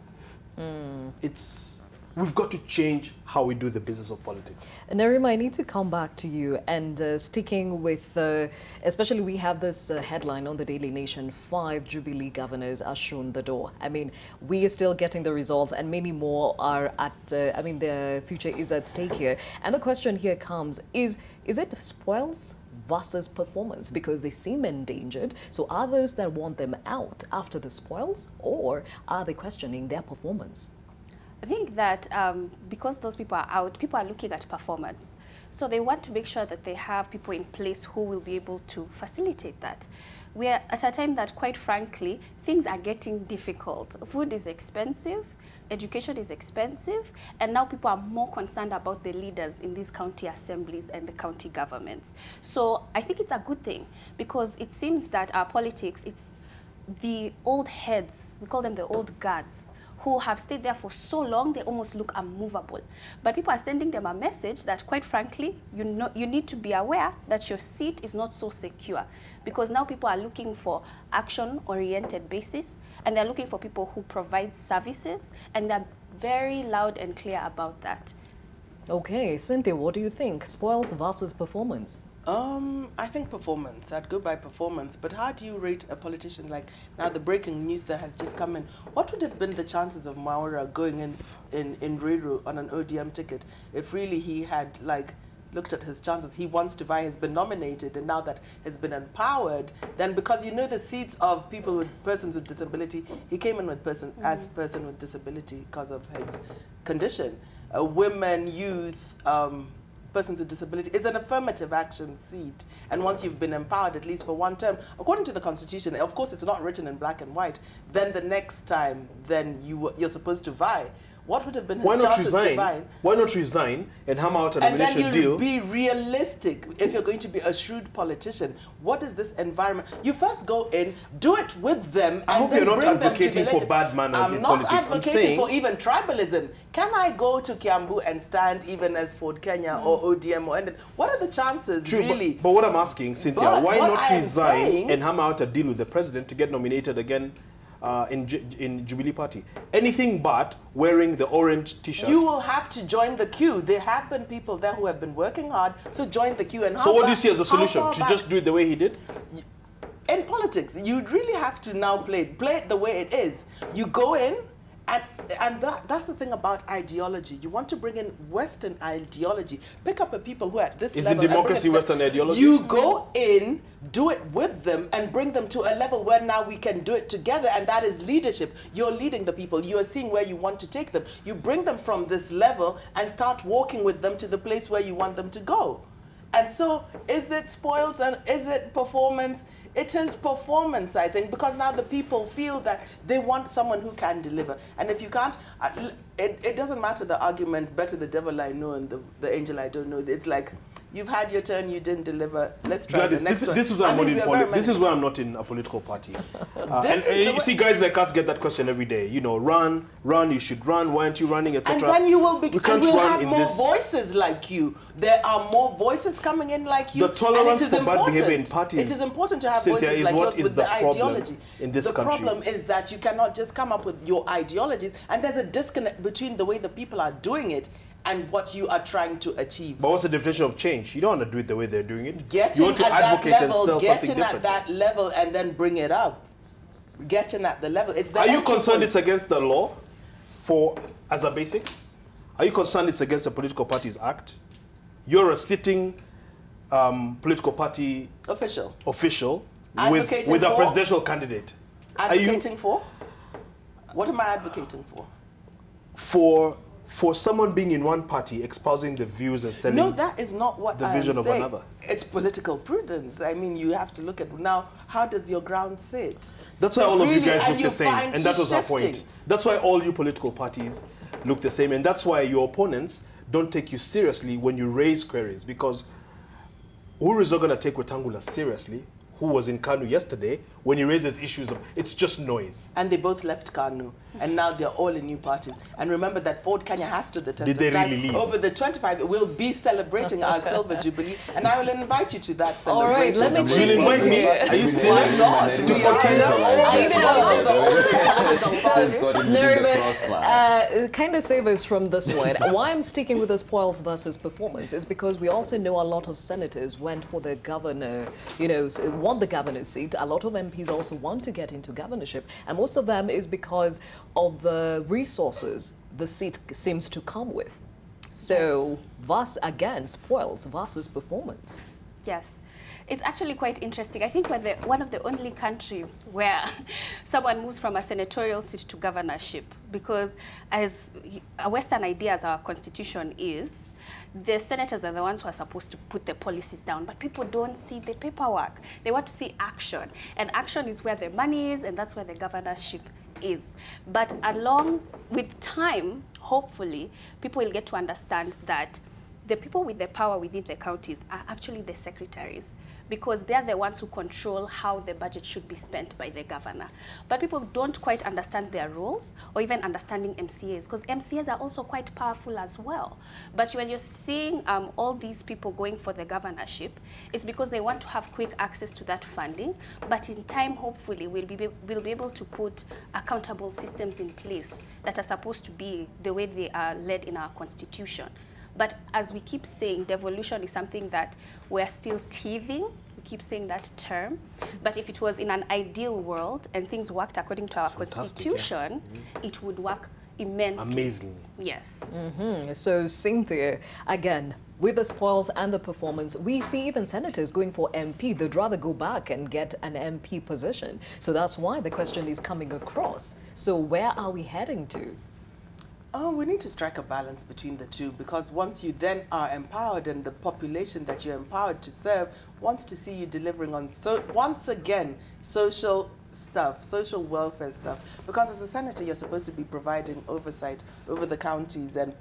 We've got to change how we do the business of politics. Nerima, I need to come back to you, and sticking with, especially we have this headline on the Daily Nation, 5 Jubilee governors are shown the door. I mean, we are still getting the results, and many more are at, the future is at stake here. And the question here comes, is it spoils versus performance? Because they seem endangered. So are those that want them out after the spoils, or are they questioning their performance? I think that because those people are out, people are looking at performance. So they want to make sure that they have people in place who will be able to facilitate that. We are at a time that, quite frankly, things are getting difficult. Food is expensive, education is expensive, and now people are more concerned about the leaders in these county assemblies and the county governments. So I think it's a good thing, because it seems that our politics, it's the old heads, we call them the old guards, who have stayed there for so long, they almost look unmovable. But people are sending them a message that, quite frankly, you need to be aware that your seat is not so secure, because now people are looking for action-oriented basis, and they're looking for people who provide services, and they're very loud and clear about that. Okay, Cynthia, what do you think? Spoils versus performance? I think performance. I'd go by performance. But how do you rate a politician? Like now, the breaking news that has just come in. What would have been the chances of Maura going in Rero on an ODM ticket if really he had looked at his chances? He wants to vie, has been nominated, and now that has been empowered, then because you know the seats of people with persons with disability, he came in with person with disability because of his condition. Women, youth, persons with disability is an affirmative action seat, and once you've been empowered at least for one term, according to the Constitution, of course it's not written in black and white, then the next time then you're supposed to vie. What would have been his chances to vie? Why not resign and hammer out a nomination and then deal? Be realistic. If you're going to be a shrewd politician, what is this environment? You first go in, do it with them, I hope then you're not bring them to advocating the for bad manners in politics. I'm not advocating for even tribalism. Can I go to Kiambu and stand even as Ford Kenya or ODM or anything? What are the chances, True, really? But what I'm asking, Cynthia, why not resign saying, and hammer out a deal with the president to get nominated again in Jubilee Party? Anything but wearing the orange T-shirt. You will have to join the queue. There have been people there who have been working hard, so join the queue. And so what do you see as a solution? To just do it the way he did? In politics, you really have to now play it the way it is. You go in, and that's the thing about ideology. You want to bring in Western ideology. Pick up a people who are at this level. Isn't democracy Western ideology? You go in, do it with them, and bring them to a level where now we can do it together, and that is leadership. You're leading the people. You are seeing where you want to take them. You bring them from this level and start walking with them to the place where you want them to go. And so, is it spoils and is it performance? It is performance, I think, because now the people feel that they want someone who can deliver. And if you can't, it doesn't matter the argument, better the devil I know and the angel I don't know. It's like, you've had your turn, you didn't deliver, let's try Gladys, the next one. This is why this is why I'm not in a political party. And you see guys like us get that question every day. You know, run, you should run, why aren't you running, etc. And then you will be, and we'll have more this. voices like you. There are more voices coming in like you. The tolerance and it is for bad behavior in parties. It is important to have Cynthia, voices like yours with the ideology. In this country. The problem is that you cannot just come up with your ideologies, and there's a disconnect between the way the people are doing it and what you are trying to achieve. But what's the definition of change? You don't want to do it the way they're doing it. Get you in want to at advocate that and level, sell get something in different. at that level and then bring it up. Get in at the level. It's the Are you concerned it's against the law as a basic? Are you concerned it's against the Political Parties Act? You're a sitting political party official with a presidential candidate. Advocating for? What am I advocating for? For someone being in one party, espousing the views and selling no, that is not what the I vision am of saying. another. It's political prudence. I mean, you have to look at now, how does your ground sit? That's why all of you guys look the same, find and that was our shifting. point. That's why all you political parties look the same, and that's why your opponents don't take you seriously when you raise queries, because who is not going to take Wetangula seriously, who was in Kanu yesterday, when he raises issues of, it's just noise. And they both left Kanu, and now they're all in new parties. And remember that Ford Kenya has stood the test of time. Leave? Over the 25, we'll be celebrating our Silver Jubilee, and I will invite you to that celebration. All right, let me check. You'll invite me? Are you serious? Why not? We are kind of save us from this one. Why I'm sticking with the spoils versus performance is because we also know a lot of senators went for the governor, won the governor's seat. A lot of MPs also want to get into governorship, and most of them is because of the resources the seat seems to come with. So, again, spoils versus performance. Yes. It's actually quite interesting. I think we're one of the only countries where someone moves from a senatorial seat to governorship, because as a Western idea, as our constitution is, the senators are the ones who are supposed to put the policies down, but people don't see the paperwork. They want to see action, and action is where the money is, and that's where the governorship is. But along with time, hopefully, people will get to understand that the people with the power within the counties are actually the secretaries, because they're the ones who control how the budget should be spent by the governor. But people don't quite understand their roles, or even understanding MCAs, because MCAs are also quite powerful as well. But when you're seeing all these people going for the governorship, it's because they want to have quick access to that funding. But in time, hopefully, we'll be able to put accountable systems in place that are supposed to be the way they are led in our constitution. But as we keep saying, devolution is something that we're still teething. We keep saying that term. But if it was in an ideal world and things worked according to our constitution, it would work immensely. Amazingly. Yes. So, Cynthia, again, with the spoils and the performance, we see even senators going for MP. They'd rather go back and get an MP position. So that's why the question is coming across. So where are we heading to? Oh, we need to strike a balance between the two, because once you then are empowered and the population that you're empowered to serve wants to see you delivering on, once again, social stuff, social welfare stuff. Because as a senator, you're supposed to be providing oversight over the counties, and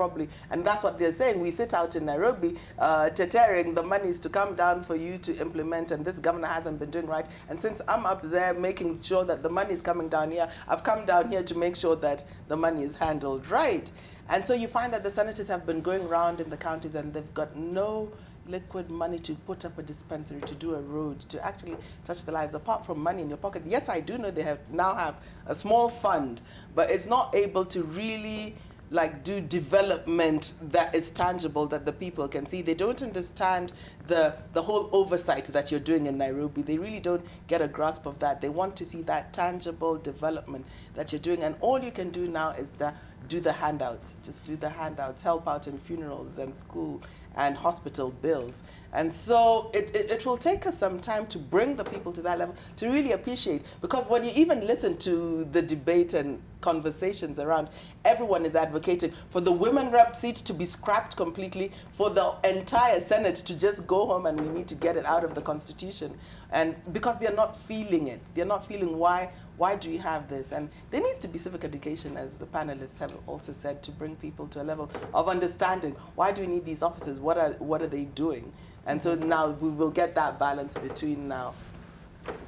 that's what they're saying. We sit out in Nairobi, tearing the monies to come down for you to implement, and this governor hasn't been doing right. And since I'm up there making sure that the money is coming down here, I've come down here to make sure that the money is handled right. And so you find that the senators have been going around in the counties and they've got no liquid money to put up a dispensary, to do a road, to actually touch the lives, apart from money in your pocket. Yes, I do know they now have a small fund, but it's not able to really do development that is tangible, that the people can see. They don't understand the whole oversight that you're doing in Nairobi. They really don't get a grasp of that. They want to see that tangible development that you're doing, and all you can do now is do the handouts. Just do the handouts, help out in funerals and school and hospital bills. And so it will take us some time to bring the people to that level to really appreciate, because when you even listen to the debate and conversations around, everyone is advocating for the women rep seat to be scrapped completely, for the entire Senate to just go home, and we need to get it out of the Constitution. And because they're not feeling it, they're not feeling why do we have this? And there needs to be civic education, as the panelists have also said, to bring people to a level of understanding. Why do we need these offices? What are they doing? And so now we will get that balance between now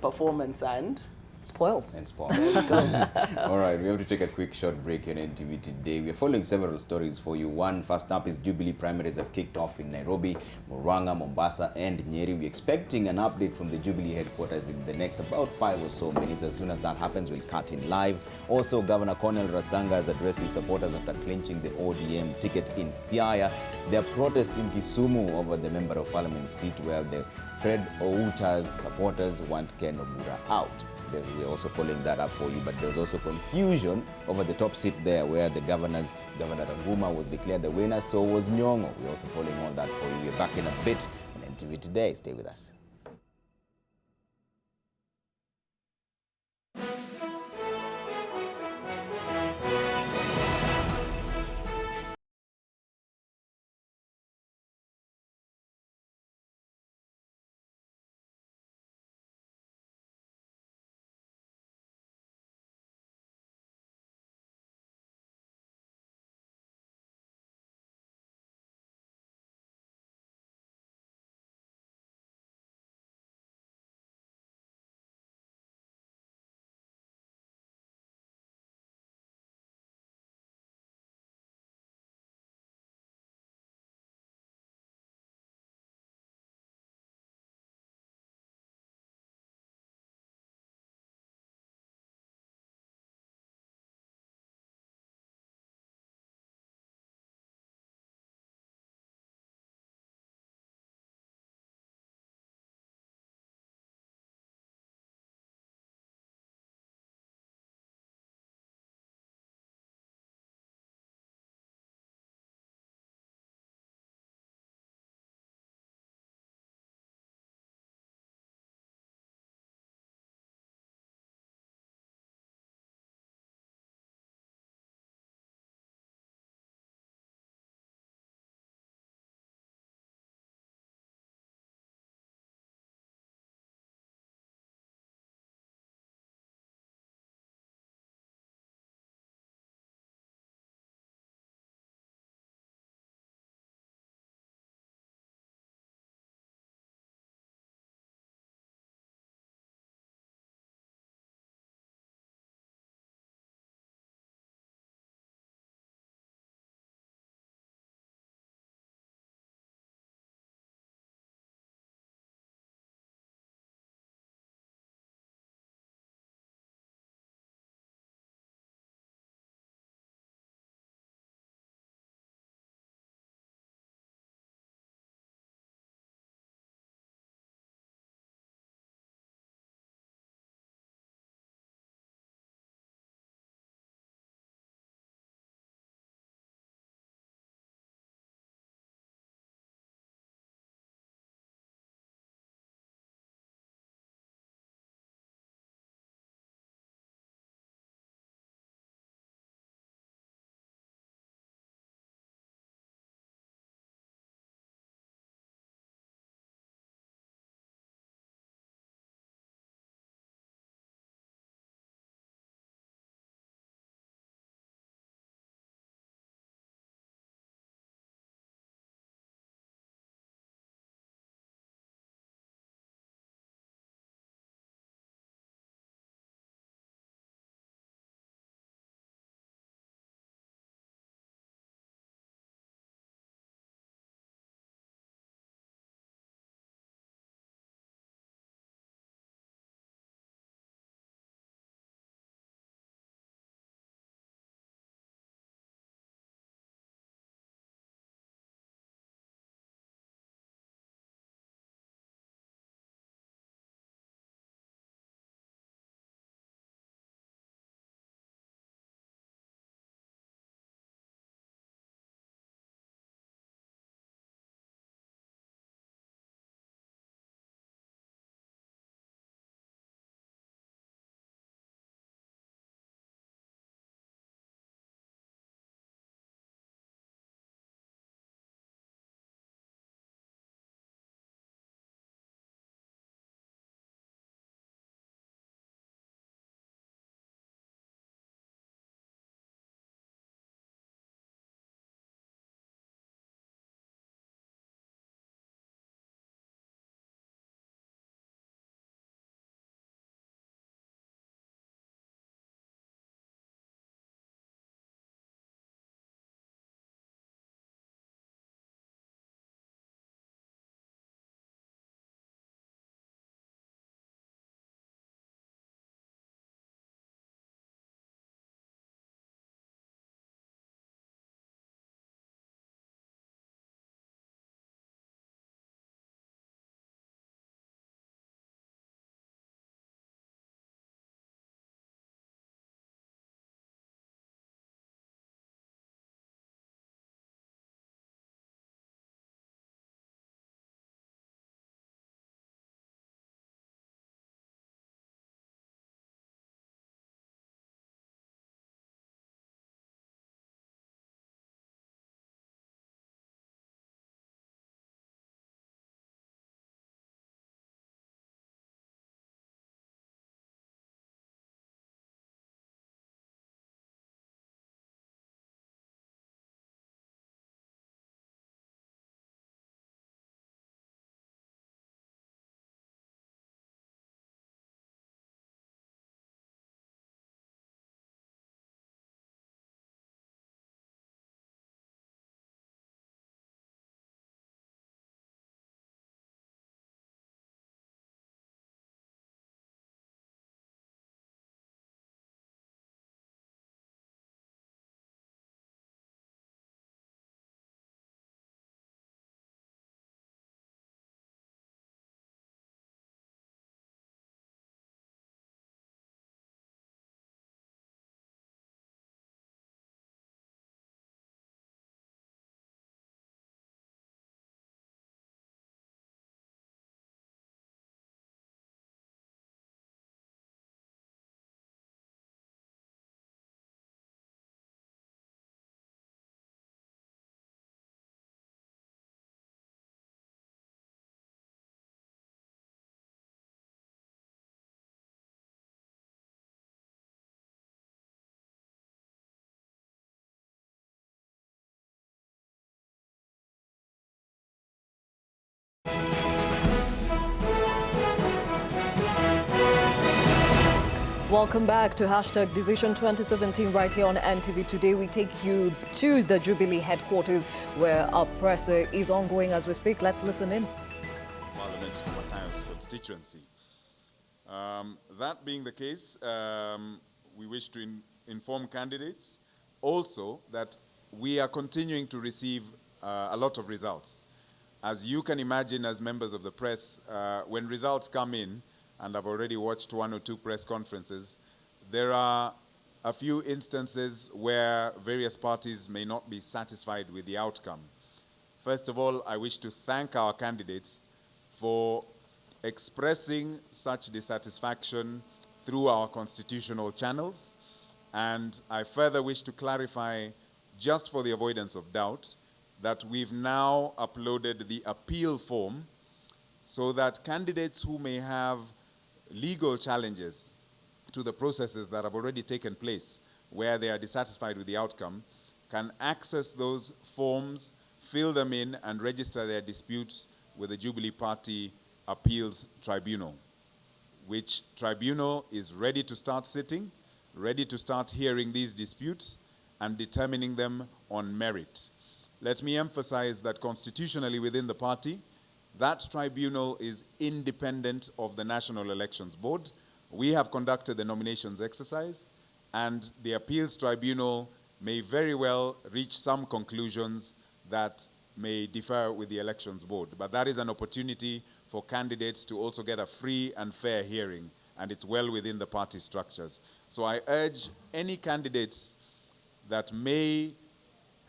performance and spoils. All right, we have to take a quick short break here on NTV today. We are following several stories for you. One, first up is Jubilee primaries have kicked off in Nairobi, Murang'a, Mombasa, and Nyeri. We're expecting an update from the Jubilee headquarters in the next about 5 or so minutes. As soon as that happens, we'll cut in live. Also, Governor Cornel Rasanga has addressed his supporters after clinching the ODM ticket in Siaya. Their protest in Kisumu over the Member of Parliament seat, where the Fred Outa's supporters want Ken Obura out. We're also following that up for you, but there's also confusion over the top seat there, where Governor Ranguma was declared the winner, so was Nyong'o. We're also following all that for you. We're back in a bit on NTV Today. Stay with us. Welcome back to Hashtag Decision 2017 right here on NTV. Today we take you to the Jubilee headquarters where our press is ongoing as we speak. Let's listen in. Parliament for Matayos constituency. That being the case, we wish to inform candidates also that we are continuing to receive a lot of results. As you can imagine as members of the press, when results come in, and I've already watched 1 or 2 press conferences, there are a few instances where various parties may not be satisfied with the outcome. First of all, I wish to thank our candidates for expressing such dissatisfaction through our constitutional channels. And I further wish to clarify, just for the avoidance of doubt, that we've now uploaded the appeal form so that candidates who may have legal challenges to the processes that have already taken place where they are dissatisfied with the outcome can access those forms, fill them in, and register their disputes with the Jubilee Party Appeals Tribunal, which tribunal is ready to start sitting, ready to start hearing these disputes and determining them on merit. Let me emphasize that constitutionally within the party, that tribunal is independent of the National Elections Board. We have conducted the nominations exercise, and the Appeals Tribunal may very well reach some conclusions that may differ with the Elections Board. But that is an opportunity for candidates to also get a free and fair hearing, and it's well within the party structures. So I urge any candidates that may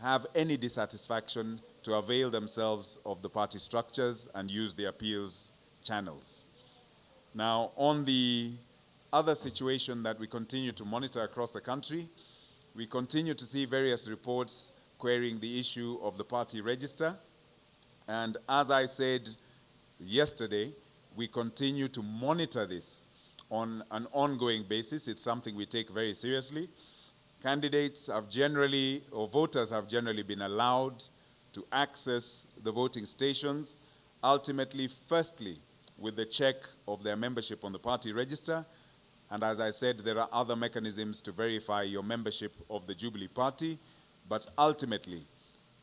have any dissatisfaction to avail themselves of the party structures and use the appeals channels. Now, on the other situation that we continue to monitor across the country, we continue to see various reports querying the issue of the party register. And as I said yesterday, we continue to monitor this on an ongoing basis. It's something we take very seriously. Candidates have generally, or voters have generally been allowed to access the voting stations, ultimately, firstly, with the check of their membership on the party register. And as I said, there are other mechanisms to verify your membership of the Jubilee Party. But ultimately,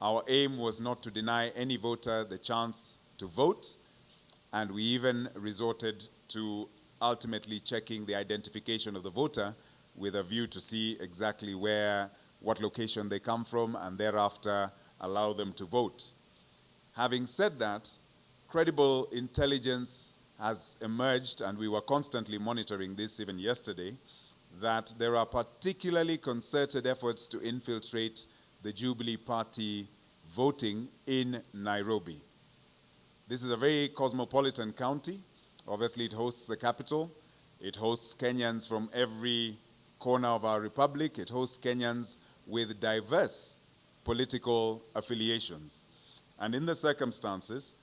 our aim was not to deny any voter the chance to vote. And we even resorted to ultimately checking the identification of the voter with a view to see exactly what location they come from, and thereafter allow them to vote. Having said that, credible intelligence has emerged, and we were constantly monitoring this even yesterday, that there are particularly concerted efforts to infiltrate the Jubilee Party voting in Nairobi. This is a very cosmopolitan county. Obviously, it hosts the capital. It hosts Kenyans from every corner of our republic. It hosts Kenyans with diverse political affiliations. And in the circumstances,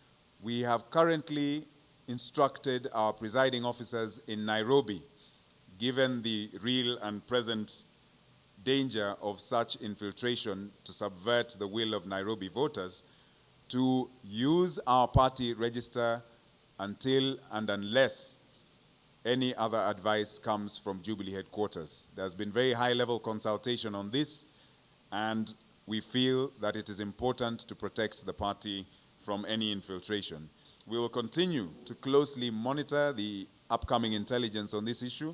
we have currently instructed our presiding officers in Nairobi, given the real and present danger of such infiltration to subvert the will of Nairobi voters, to use our party register until and unless any other advice comes from Jubilee headquarters. There's been very high-level consultation on this, and we feel that it is important to protect the party from any infiltration. We will continue to closely monitor the upcoming intelligence on this issue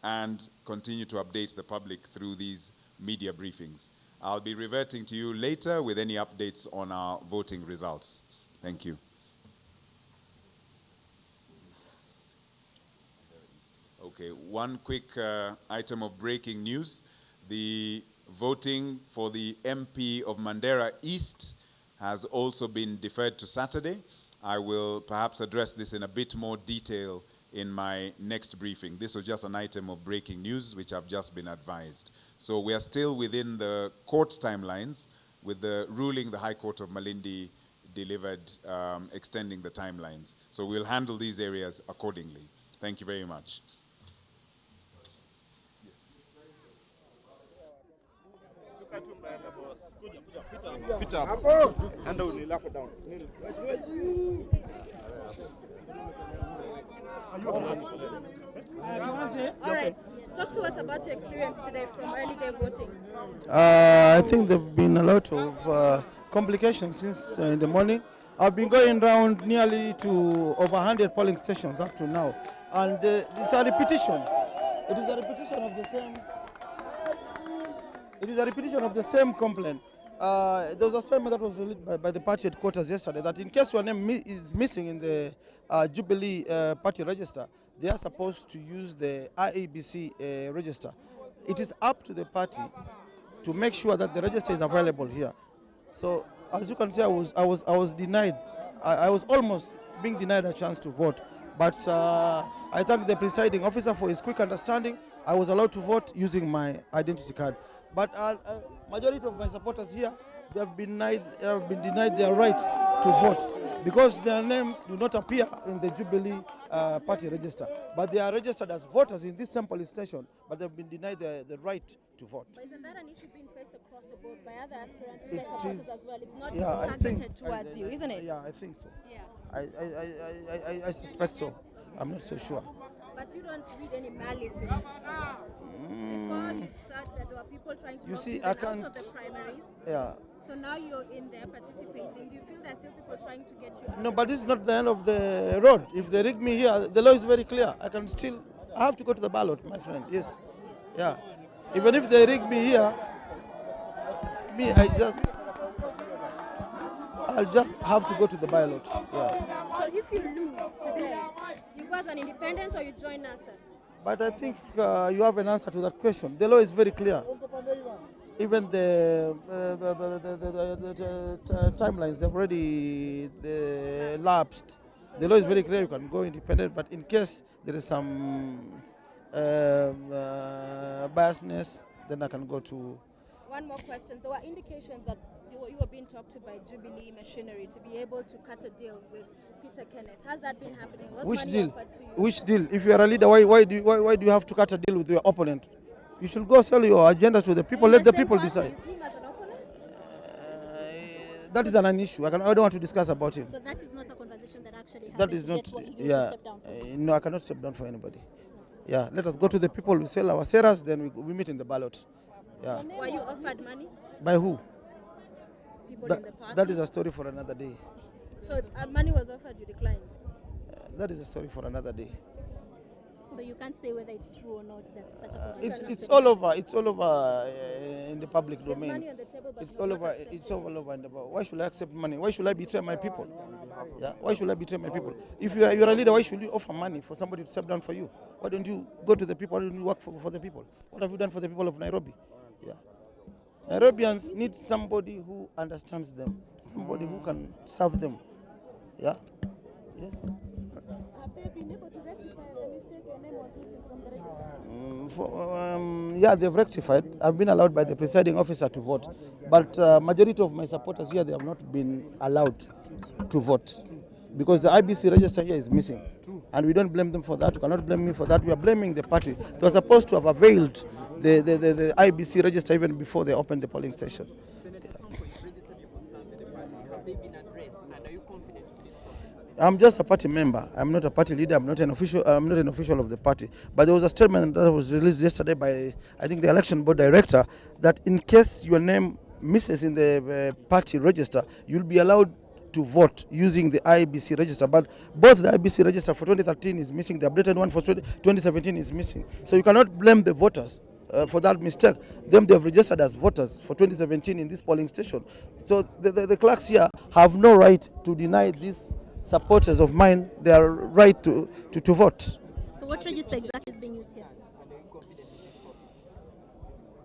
and continue to update the public through these media briefings. I'll be reverting to you later with any updates on our voting results. Thank you. Okay, one quick item of breaking news. The voting for the MP of Mandera East has also been deferred to Saturday. I will perhaps address this in a bit more detail in my next briefing. This was just an item of breaking news which I've just been advised. So we are still within the court timelines with the ruling the High Court of Malindi delivered extending the timelines. So we'll handle these areas accordingly. Thank you very much. All right. Talk to us about your experience today from early day voting. I think there have been a lot of complications since in the morning. I've been going around nearly to over 100 polling stations up to now, and it's a repetition. It is a repetition of the same. It is a repetition of the same complaint. There was a statement that was released by the party headquarters yesterday that in case your name is missing in the Jubilee party register, they are supposed to use the IEBC register. It is up to the party to make sure that the register is available here. So as you can see, I was denied. I was almost being denied a chance to vote. But I thank the presiding officer for his quick understanding. I was allowed to vote using my identity card. But majority of my supporters here, they have been denied their right to vote because their names do not appear in the Jubilee party register. But they are registered as voters in this same police station, but they have been denied the right to vote. But isn't that an issue being faced across the board by other aspirants with their It supporters is, as well? It's not yeah, targeted towards you, isn't it? Yeah, I think so. Yeah. I suspect so. I'm not so sure. But you don't read any malice in it. Before you said that there were people trying to knock you out of the primaries. Yeah. So now you're in there participating. Do you feel there's still people trying to get you out? No, but this is not the end of the road. If they rig me here, the law is very clear. I have to go to the ballot, my friend. Yes. Yeah. Even if they rig me here, I'll just have to go to the ballot. Yeah. So if you lose today, you go as an independent or you join NASA? But I think you have an answer to that question. The law is very clear. Even the timelines, they've already lapsed. The law is very clear. You can go independent, but in case there is some biasness, then I can go to. One more question. There were indications that you were being talked to by Jubilee Machinery to be able to cut a deal with Peter Kenneth. Has that been happening? Which deal? Which deal? If you are a leader, why do you have to cut a deal with your opponent? You should go sell your agenda to the people. Let the people decide. Use him as an opponent? That is an issue. I don't want to discuss about him. So that is not a conversation that actually happened. That is not. Yeah. No, I cannot step down for anybody. Yeah. Let us go to the people. We sell our sellers. Then we meet in the ballot. Yeah. Were you offered money? By who? People in the party? That is a story for another day. So money was offered, you declined? That is a story for another day. So you can't say whether it's true or not that such a conversation. It's all over. It's all over in the public There's domain. money on the table, but it's all over. It's all over in the. Why should I accept money? Why should I betray my people? Yeah. Why should I betray my people? If you're a leader, why should you offer money for somebody to step down for you? Why don't you go to the people? Why don't you work for the people? What have you done for the people of Nairobi? Yeah. Nairobians need somebody who understands them, somebody who can serve them. Yeah. Yes. Have they been able to rectify the mistake your name was missing from the register? Yeah, they've rectified. I've been allowed by the presiding officer to vote, but majority of my supporters here, they have not been allowed to vote because the IBC register here is missing, and we don't blame them for that. You cannot blame me for that. We are blaming the party. They were supposed to have availed the IBC register even before they opened the polling station. I'm just a party member. I'm not a party leader. I'm not an official of the party. But there was a statement that was released yesterday by, I think, the election board director, that in case your name misses in the party register, you'll be allowed to vote using the IBC register. But both the IBC register for 2013 is missing. The updated one for 2017 is missing. So you cannot blame the voters for that mistake. They have registered as voters for 2017 in this polling station. So the clerks here have no right to deny these supporters of mine their right to vote. So what register exactly is being used here?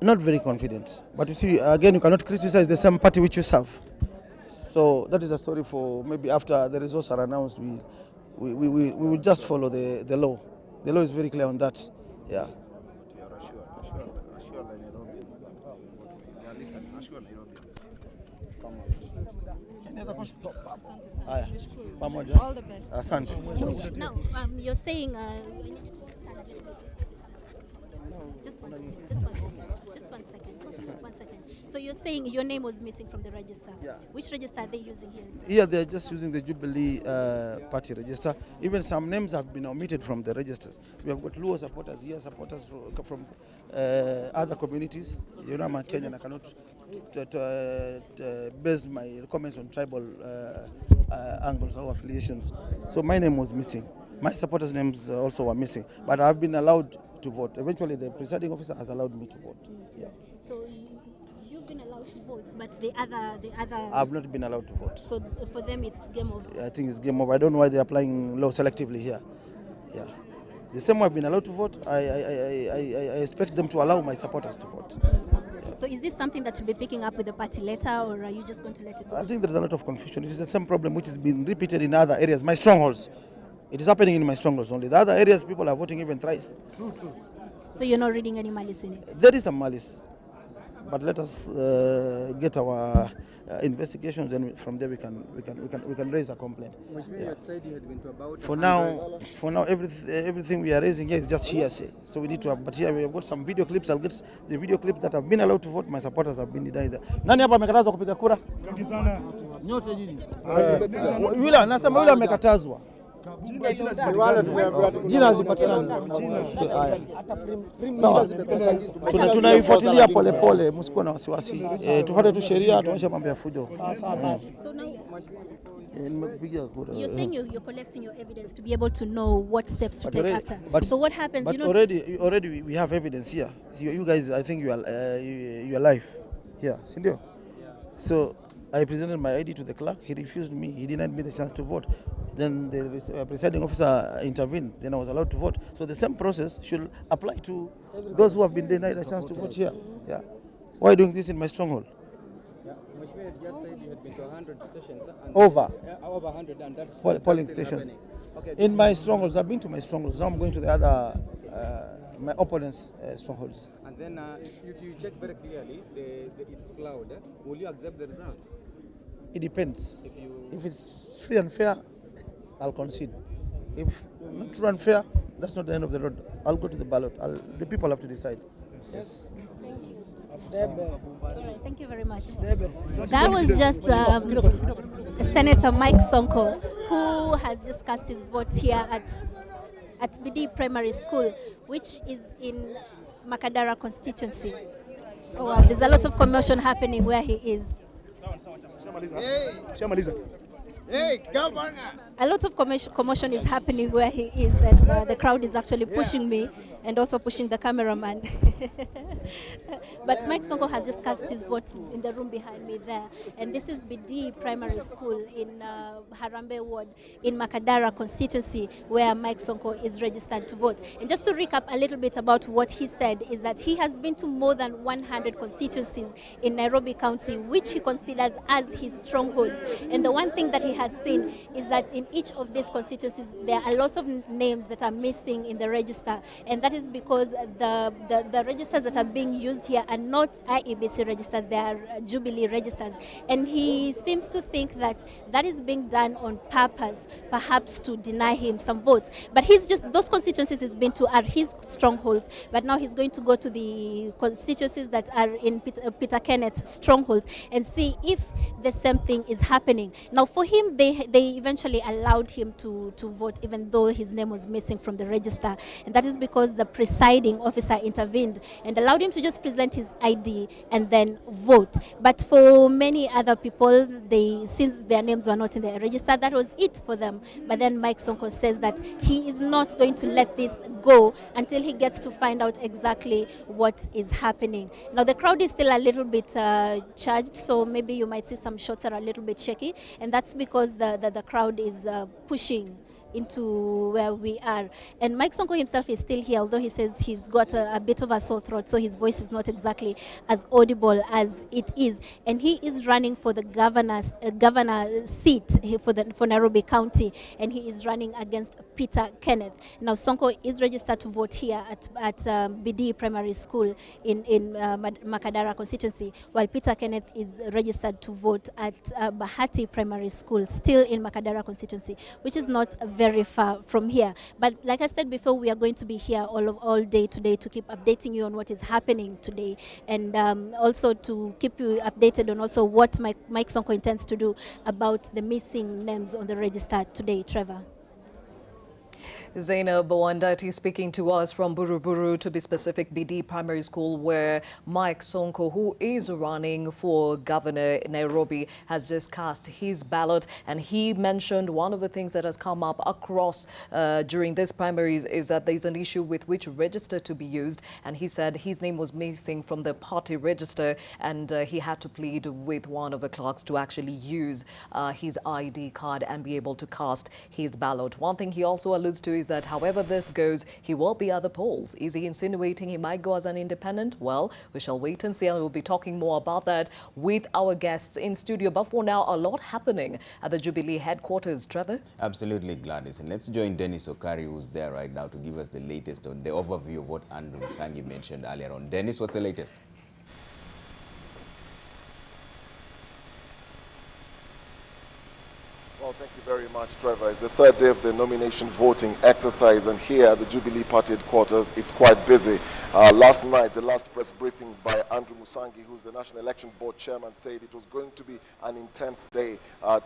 Not very confident. But you see, again, you cannot criticize the same party which you serve. So that is a story for maybe after the results are announced, we will just follow the law. The law is very clear on that. Yeah. Any other question? All the best. Asante. Now, you're saying we need to just stand a little bit. Just one second. One second. So you're you're saying your name was missing from the register. Yeah. Which register are they using here? Here they're just using the Jubilee party register. Even some names have been omitted from the registers. We have got Luo supporters here, supporters from other communities. You know, I'm a Kenyan, I cannot base my comments on tribal angles or affiliations. So my name was missing. My supporters' names also were missing, but I've been allowed to vote. Eventually, the presiding officer has allowed me to vote. Yeah. So you've been allowed to vote, but the other. I've not been allowed to vote. So for them, it's game over. I think it's game over. I don't know why they're applying law selectively here. Yeah. The same way I've been allowed to vote, I expect them to allow my supporters to vote. So is this something that you'll be picking up with the party later, or are you just going to let it go? I think there's a lot of confusion. It is the same problem which has been repeated in other areas, my strongholds. It is happening in my strongholds only. The other areas, people are voting even thrice. True. So you're not reading any malice in it? There is some malice, but let us get our investigations, and from there we can raise a complaint. Yeah. For now, everything we are raising here is just hearsay. So we need to have, but here we have got some video clips. I'll get the video clips that have been allowed to vote. My supporters have been denied. Nani hapa amekatazwa kupiga kura? Nyote nyinyi. Yule anasema yule amekatazwa. Jina hazipatikani. Sawa. Tunaifuatilia polepole, msikuwa na wasiwasi. Tufuate tu sheria, tuache mambo ya fujo. So now you're saying you're collecting your evidence to be able to know what steps to take after. So what happens? But already we have evidence here. You guys, I think you are live here. Yeah. So I presented my ID to the clerk. He refused me. He denied me the chance to vote. Then the presiding officer intervened. Then I was allowed to vote. So the same process should apply to those who have been denied a chance to vote here. Yeah. Why are you doing this in my stronghold? Mheshimiwa just said you had been to 100 stations. Over 100, and that's polling stations. Okay, in my strongholds, I've been to my strongholds. Now I'm going to the other, my opponents' strongholds. And then if you check very clearly, it's flawed. Will you accept the result? It depends. If it's free and fair, I'll concede. If not true and fair, that's not the end of the road. I'll go to the ballot. The people have to decide. Yes. All right, thank you very much. That was just Senator Mike Sonko, who has just cast his vote here at BD Primary School, which is in Makadara constituency. Oh wow, there's a lot of commotion happening where he is. A lot of commotion is happening where he is, and the crowd is actually pushing me and also pushing the cameraman. But Mike Sonko has just cast his vote in the room behind me there, and this is BD Primary School in Harambee Ward in Makadara constituency, where Mike Sonko is registered to vote. And just to recap a little bit about what he said is that he has been to more than 100 constituencies in Nairobi County, which he considers as his strongholds. And the one thing that he has seen is that in each of these constituencies there are a lot of names that are missing in the register, and that is because the registers that are being used here are not IEBC registers, they are Jubilee registers. And he seems to think that that is being done on purpose, perhaps to deny him some votes. But those constituencies he's been to are his strongholds, but now he's going to go to the constituencies that are in Peter Kenneth's strongholds and see if the same thing is happening. Now for him, they eventually allowed him to vote even though his name was missing from the register, and that is because the presiding officer intervened and allowed him to just present his ID and then vote. But for many other people, since their names were not in the register, that was it for them. But then Mike Sonko says that he is not going to let this go until he gets to find out exactly what is happening. Now the crowd is still a little bit charged, so maybe you might see some shots are a little bit shaky, and that's because the crowd is pushing into where we are. And Mike Sonko himself is still here, although he says he's got a bit of a sore throat, so his voice is not exactly as audible as it is. And he is running for the governor seat for Nairobi County, and he is running against Peter Kenneth. Now Sonko is registered to vote here at BD Primary School in Makadara constituency, while Peter Kenneth is registered to vote at Bahati Primary School, still in Makadara constituency, which is not very very far from here. But like I said before, we are going to be here all day today to keep updating you on what is happening today, and also to keep you updated on also what Mike Sonko intends to do about the missing names on the register today, Trevor. Zainab Bawandati speaking to us from Buruburu, to be specific, BD Primary School, where Mike Sonko, who is running for governor in Nairobi, has just cast his ballot. And he mentioned one of the things that has come up across during this primaries is that there's an issue with which register to be used. And he said his name was missing from the party register, and he had to plead with one of the clerks to actually use his ID card and be able to cast his ballot. One thing he also alludes to is that however this goes, he will be at the polls. Is he insinuating he might go as an independent? Well, we shall wait and see, and we'll be talking more about that with our guests in studio. But for now, a lot happening at the Jubilee headquarters. Trevor? Absolutely, Gladys. And let's join Dennis Okari, who's there right now, to give us the latest on the overview of what Andrew Musangi mentioned earlier on. Dennis, what's the latest? Well, thank you very much, Trevor. It's the third day of the nomination voting exercise, and here at the Jubilee Party headquarters, it's quite busy. Last night, the last press briefing by Andrew Musangi, who's the National Election Board chairman, said it was going to be an intense day,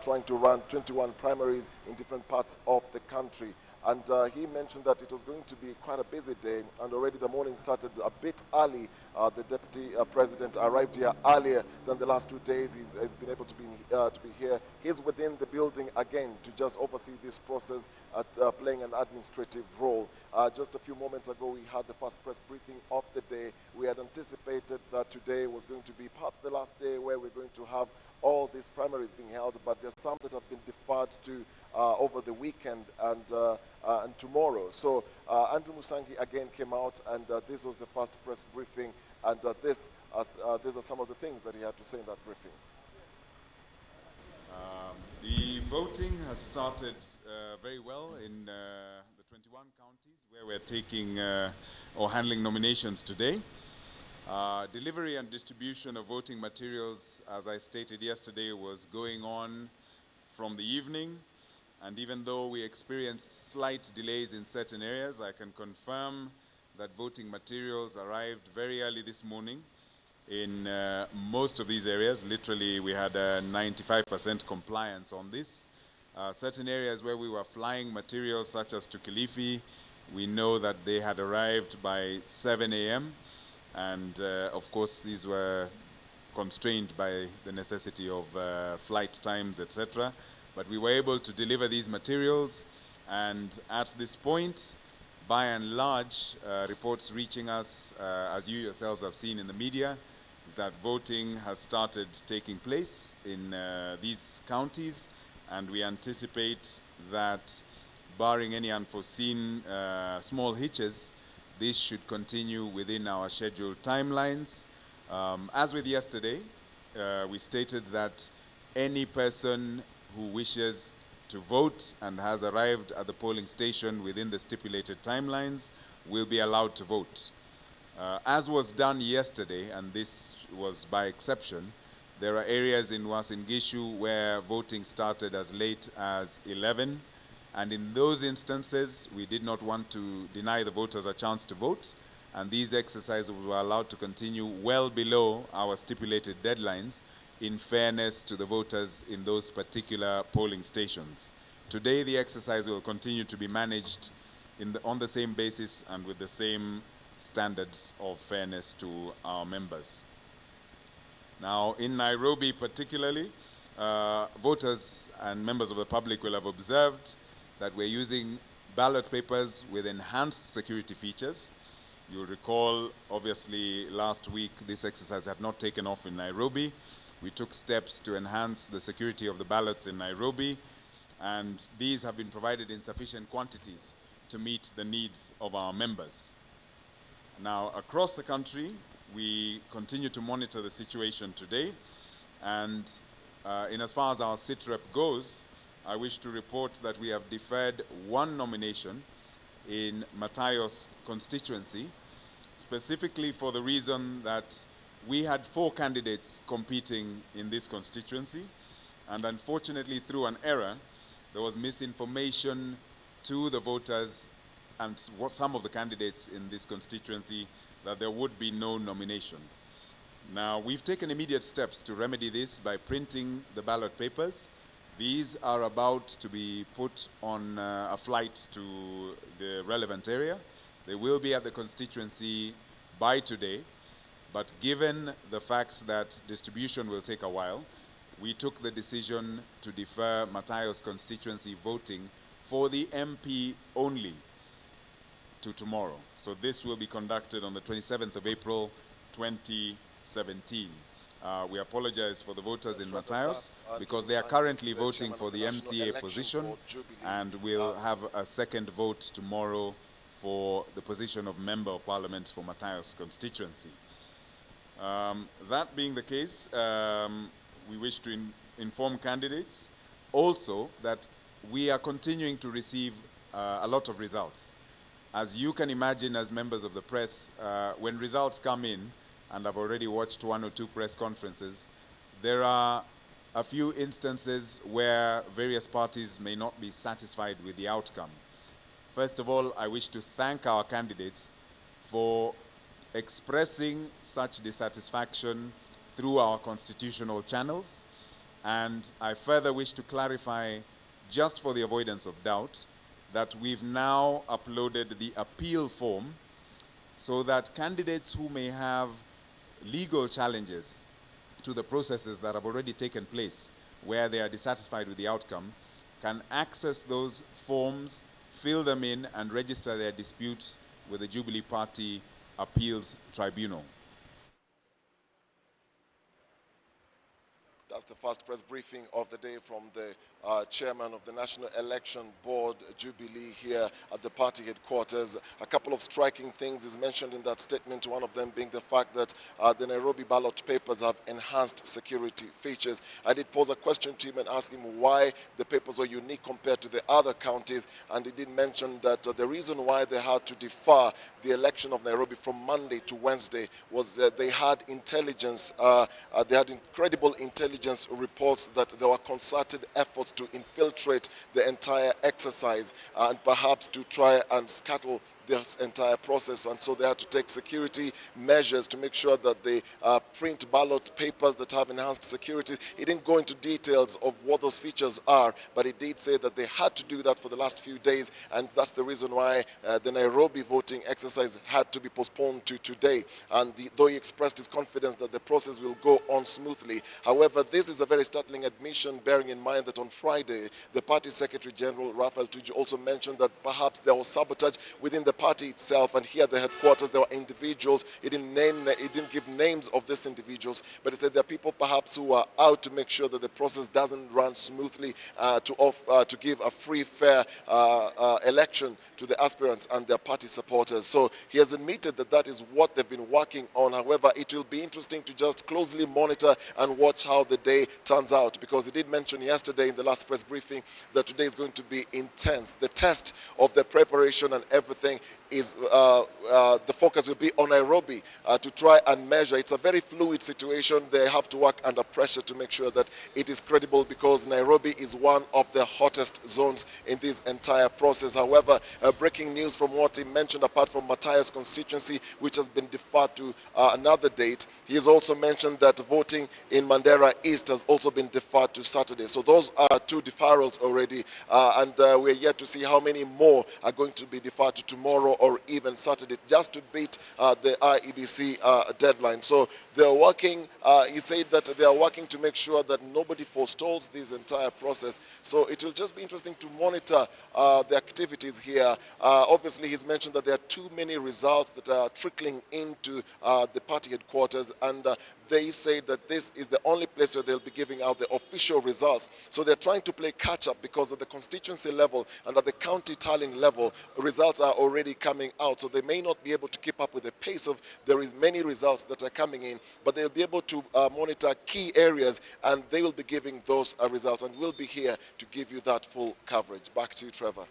trying to run 21 primaries in different parts of the country. And he mentioned that it was going to be quite a busy day, and already the morning started a bit early. The deputy president arrived here earlier than the last 2 days. He's been able to be here. He's within the building again to just oversee this process at playing an administrative role. Just a few moments ago, we had the first press briefing of the day. We had anticipated that today was going to be perhaps the last day where we're going to have all these primaries being held, but there's some that have been deferred to over the weekend and tomorrow. So Andrew Musangi again came out, and this was the first press briefing, and these are some of the things that he had to say in that briefing. The voting has started very well in the 21 counties where we're taking or handling nominations today. Delivery and distribution of voting materials, as I stated yesterday, was going on from the evening. And even though we experienced slight delays in certain areas, I can confirm that voting materials arrived very early this morning in most of these areas. Literally, we had a 95% compliance on this. Certain areas where we were flying materials, such as to Kilifi, we know that they had arrived by 7 a.m. And of course, these were constrained by the necessity of flight times, etc. But we were able to deliver these materials, and at this point, by and large, reports reaching us, as you yourselves have seen in the media, is that voting has started taking place in these counties, and we anticipate that, barring any unforeseen small hitches, this should continue within our scheduled timelines. As with yesterday, we stated that any person who wishes to vote and has arrived at the polling station within the stipulated timelines will be allowed to vote. As was done yesterday, and this was by exception, there are areas in Uasin Gishu where voting started as late as 11, and in those instances, we did not want to deny the voters a chance to vote, and these exercises were allowed to continue well below our stipulated deadlines, in fairness to the voters in those particular polling stations. Today, the exercise will continue to be managed on the same basis and with the same standards of fairness to our members. Now, in Nairobi particularly, voters and members of the public will have observed that we're using ballot papers with enhanced security features. You'll recall, obviously, last week, this exercise had not taken off in Nairobi. We took steps to enhance the security of the ballots in Nairobi, and these have been provided in sufficient quantities to meet the needs of our members. Now, across the country, we continue to monitor the situation today, and in as far as our SITREP goes, I wish to report that we have deferred one nomination in Matayos constituency, specifically for the reason that we had 4 candidates competing in this constituency, and unfortunately, through an error, there was misinformation to the voters and some of the candidates in this constituency that there would be no nomination. Now, we've taken immediate steps to remedy this by printing the ballot papers. These are about to be put on a flight to the relevant area. They will be at the constituency by today, but given the fact that distribution will take a while, we took the decision to defer Matayos constituency voting for the MP only to tomorrow. So this will be conducted on the 27th of April, 2017. We apologize for the voters in Matayos because they are currently voting for the MCA position, and we'll have a second vote tomorrow for the position of Member of Parliament for Matayos constituency. That being the case, we wish to inform candidates also that we are continuing to receive a lot of results. As you can imagine as members of the press, when results come in, and I've already watched 1 or 2 press conferences, there are a few instances where various parties may not be satisfied with the outcome. First of all, I wish to thank our candidates for expressing such dissatisfaction through our constitutional channels, and I further wish to clarify, just for the avoidance of doubt, that we've now uploaded the appeal form so that candidates who may have legal challenges to the processes that have already taken place where they are dissatisfied with the outcome can access those forms, fill them in, and register their disputes with the Jubilee Party Appeals Tribunal. That's the first press briefing of the day from the chairman of the National Election Board, Jubilee, here at the party headquarters. A couple of striking things is mentioned in that statement, one of them being the fact that the Nairobi ballot papers have enhanced security features. I did pose a question to him and ask him why the papers were unique compared to the other counties, and he did mention that the reason why they had to defer the election of Nairobi from Monday to Wednesday was that they had intelligence, they had incredible intelligence reports that there were concerted efforts to infiltrate the entire exercise and perhaps to try and scuttle this entire process, and so they had to take security measures to make sure that they print ballot papers that have enhanced security. He didn't go into details of what those features are, but he did say that they had to do that for the last few days, and that's the reason why the Nairobi voting exercise had to be postponed to today. And though he expressed his confidence that the process will go on smoothly, however, this is a very startling admission, bearing in mind that on Friday, the party Secretary General, Raphael Tuju, also mentioned that perhaps there was sabotage within the party itself, and here at the headquarters there were individuals. He didn't give names of these individuals, but he said there are people perhaps who are out to make sure that the process doesn't run smoothly, to give a free, fair election to the aspirants and their party supporters. So he has admitted that that is what they've been working on. However, it will be interesting to just closely monitor and watch how the day turns out, because he did mention yesterday in the last press briefing that today is going to be intense. The test of the preparation and everything is the focus will be on Nairobi to try and measure. It's a very fluid situation. They have to work under pressure to make sure that it is credible, because Nairobi is one of the hottest zones in this entire process. However, breaking news from what he mentioned, apart from Matayos constituency, which has been deferred to another date, he has also mentioned that voting in Mandera East has also been deferred to Saturday. So those are 2 deferrals already, and we're yet to see how many more are going to be deferred to tomorrow or even Saturday, just to beat the IEBC deadline. So they're working, he said that they are working to make sure that nobody forestalls this entire process. So it will just be interesting to monitor the activities here. Obviously, he's mentioned that there are too many results that are trickling into the party headquarters, and they say that this is the only place where they'll be giving out the official results. So they're trying to play catch-up, because at the constituency level and at the county tallying level, results are already coming out. So they may not be able to keep up with the pace of there is many results that are coming in, but they'll be able to monitor key areas, and they will be giving those results, and we'll be here to give you that full coverage. Back to you, Trevor.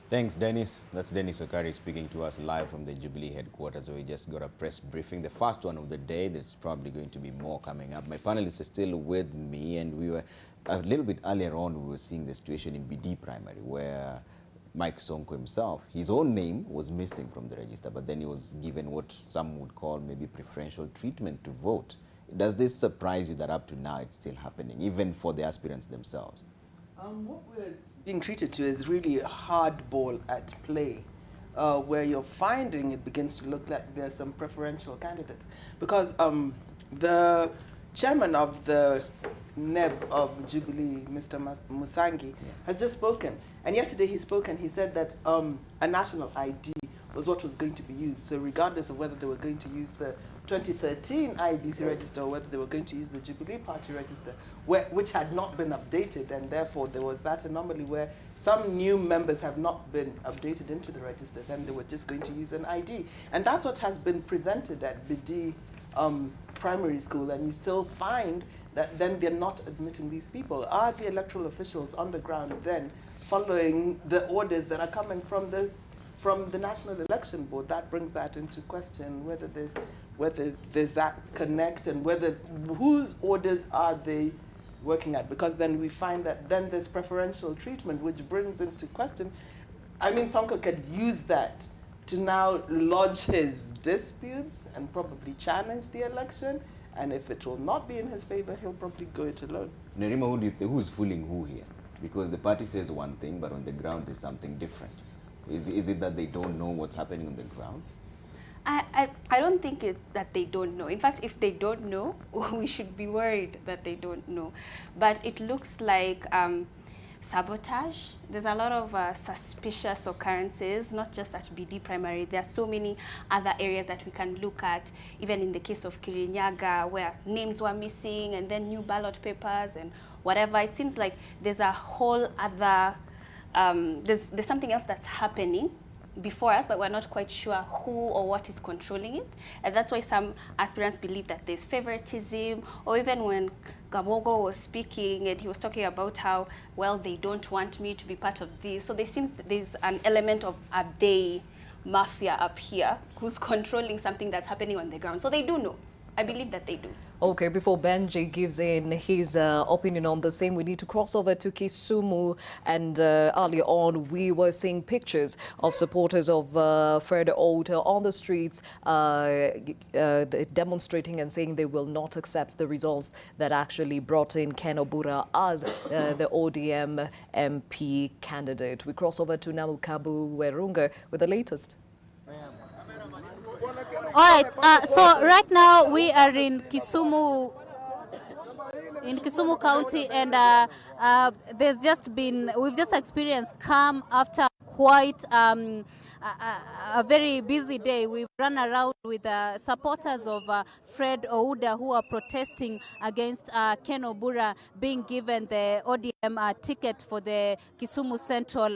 Thanks, Dennis. That's Dennis Okari speaking to us live from the Jubilee headquarters. We just got a press briefing, the first one of the day. There's probably going to be more coming up. My panelists are still with me, and we were a little bit earlier on, we were seeing the situation in BD primary, where Mike Sonko himself, his own name was missing from the register, but then he was given what some would call maybe preferential treatment to vote. Does this surprise you that up to now it's still happening, even for the aspirants themselves? What we're being treated to is really a hardball at play, where you're finding it begins to look like there's some preferential candidates. Because the chairman of the NEB of Jubilee, Mr. Musangi, has just spoken. And yesterday he spoke and he said that a national ID was what was going to be used. So regardless of whether they were going to use the 2013 IBC register or whether they were going to use the Jubilee Party register, which had not been updated, and therefore there was that anomaly where some new members have not been updated into the register, then they were just going to use an ID. And that's what has been presented at BD primary school, and you still find that then they're not admitting these people. Are the electoral officials on the ground then following the orders that are coming from the National Election Board? That brings that into question, whether there's that connect and whose orders are they working at? Because then we find that then there's preferential treatment, which brings into question. I mean, Sonko could use that to now lodge his disputes and probably challenge the election. And if it will not be in his favor, he'll probably go it alone. Nerima, who do you think, who's fooling who here? Because the party says one thing, but on the ground there's something different. Is it that they don't know what's happening on the ground? I don't think it's that they don't know. In fact, if they don't know, we should be worried that they don't know. But it looks like sabotage. There's a lot of suspicious occurrences, not just at BD primary. There are so many other areas that we can look at, even in the case of Kirinyaga, where names were missing and then new ballot papers and whatever. It seems like there's a whole other, there's something else that's happening before us, but we're not quite sure who or what is controlling it. And that's why some aspirants believe that there's favoritism, or even when Gabogo was speaking and he was talking about how, well, they don't want me to be part of this. So there seems there's an element of a day mafia up here who's controlling something that's happening on the ground. So they do know. I believe that they do. Okay, before Benji gives in his opinion on the same, we need to cross over to Kisumu. And earlier on, we were seeing pictures of supporters of Fred Outta on the streets demonstrating and saying they will not accept the results that actually brought in Ken Obura as the ODM MP candidate. We cross over to Namukabu Werunga with the latest. All right, so right now we are in Kisumu County, and we've just experienced calm after quite a very busy day. We've run around with supporters of Fred Outta who are protesting against Ken Obura being given the ODM ticket for the Kisumu Central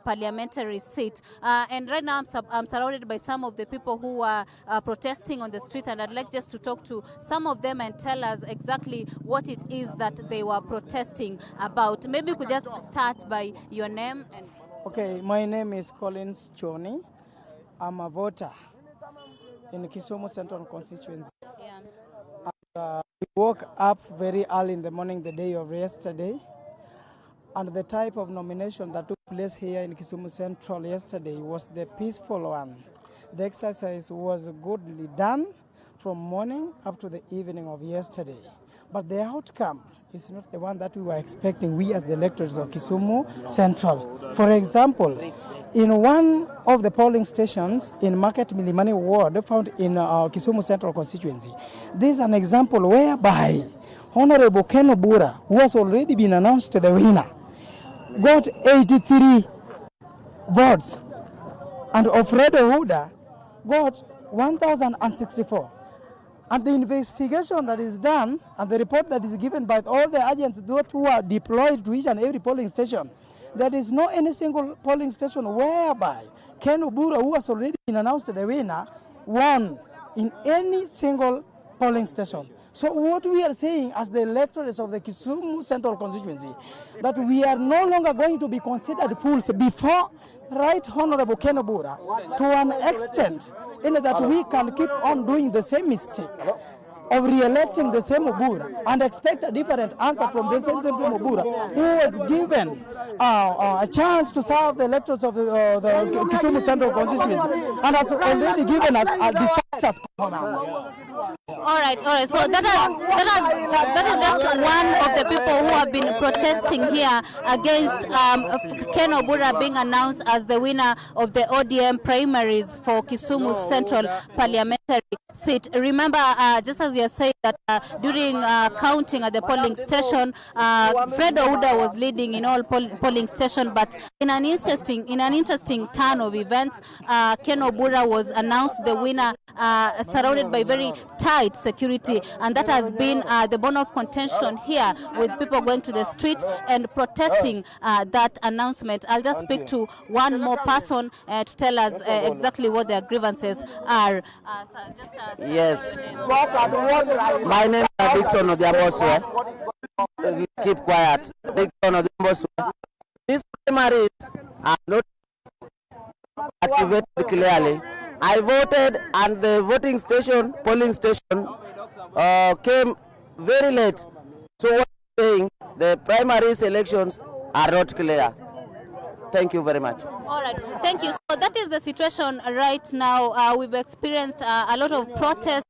parliamentary seat. And right now I'm surrounded by some of the people who are protesting on the street, and I'd like just to talk to some of them and tell us exactly what it is that they were protesting about. Maybe we could just start by your name. Okay, my name is Collins Choni. I'm a voter in Kisumu Central constituency. Yeah. And, we woke up very early in the morning the day of yesterday, and the type of nomination that took place here in Kisumu Central yesterday was the peaceful one. The exercise was goodly done from morning up to the evening of yesterday. But the outcome is not the one that we were expecting, we as the electors of Kisumu Central. For example, in one of the polling stations in Market Milimani ward found in Kisumu Central constituency, this is an example whereby Honorable Ken Obura, who has already been announced the winner, got 83 votes, and Alfredo Outta got 1,064. And the investigation that is done and the report that is given by all the agents who are deployed to each and every polling station, there is no any single polling station whereby Ken Obura, who has already been announced the winner, won in any single polling station. So what we are saying as the electors of the Kisumu Central constituency, that we are no longer going to be considered fools before Right Honorable Ken Obura to an extent in that we can keep on doing the same mistake. of re-electing the same Obura and expect a different answer from the same Obura who was given a chance to serve the electors of the Kisumu Central constituency and has already given us a disastrous performance. All right. So that is just one of the people who have been protesting here against Ken Obura being announced as the winner of the ODM primaries for Kisumu Central parliamentary seat. Remember, just as you said that during counting at the polling station, Fred Ouda was leading in all polling station, but in an interesting turn of events, Ken Obura was announced the winner, surrounded by very tight security, and that has been the bone of contention here, with people going to the street and protesting that announcement. I'll just speak to one more person to tell us exactly what their grievances are. Yes. My name is Dixon Odhiamboswe. Keep quiet. Dixon Odhiamboswe. These primaries are not activated clearly. I voted and the polling station came very late. So what I'm saying, the primaries elections are not clear. Thank you very much. All right, thank you. So that is the situation right now. We've experienced a lot of protests.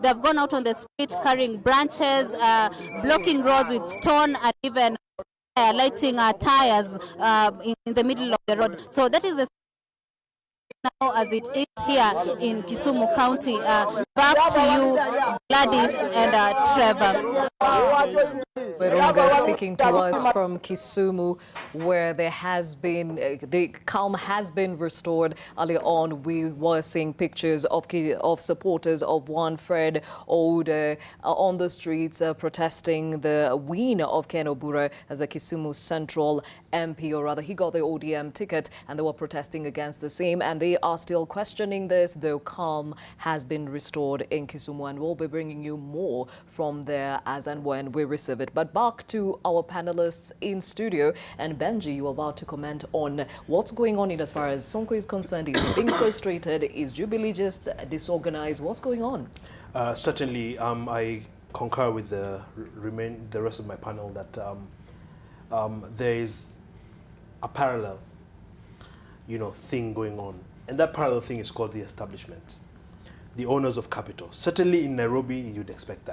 They've gone out on the street carrying branches, blocking roads with stone, and even lighting tires in the middle of the road. So that is the now as it is here in Kisumu County. Back to you, Gladys and Trevor. Verunga speaking to us from Kisumu, where there has been, the calm has been restored. Earlier on, we were seeing pictures of supporters of one Fred Ouda on the streets protesting the win of Ken Obura as a Kisumu Central MP, or rather he got the ODM ticket, and they were protesting against the same, and they are still questioning this, though calm has been restored in Kisumu, and we'll be bringing you more from there as and when we receive it. But back to our panelists in studio, and Benji, you're about to comment on what's going on in as far as Sonko is concerned. Is he being frustrated? Is Jubilee just disorganized? What's going on? Certainly, I concur with the rest of my panel that there is a parallel, thing going on, and that parallel thing is called the establishment, the owners of capital. Certainly in Nairobi, you'd expect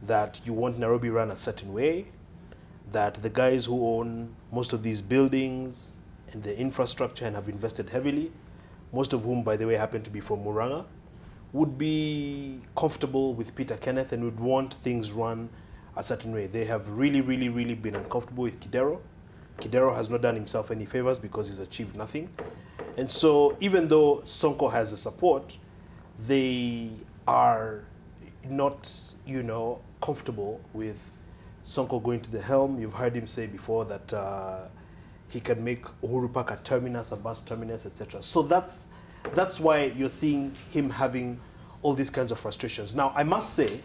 that you want Nairobi run a certain way, that the guys who own most of these buildings and the infrastructure and have invested heavily, most of whom, by the way, happen to be from Murang'a, would be comfortable with Peter Kenneth and would want things run a certain way. They have really, really, really been uncomfortable with Kidero. Kidero has not done himself any favors because he's achieved nothing. And so even though Sonko has the support, they are not, comfortable with Sonko going to the helm. You've heard him say before that he can make Uhuru Park a terminus, a bus terminus, etc. So that's why you're seeing him having all these kinds of frustrations. Now, I must say,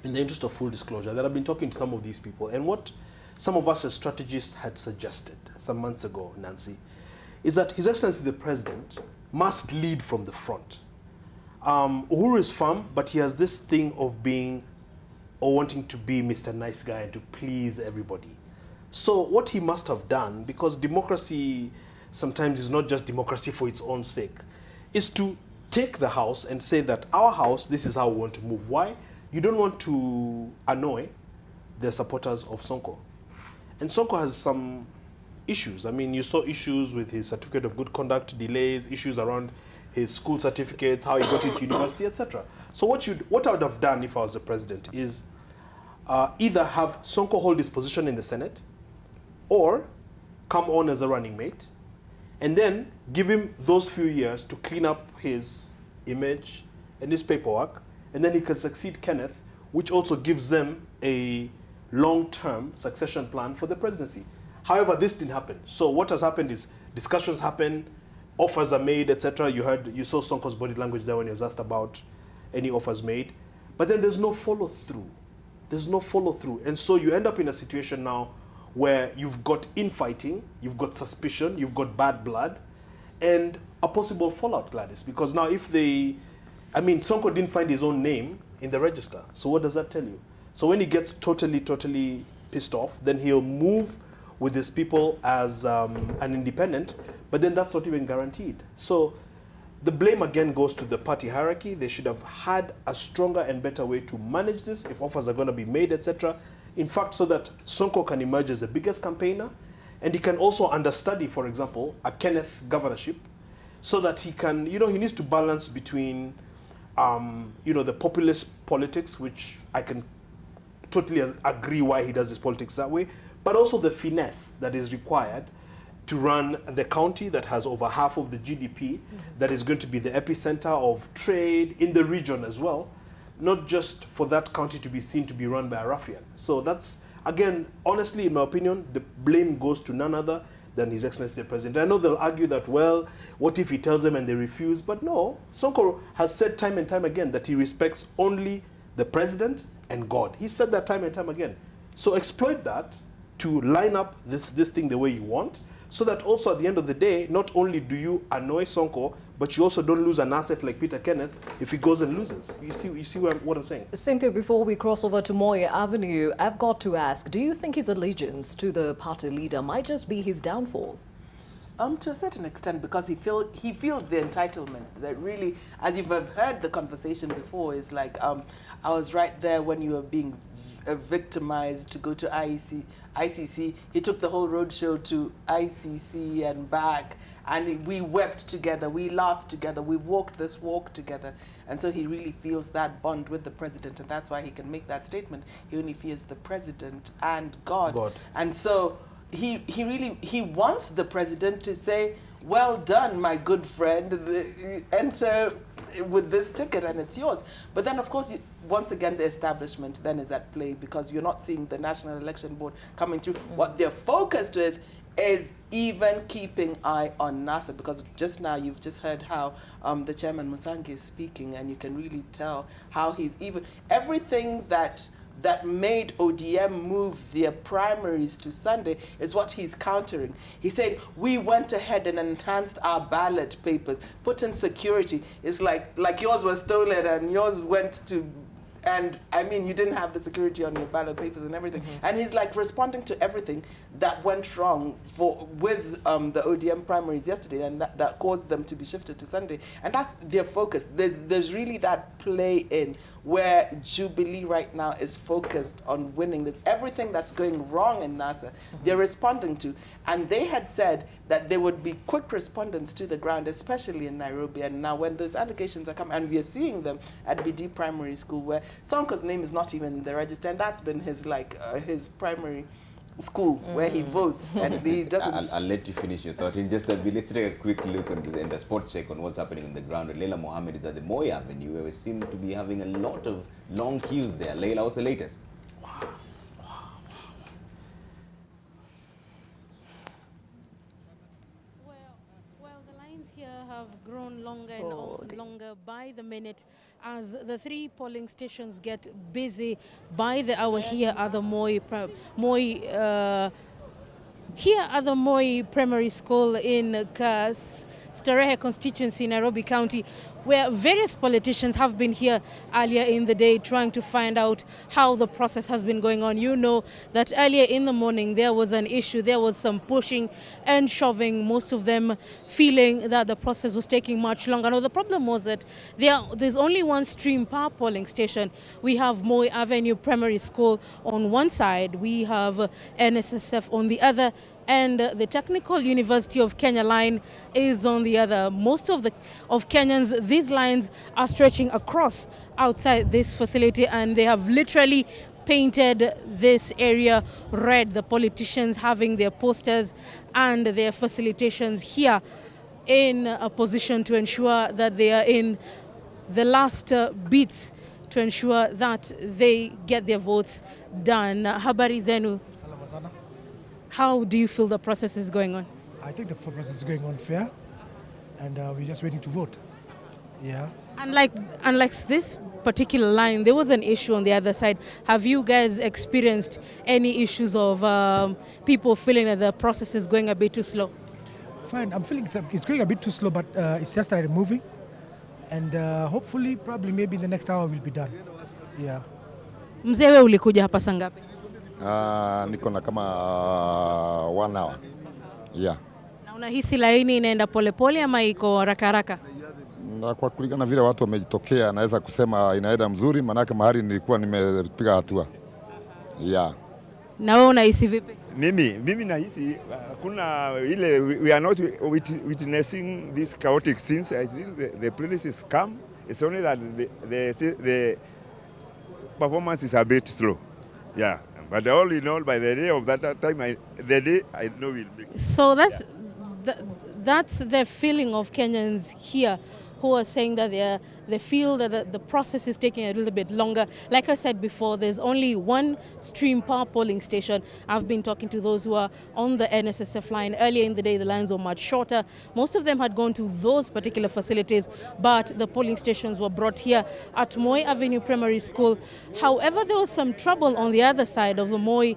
in the interest of full disclosure, that I've been talking to some of these people, and what some of us as strategists had suggested some months ago, Nancy, is that His Excellency the President must lead from the front. Uhuru is firm, but he has this thing of being or wanting to be Mr. Nice Guy and to please everybody. So what he must have done, because democracy sometimes is not just democracy for its own sake, is to take the house and say that our house, this is how we want to move. Why? You don't want to annoy the supporters of Sonko. And Sonko has some issues. I mean, you saw issues with his certificate of good conduct, delays, issues around his school certificates, how he got into university, etc. So what I would have done if I was the president is either have Sonko hold his position in the Senate or come on as a running mate and then give him those few years to clean up his image and his paperwork, and then he can succeed Kenneth, which also gives them a long-term succession plan for the presidency. However, this didn't happen. So what has happened is discussions happen, offers are made, etc. You saw Sonko's body language there when he was asked about any offers made, but then there's no follow-through. There's no follow-through. And so you end up in a situation now where you've got infighting, you've got suspicion, you've got bad blood, and a possible fallout, Gladys. Because now if Sonko didn't find his own name in the register. So what does that tell you? So when he gets totally pissed off, then he'll move with his people as an independent, but then that's not even guaranteed. So the blame again goes to the party hierarchy. They should have had a stronger and better way to manage this if offers are going to be made, etc. In fact, so that Sonko can emerge as the biggest campaigner, and he can also understudy, for example, a Kenneth governorship, so that he can, he needs to balance between, the populist politics, which I can totally agree why he does his politics that way, but also the finesse that is required to run the county that has over half of the GDP, that is going to be the epicenter of trade in the region as well, not just for that county to be seen to be run by a ruffian. So that's, again, honestly, in my opinion, the blame goes to none other than His Excellency the President. I know they'll argue that, well, what if he tells them and they refuse? But no, Sonko has said time and time again that he respects only the President and God. He said that time and time again. So exploit that to line up this thing the way you want, so that also at the end of the day, not only do you annoy Sonko, but you also don't lose an asset like Peter Kenneth if he goes and loses. You see what I'm saying? Cynthia, before we cross over to Moi Avenue, I've got to ask, do you think his allegiance to the party leader might just be his downfall? To a certain extent, because he feels the entitlement that really, as you've heard the conversation before, is like, I was right there when you were being victimized to go to ICC. He took the whole roadshow to ICC and back, and we wept together, we laughed together, we walked this walk together. And so he really feels that bond with the president, and that's why he can make that statement. He only fears the president and God. And so he wants the president to say, well done, my good friend, enter with this ticket and it's yours. But then, of course, once again, the establishment then is at play, because you're not seeing the National Election Board coming through. What they're focused with is even keeping eye on NASA, because just now you've just heard how the chairman Musangi is speaking, and you can really tell how he's even, everything that made ODM move their primaries to Sunday is what he's countering. He said, we went ahead and enhanced our ballot papers, put in security. It's like yours was stolen and yours went to, and I mean, you didn't have the security on your ballot papers and everything. And he's like responding to everything that went wrong with the ODM primaries yesterday, and that caused them to be shifted to Sunday. And that's their focus. There's really that play in where Jubilee right now is focused on winning. Everything that's going wrong in NASA, they're responding to. And they had said that they would be quick respondents to the ground, especially in Nairobi. And now when those allegations are coming, and we are seeing them at BD Primary School, where Sonko's name is not even in the register, and that's been his his primary school where he votes, and he doesn't. I'll let you finish your thought in just a bit. Let's take a quick look on this and a spot check on what's happening on the ground. Leila Mohammed is at the Moi Avenue, where we seem to be having a lot of long queues there. Leila, what's the latest? Have grown longer and longer by the minute as the three polling stations get busy by the hour. Here at the Moi Primary School in Starehe constituency, Nairobi County, where various politicians have been here earlier in the day trying to find out how the process has been going on. You know that earlier in the morning there was an issue, there was some pushing and shoving, most of them feeling that the process was taking much longer. Now the problem was that there's only one stream per polling station. We have Moi Avenue Primary School on one side, we have NSSF on the other, and the Technical University of Kenya line is on the other. Most of Kenyans, these lines are stretching across outside this facility, and they have literally painted this area red, the politicians having their posters and their facilitations here in a position to ensure that they are in the last bits to ensure that they get their votes done. Habari zenu? Salama sana. How do you feel the process is going on? I think the process is going on fair, and we're just waiting to vote. Yeah. Unlike this particular line, there was an issue on the other side. Have you guys experienced any issues of people feeling that the process is going a bit too slow? Fine, I'm feeling it's going a bit too slow, but it's just started moving, and hopefully, probably maybe in the next hour we'll be done. Yeah. Mzee, wewe ulikuja hapa saa ngapi? Niko na kama 1 hour. Yeah. Na unahisi laini inaenda polepole ama iko haraka haraka? Na kwa kulingana vile watu wamejitokea, naweza kusema inaenda mzuri, manake mahali nilikuwa nimepiga hatua. Yeah. Na wewe unahisi vipi? Mimi nahisi kuna ile we are not witnessing this chaotic scenes. I think the police is calm. It's only that the performance is a bit slow. Yeah. But all in all, by the day of that time, I know we'll make it. So that's the feeling of Kenyans here who are saying that they feel that the process is taking a little bit longer. Like I said before, there's only one stream power polling station. I've been talking to those who are on the NSSF line. Earlier in the day, the lines were much shorter. Most of them had gone to those particular facilities, but the polling stations were brought here at Moi Avenue Primary School. However, there was some trouble on the other side of the Moi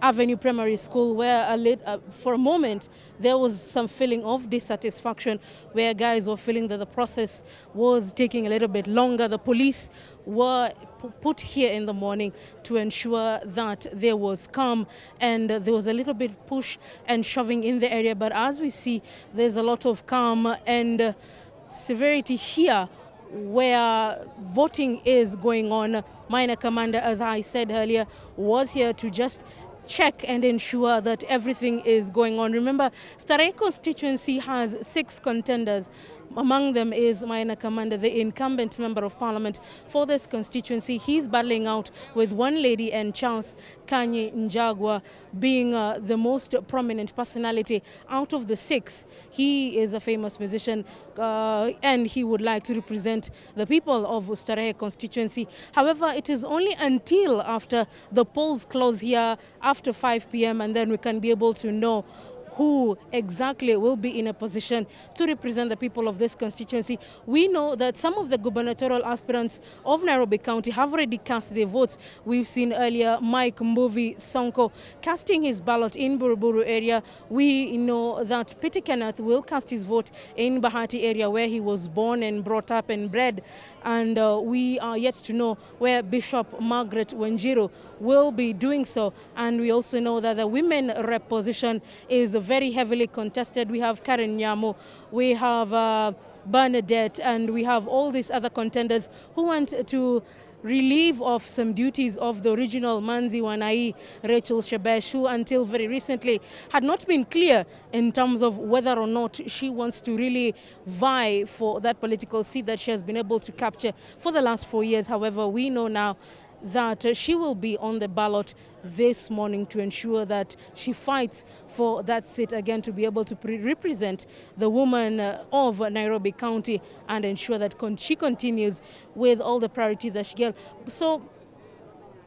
Avenue Primary School where for a moment there was some feeling of dissatisfaction where guys were feeling that the process was taking a little bit longer. The police were put here in the morning to ensure that there was calm and there was a little bit push and shoving in the area. But as we see, there's a lot of calm and severity here where voting is going on. Minor Commander, as I said earlier, was here to just check and ensure that everything is going on. Remember, Starehe constituency has 6 contenders. Among them is Minor Commander, the incumbent member of parliament for this constituency. He's battling out with one lady and Charles Kanyi Njagwa being the most prominent personality out of the 6. He is a famous musician and he would like to represent the people of Starehe constituency. However, it is only until after the polls close here after 5 p.m. and then we can be able to know who exactly will be in a position to represent the people of this constituency. We know that some of the gubernatorial aspirants of Nairobi County have already cast their votes. We've seen earlier Mike Mbuvi Sonko casting his ballot in Buruburu area. We know that Peter Kenneth will cast his vote in Bahati area where he was born and brought up and bred. And we are yet to know where Bishop Margaret Wanjiru will be doing so. And we also know that the women rep position is very heavily contested. We have Karen Nyamu, we have Bernadette, and we have all these other contenders who want to relieve of some duties of the original Manzi Wanai, Rachel Shebesh, who until very recently had not been clear in terms of whether or not she wants to really vie for that political seat that she has been able to capture for the last 4 years. However, we know now that she will be on the ballot this morning to ensure that she fights for that seat again to be able to represent the woman of Nairobi County and ensure that she continues with all the priority that she gets. So,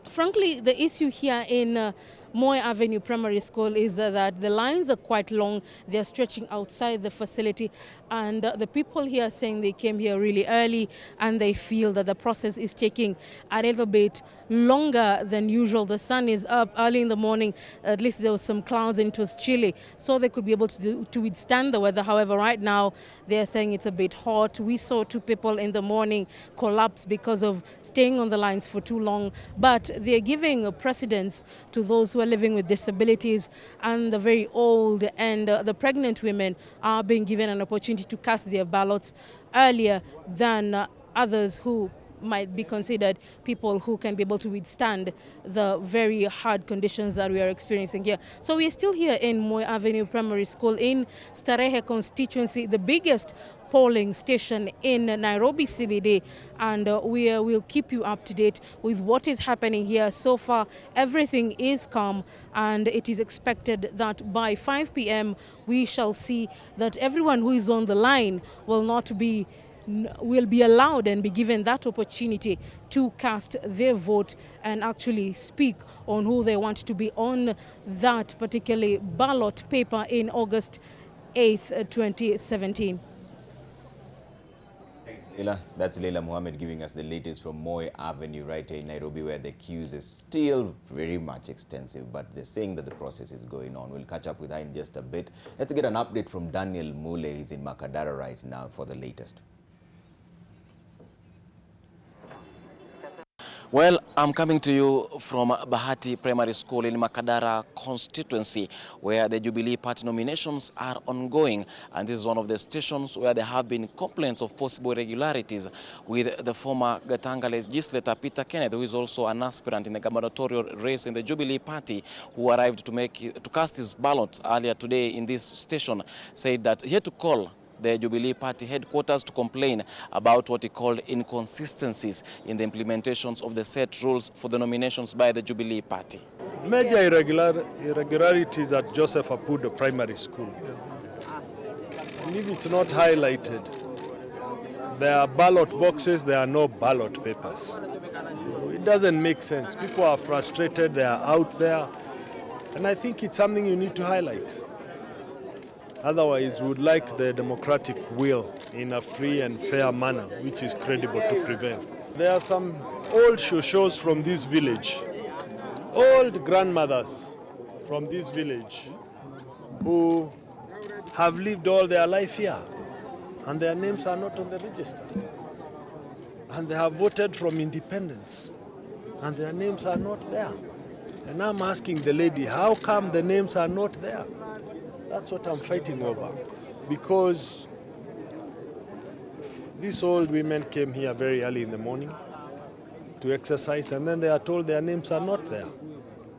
frankly, the issue here in Moi Avenue Primary School is that the lines are quite long. They're stretching outside the facility, and the people here are saying they came here really early and they feel that the process is taking a little bit longer than usual. The sun is up early in the morning. At least there was some clouds and it was chilly, so they could be able to withstand the weather. However, right now they're saying it's a bit hot. We saw 2 people in the morning collapse because of staying on the lines for too long, but they're giving precedence to those who are living with disabilities and the very old, and the pregnant women are being given an opportunity to cast their ballots earlier than others who might be considered people who can be able to withstand the very hard conditions that we are experiencing here. So we are still here in Moi Avenue Primary School in Starehe constituency, the biggest polling station in Nairobi CBD, and we will keep you up to date with what is happening here. So far, everything is calm, and it is expected that by 5 p.m. we shall see that everyone who is on the line will be allowed and be given that opportunity to cast their vote and actually speak on who they want to be on that particular ballot paper in August 8th, 2017. That's Leila Mohammed giving us the latest from Moi Avenue right here in Nairobi, where the queues is still very much extensive, but they're saying that the process is going on. We'll catch up with her in just a bit. Let's get an update from Daniel Mule. He's in Makadara right now for the latest. Well, I'm coming to you from Bahati Primary School in Makadara constituency, where the Jubilee Party nominations are ongoing. And this is one of the stations where there have been complaints of possible irregularities with the former Gatanga legislator Peter Kenneth, who is also an aspirant in the gubernatorial race in the Jubilee Party, who arrived to cast his ballot earlier today in this station, said that he had to call the Jubilee Party headquarters to complain about what he called inconsistencies in the implementations of the set rules for the nominations by the Jubilee Party. Major irregularities at Joseph Apudo Primary School. And if it's not highlighted, there are ballot boxes, there are no ballot papers. So it doesn't make sense. People are frustrated, they are out there, and I think it's something you need to highlight. Otherwise, we would like the democratic will in a free and fair manner, which is credible, to prevail. There are some old shoshos from this village, old grandmothers from this village, who have lived all their life here, and their names are not on the register. And they have voted from independence, and their names are not there. And I'm asking the lady, how come the names are not there? That's what I'm fighting over, because these old women came here very early in the morning to exercise, and then they are told their names are not there.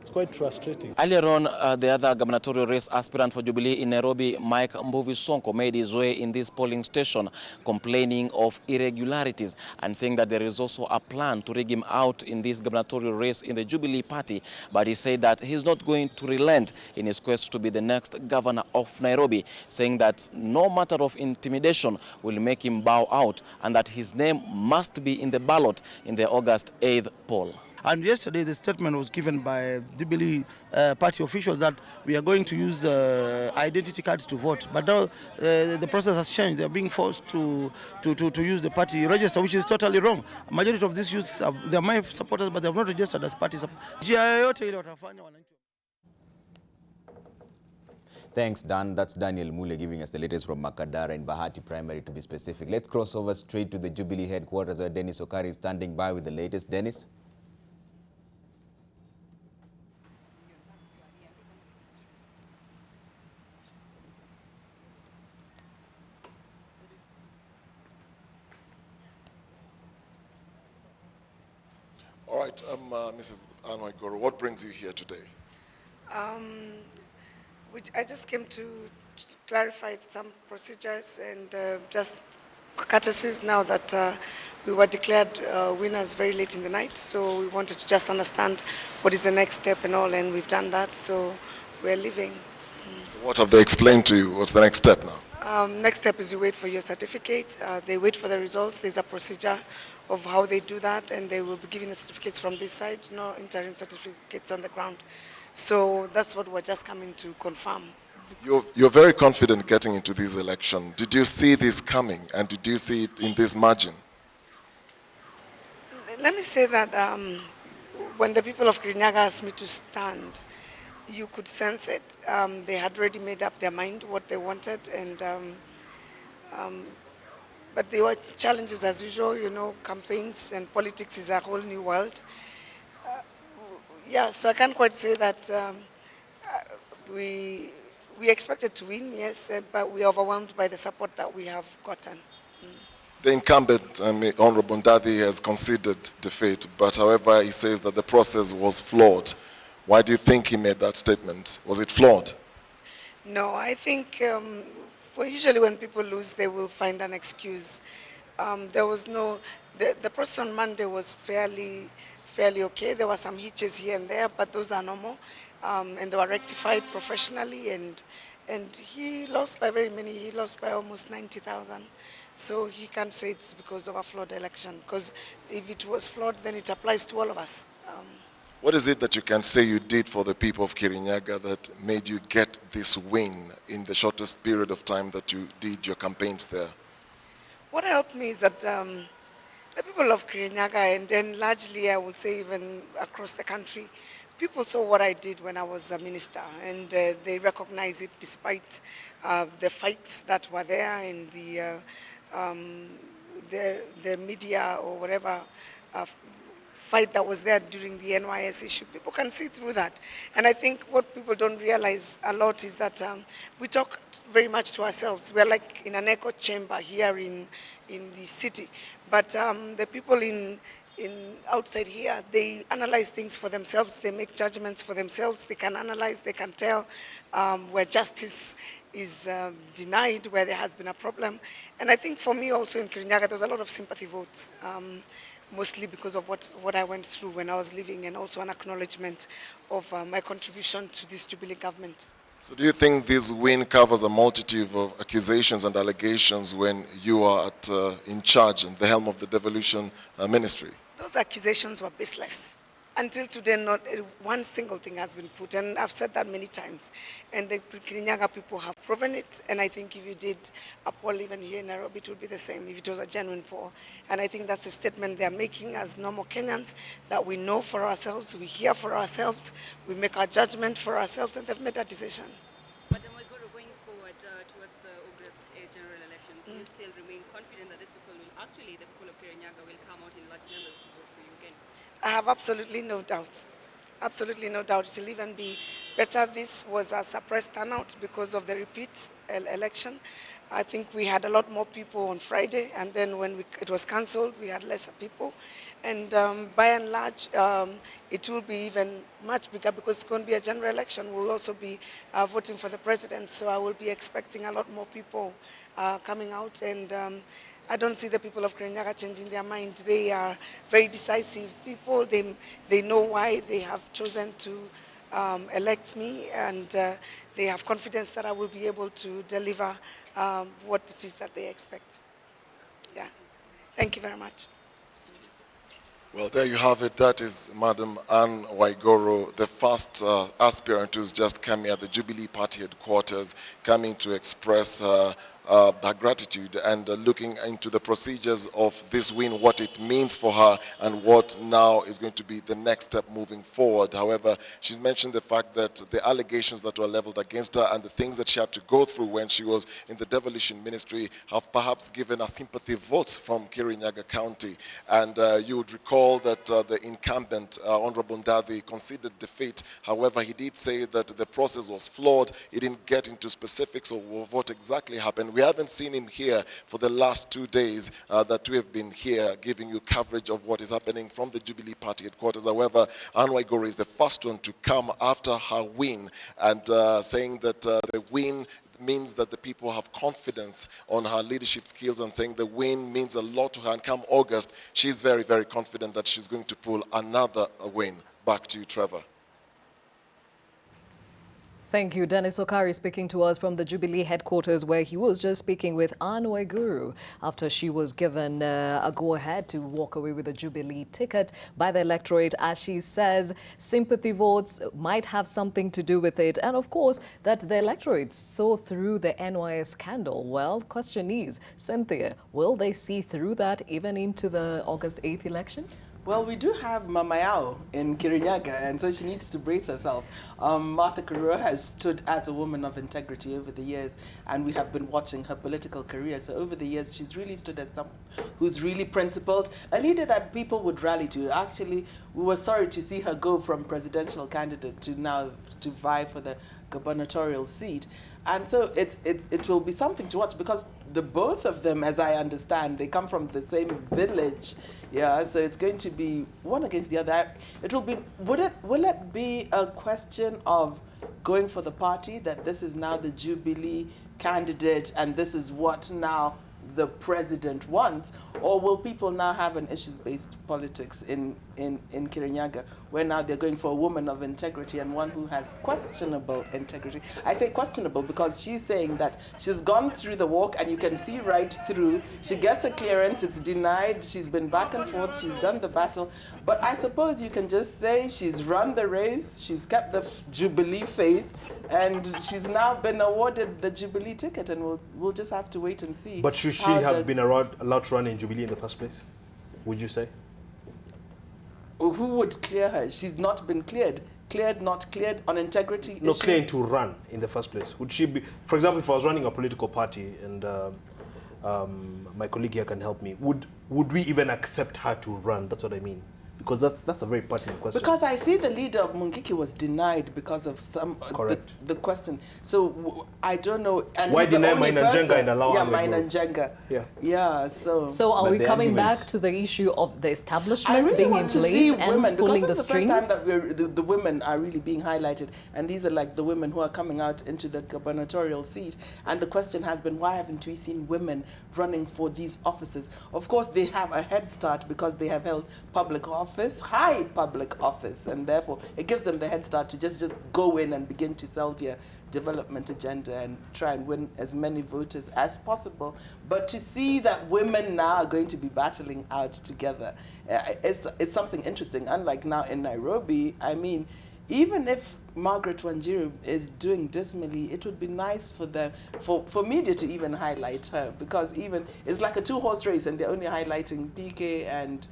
It's quite frustrating. Earlier on, the other gubernatorial race aspirant for Jubilee in Nairobi, Mike Mbuvi Sonko, made his way in this polling station complaining of irregularities and saying that there is also a plan to rig him out in this gubernatorial race in the Jubilee Party. But he said that he's not going to relent in his quest to be the next governor of Nairobi, saying that no matter of intimidation will make him bow out and that his name must be in the ballot in the August 8th poll. And yesterday the statement was given by Jubilee party officials that we are going to use identity cards to vote. But now the process has changed. They are being forced to use the party register, which is totally wrong. A majority of these youth, they are my supporters, but they have not registered as party supporters. Thanks, Dan. That's Daniel Mule giving us the latest from Makadara in Bahati Primary, to be specific. Let's cross over straight to the Jubilee headquarters where Dennis Okari is standing by with the latest. Dennis? All right, Mrs. Anoigoro, what brings you here today? I just came to clarify some procedures and just courtesies now that we were declared winners very late in the night. So we wanted to just understand what is the next step and all, and we've done that. So we're leaving. What have they explained to you? What's the next step now? Next step is you wait for your certificate. They wait for the results. There's a procedure of how they do that, and they will be giving the certificates from this side, no interim certificates on the ground. So that's what we're just coming to confirm. You're very confident getting into this election. Did you see this coming, and did you see it in this margin? Let me say that when the people of Kirinyaga asked me to stand, you could sense it. They had already made up their mind what they wanted, and but there were challenges as usual. You know, campaigns and politics is a whole new world. Yeah, so I can't quite say that we expected to win, yes, but we are overwhelmed by the support that we have gotten. The incumbent, Honorable Ndadi, has conceded defeat, but however, he says that the process was flawed. Why do you think he made that statement? Was it flawed? No, I think usually when people lose, they will find an excuse. There was no, the process on Monday was fairly okay. There were some hitches here and there, but those are normal, and they were rectified professionally. And he lost by very many. He lost by almost 90,000. So he can't say it's because of a flawed election. Because if it was flawed, then it applies to all of us. What is it that you can say you did for the people of Kirinyaga that made you get this win in the shortest period of time that you did your campaigns there? What helped me is that the people of Kirinyaga, and then largely I would say even across the country, people saw what I did when I was a minister, and they recognize it despite the fights that were there and the media or whatever fight that was there during the NYS issue. People can see through that. And I think what people don't realize a lot is that we talk very much to ourselves. We're like in an echo chamber here in the city. But the people in outside here, they analyze things for themselves, they make judgments for themselves, they can analyze, they can tell where justice is denied, where there has been a problem. And I think for me also in Kirinyaga, there was a lot of sympathy votes, mostly because of what I went through when I was living, and also an acknowledgement of my contribution to this Jubilee government. So do you think this win covers a multitude of accusations and allegations when you are in charge and the helm of the devolution ministry? Those accusations were baseless. Until today, not one single thing has been put, and I've said that many times. And the Kirinyaga people have proven it, and I think if you did a poll even here in Nairobi, it would be the same, if it was a genuine poll. And I think that's the statement they're making as normal Kenyans, that we know for ourselves, we hear for ourselves, we make our judgment for ourselves, and they've made a decision. But going forward towards the August general elections, do you still remain confident that these people will actually, the people of Kirinyaga, will come out in large numbers to vote for you again? I have absolutely no doubt. Absolutely no doubt. It will even be better. This was a suppressed turnout because of the repeat election. I think we had a lot more people on Friday, and then when it was cancelled, we had lesser people. And by and large, it will be even much bigger because it's going to be a general election. We'll also be voting for the president, so I will be expecting a lot more people coming out. And I don't see the people of Kirinyaga changing their mind. They are very decisive people. They know why they have chosen to elect me, and they have confidence that I will be able to deliver what it is that they expect. Yeah. Thank you very much. Well, there you have it. That is Madam Anne Waigoro, the first aspirant who's just come here at the Jubilee Party headquarters, coming to express her gratitude and looking into the procedures of this win, what it means for her, and what now is going to be the next step moving forward. However, she's mentioned the fact that the allegations that were leveled against her and the things that she had to go through when she was in the devolution ministry have perhaps given her sympathy votes from Kirinyaga County. And you would recall that the incumbent, Honorable Ndathi, conceded defeat. However, he did say that the process was flawed. He didn't get into specifics of what exactly happened. We haven't seen him here for the last 2 days that we have been here giving you coverage of what is happening from the Jubilee Party headquarters. However, Anne Waigoro is the first one to come after her win, and saying that the win means that the people have confidence on her leadership skills, and saying the win means a lot to her. And come August, she's very, very confident that she's going to pull another win. Back to you, Trevor. Thank you. Dennis Okari speaking to us from the Jubilee headquarters, where he was just speaking with Anne Waigoro after she was given a go-ahead to walk away with a Jubilee ticket by the electorate. As she says, sympathy votes might have something to do with it. And of course, that the electorate saw through the NYS scandal. Well, question is, Cynthia, will they see through that even into the August 8th election? Well, we do have Mama Yao in Kirinyaga, and so she needs to brace herself. Martha Karua has stood as a woman of integrity over the years, and we have been watching her political career. So over the years, she's really stood as someone who's really principled, a leader that people would rally to. Actually, we were sorry to see her go from presidential candidate to now to vie for the gubernatorial seat. And so it will be something to watch, because the both of them, as I understand, they come from the same village. Yeah, so it's going to be one against the other. It will be, will it be a question of going for the party, that this is now the Jubilee candidate and this is what now the president wants, or will people now have an issues-based politics in Kirinyaga, where now they're going for a woman of integrity and one who has questionable integrity? I say questionable because she's saying that she's gone through the walk and you can see right through. She gets a clearance, it's denied, she's been back and forth, she's done the battle. But I suppose you can just say she's run the race, she's kept the Jubilee faith, and she's now been awarded the Jubilee ticket, and we'll just have to wait and see. But should she have been allowed to run in Jubilee in the first place, would you say? Who would clear her? She's not been cleared. Cleared, not cleared, on integrity issues? No, cleared to run in the first place. Would she be, for example, if I was running a political party, and my colleague here can help me, would we even accept her to run? That's what I mean. Because that's a very pertinent question. Because I see the leader of Mungiki was denied because of some the question. So I don't know. And why deny Mainanjenga and allow Mainanjenga. Yeah. So are we coming back to the issue of the establishment really being in place and pulling the strings? Because this is the first time that the women are really being highlighted, and these are like the women who are coming out into the gubernatorial seat. And the question has been, why haven't we seen women running for these offices? Of course, they have a head start because they have held public office, high public office, and therefore it gives them the head start to just go in and begin to sell their development agenda and try and win as many voters as possible. But to see that women now are going to be battling out together, it's something interesting. Unlike now in Nairobi, I mean, even if Margaret Wanjiru is doing dismally, it would be nice for them, for media to even highlight her, because even it's like a two-horse race and they're only highlighting PK and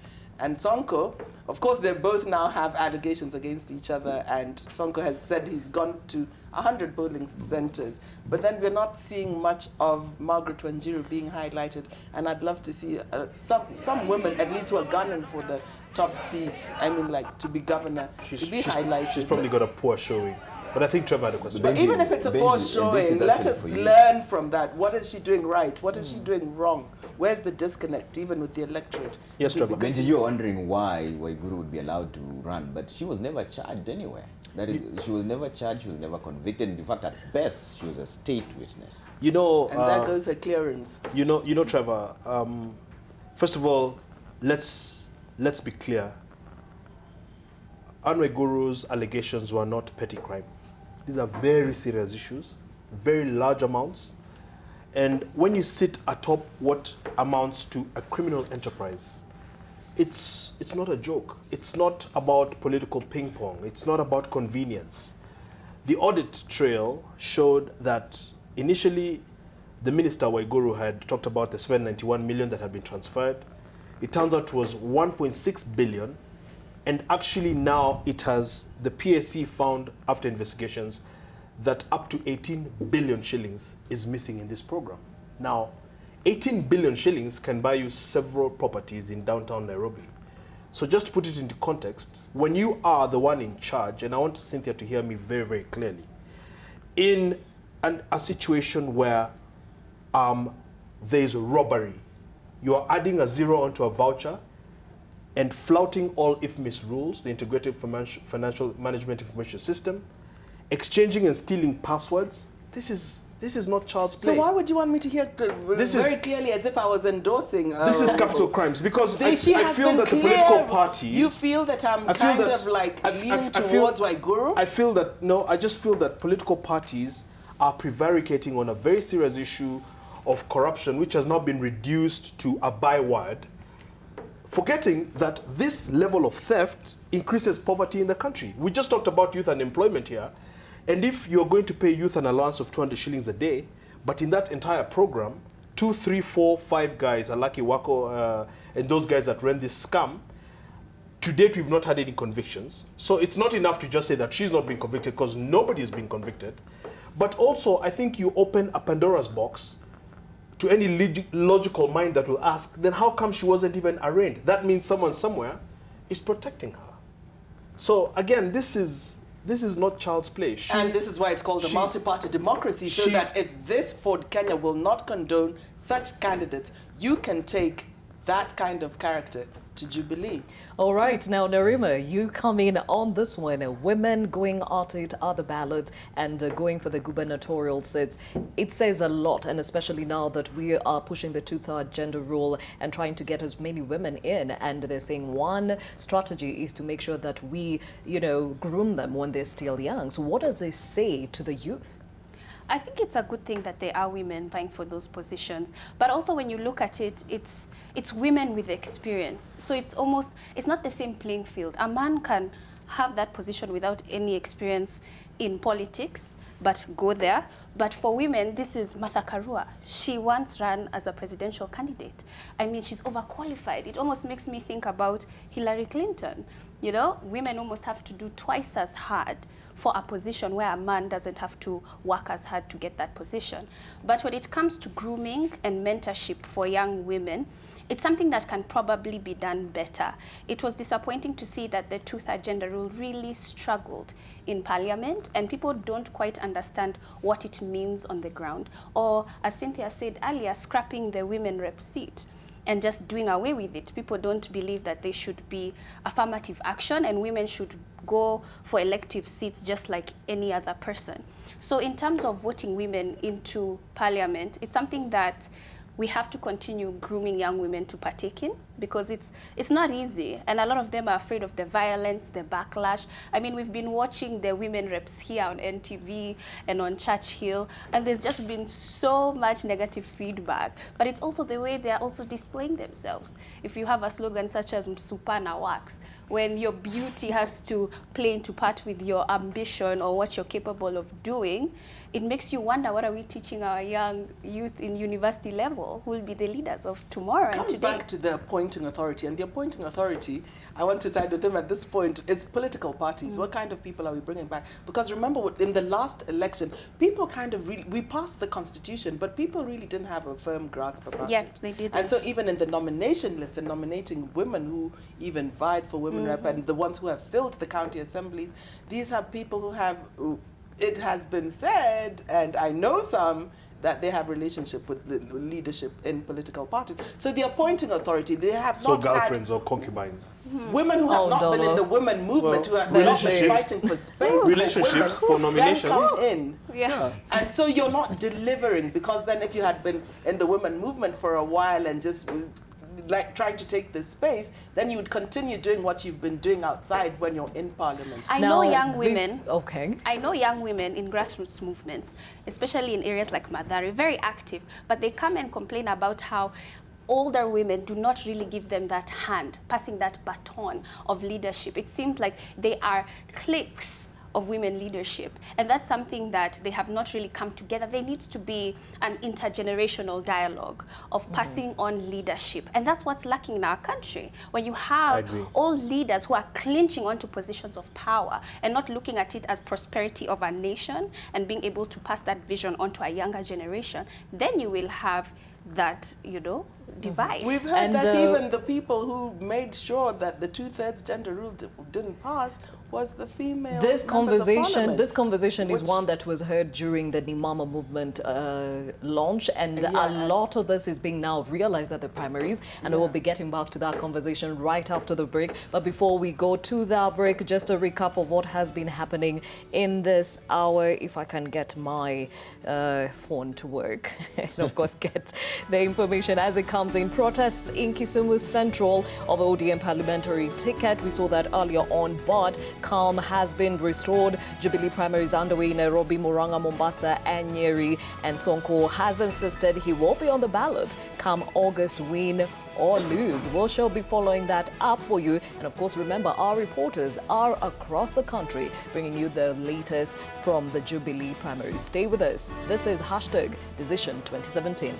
Sonko. Of course, they both now have allegations against each other, and Sonko has said he's gone to 100 polling centers. But then we're not seeing much of Margaret Wanjiru being highlighted, and I'd love to see some women, at least who are gunning for the top seats, I mean, like to be governor, to be highlighted. She's probably got a poor showing. But I think Trevor had a question. But even if it's a poor showing, let us learn from that. What is she doing right? What is she doing wrong? Where's the disconnect, even with the electorate? Yes, Trevor. Benji, you're wondering why Waiguru would be allowed to run, but she was never charged anywhere. That is, she was never charged, she was never convicted. In fact, at best, she was a state witness. You know, and there goes her clearance. You know, Trevor. First of all, let's be clear. Anne Waiguru's allegations were not petty crime. These are very serious issues, very large amounts. And when you sit atop what amounts to a criminal enterprise, it's not a joke. It's not about political ping pong. It's not about convenience. The audit trail showed that initially the minister Waiguru had talked about the 791 million that had been transferred. It turns out it was 1.6 billion. And actually now it has, the PSC found after investigations that up to 18 billion shillings is missing in this program. Now, 18 billion shillings can buy you several properties in downtown Nairobi. So just to put it into context, when you are the one in charge, and I want Cynthia to hear me very, very clearly, in a situation where there is robbery, you are adding a zero onto a voucher, and flouting all IFMIS rules, the Integrated Financial Management Information System, exchanging and stealing passwords, this is not child's play. So why would you want me to hear very clearly as if I was endorsing? This is capital crimes, because I feel that the political parties... You feel that I'm leaning towards Waiguru? I just feel that political parties are prevaricating on a very serious issue of corruption, which has not been reduced to a byword, forgetting that this level of theft increases poverty in the country. We just talked about youth unemployment here. And if you're going to pay youth an allowance of 200 shillings a day, but in that entire program, 2, 3, 4, 5 guys, Alaki Wako, and those guys that ran this scam, to date we've not had any convictions. So it's not enough to just say that she's not been convicted, because nobody has been convicted. But also, I think you open a Pandora's box to any logical mind that will ask, then how come she wasn't even arraigned? That means someone somewhere is protecting her. So again, this is not child's play. And this is why it's called a multi-party democracy, so that if this Ford Kenya will not condone such candidates, you can take that kind of character to Jubilee. All right, now Narima, you come in on this one. Women going at it at the ballot and going for the gubernatorial seats. It says a lot, and especially now that we are pushing the 2/3 gender rule and trying to get as many women in, and they're saying one strategy is to make sure that we, groom them when they're still young. So what does this say to the youth? I think it's a good thing that there are women vying for those positions. But also when you look at it, it's women with experience. So it's not the same playing field. A man can have that position without any experience in politics, but go there. But for women, this is Martha Karua. She once ran as a presidential candidate. I mean, she's overqualified. It almost makes me think about Hillary Clinton. Women almost have to do twice as hard for a position where a man doesn't have to work as hard to get that position. But when it comes to grooming and mentorship for young women, It's something that can probably be done better. It was disappointing to see that the two-third gender rule really struggled in Parliament, and people don't quite understand what it means on the ground. Or, as Cynthia said earlier, scrapping the women rep seat and just doing away with it. People don't believe that there should be affirmative action and women should go for elective seats just like any other person. So in terms of voting women into Parliament, it's something that we have to continue grooming young women to partake in, because it's not easy, and a lot of them are afraid of the violence, the backlash. I mean, we've been watching the women reps here on NTV and on Churchill, and there's just been so much negative feedback, but it's also the way they're also displaying themselves. If you have a slogan such as Msupana Works, when your beauty has to play into part with your ambition or what you're capable of doing, it makes you wonder, what are we teaching our young youth in university level who will be the leaders of tomorrow and Comes today? back to the appointing authority, and the appointing authority, I want to side with them at this point, is political parties. What kind of people are we bringing back? Because remember, in the last election, people kind of really, we passed the constitution, but people really didn't have a firm grasp about it. Yes, they didn't. And so even in the nomination list and nominating women who even vied for women rep, and the ones who have filled the county assemblies, these have people who have, it has been said, and I know some, that they have relationship with the leadership in political parties. So the appointing authority, they have So not girlfriends or concubines? had women who have not been in the women movement, who have not been fighting for space relationships for nominations. then come in. Yeah. And so you're not delivering, because then if you had been in the women movement for a while and just like trying to take this space, then you would continue doing what you've been doing outside when you're in Parliament. I know young women. Okay. I know young women in grassroots movements, especially in areas like Madari, very active, but they come and complain about how older women do not really give them that hand, passing that baton of leadership. It seems like they are cliques of women leadership, and that's something that they have not really come together. There needs to be an intergenerational dialogue of passing on leadership, and that's what's lacking in our country. When you have all leaders who are clinching onto positions of power and not looking at it as prosperity of a nation and being able to pass that vision on to a younger generation, then you will have that, you know, divide. We've heard that even the people who made sure that the two-thirds gender rule didn't pass was the female This conversation Which, is one that was heard during the Nimama movement launch, and a lot of this is being now realized at the primaries, and we'll be getting back to that conversation right after the break. But before we go to that break, just a recap of what has been happening in this hour, if I can get my phone to work, and of course get the information as it comes in. Protests in Kisumu Central of ODM parliamentary ticket. We saw that earlier on, but calm has been restored. Jubilee primaries underway in Nairobi, Murang'a, Mombasa, and Nyeri. And Sonko has insisted he will be on the ballot come August, win or lose. We shall be following that up for you. And of course, remember, our reporters are across the country bringing you the latest from the Jubilee primaries. Stay with us. This is #Decision 2017.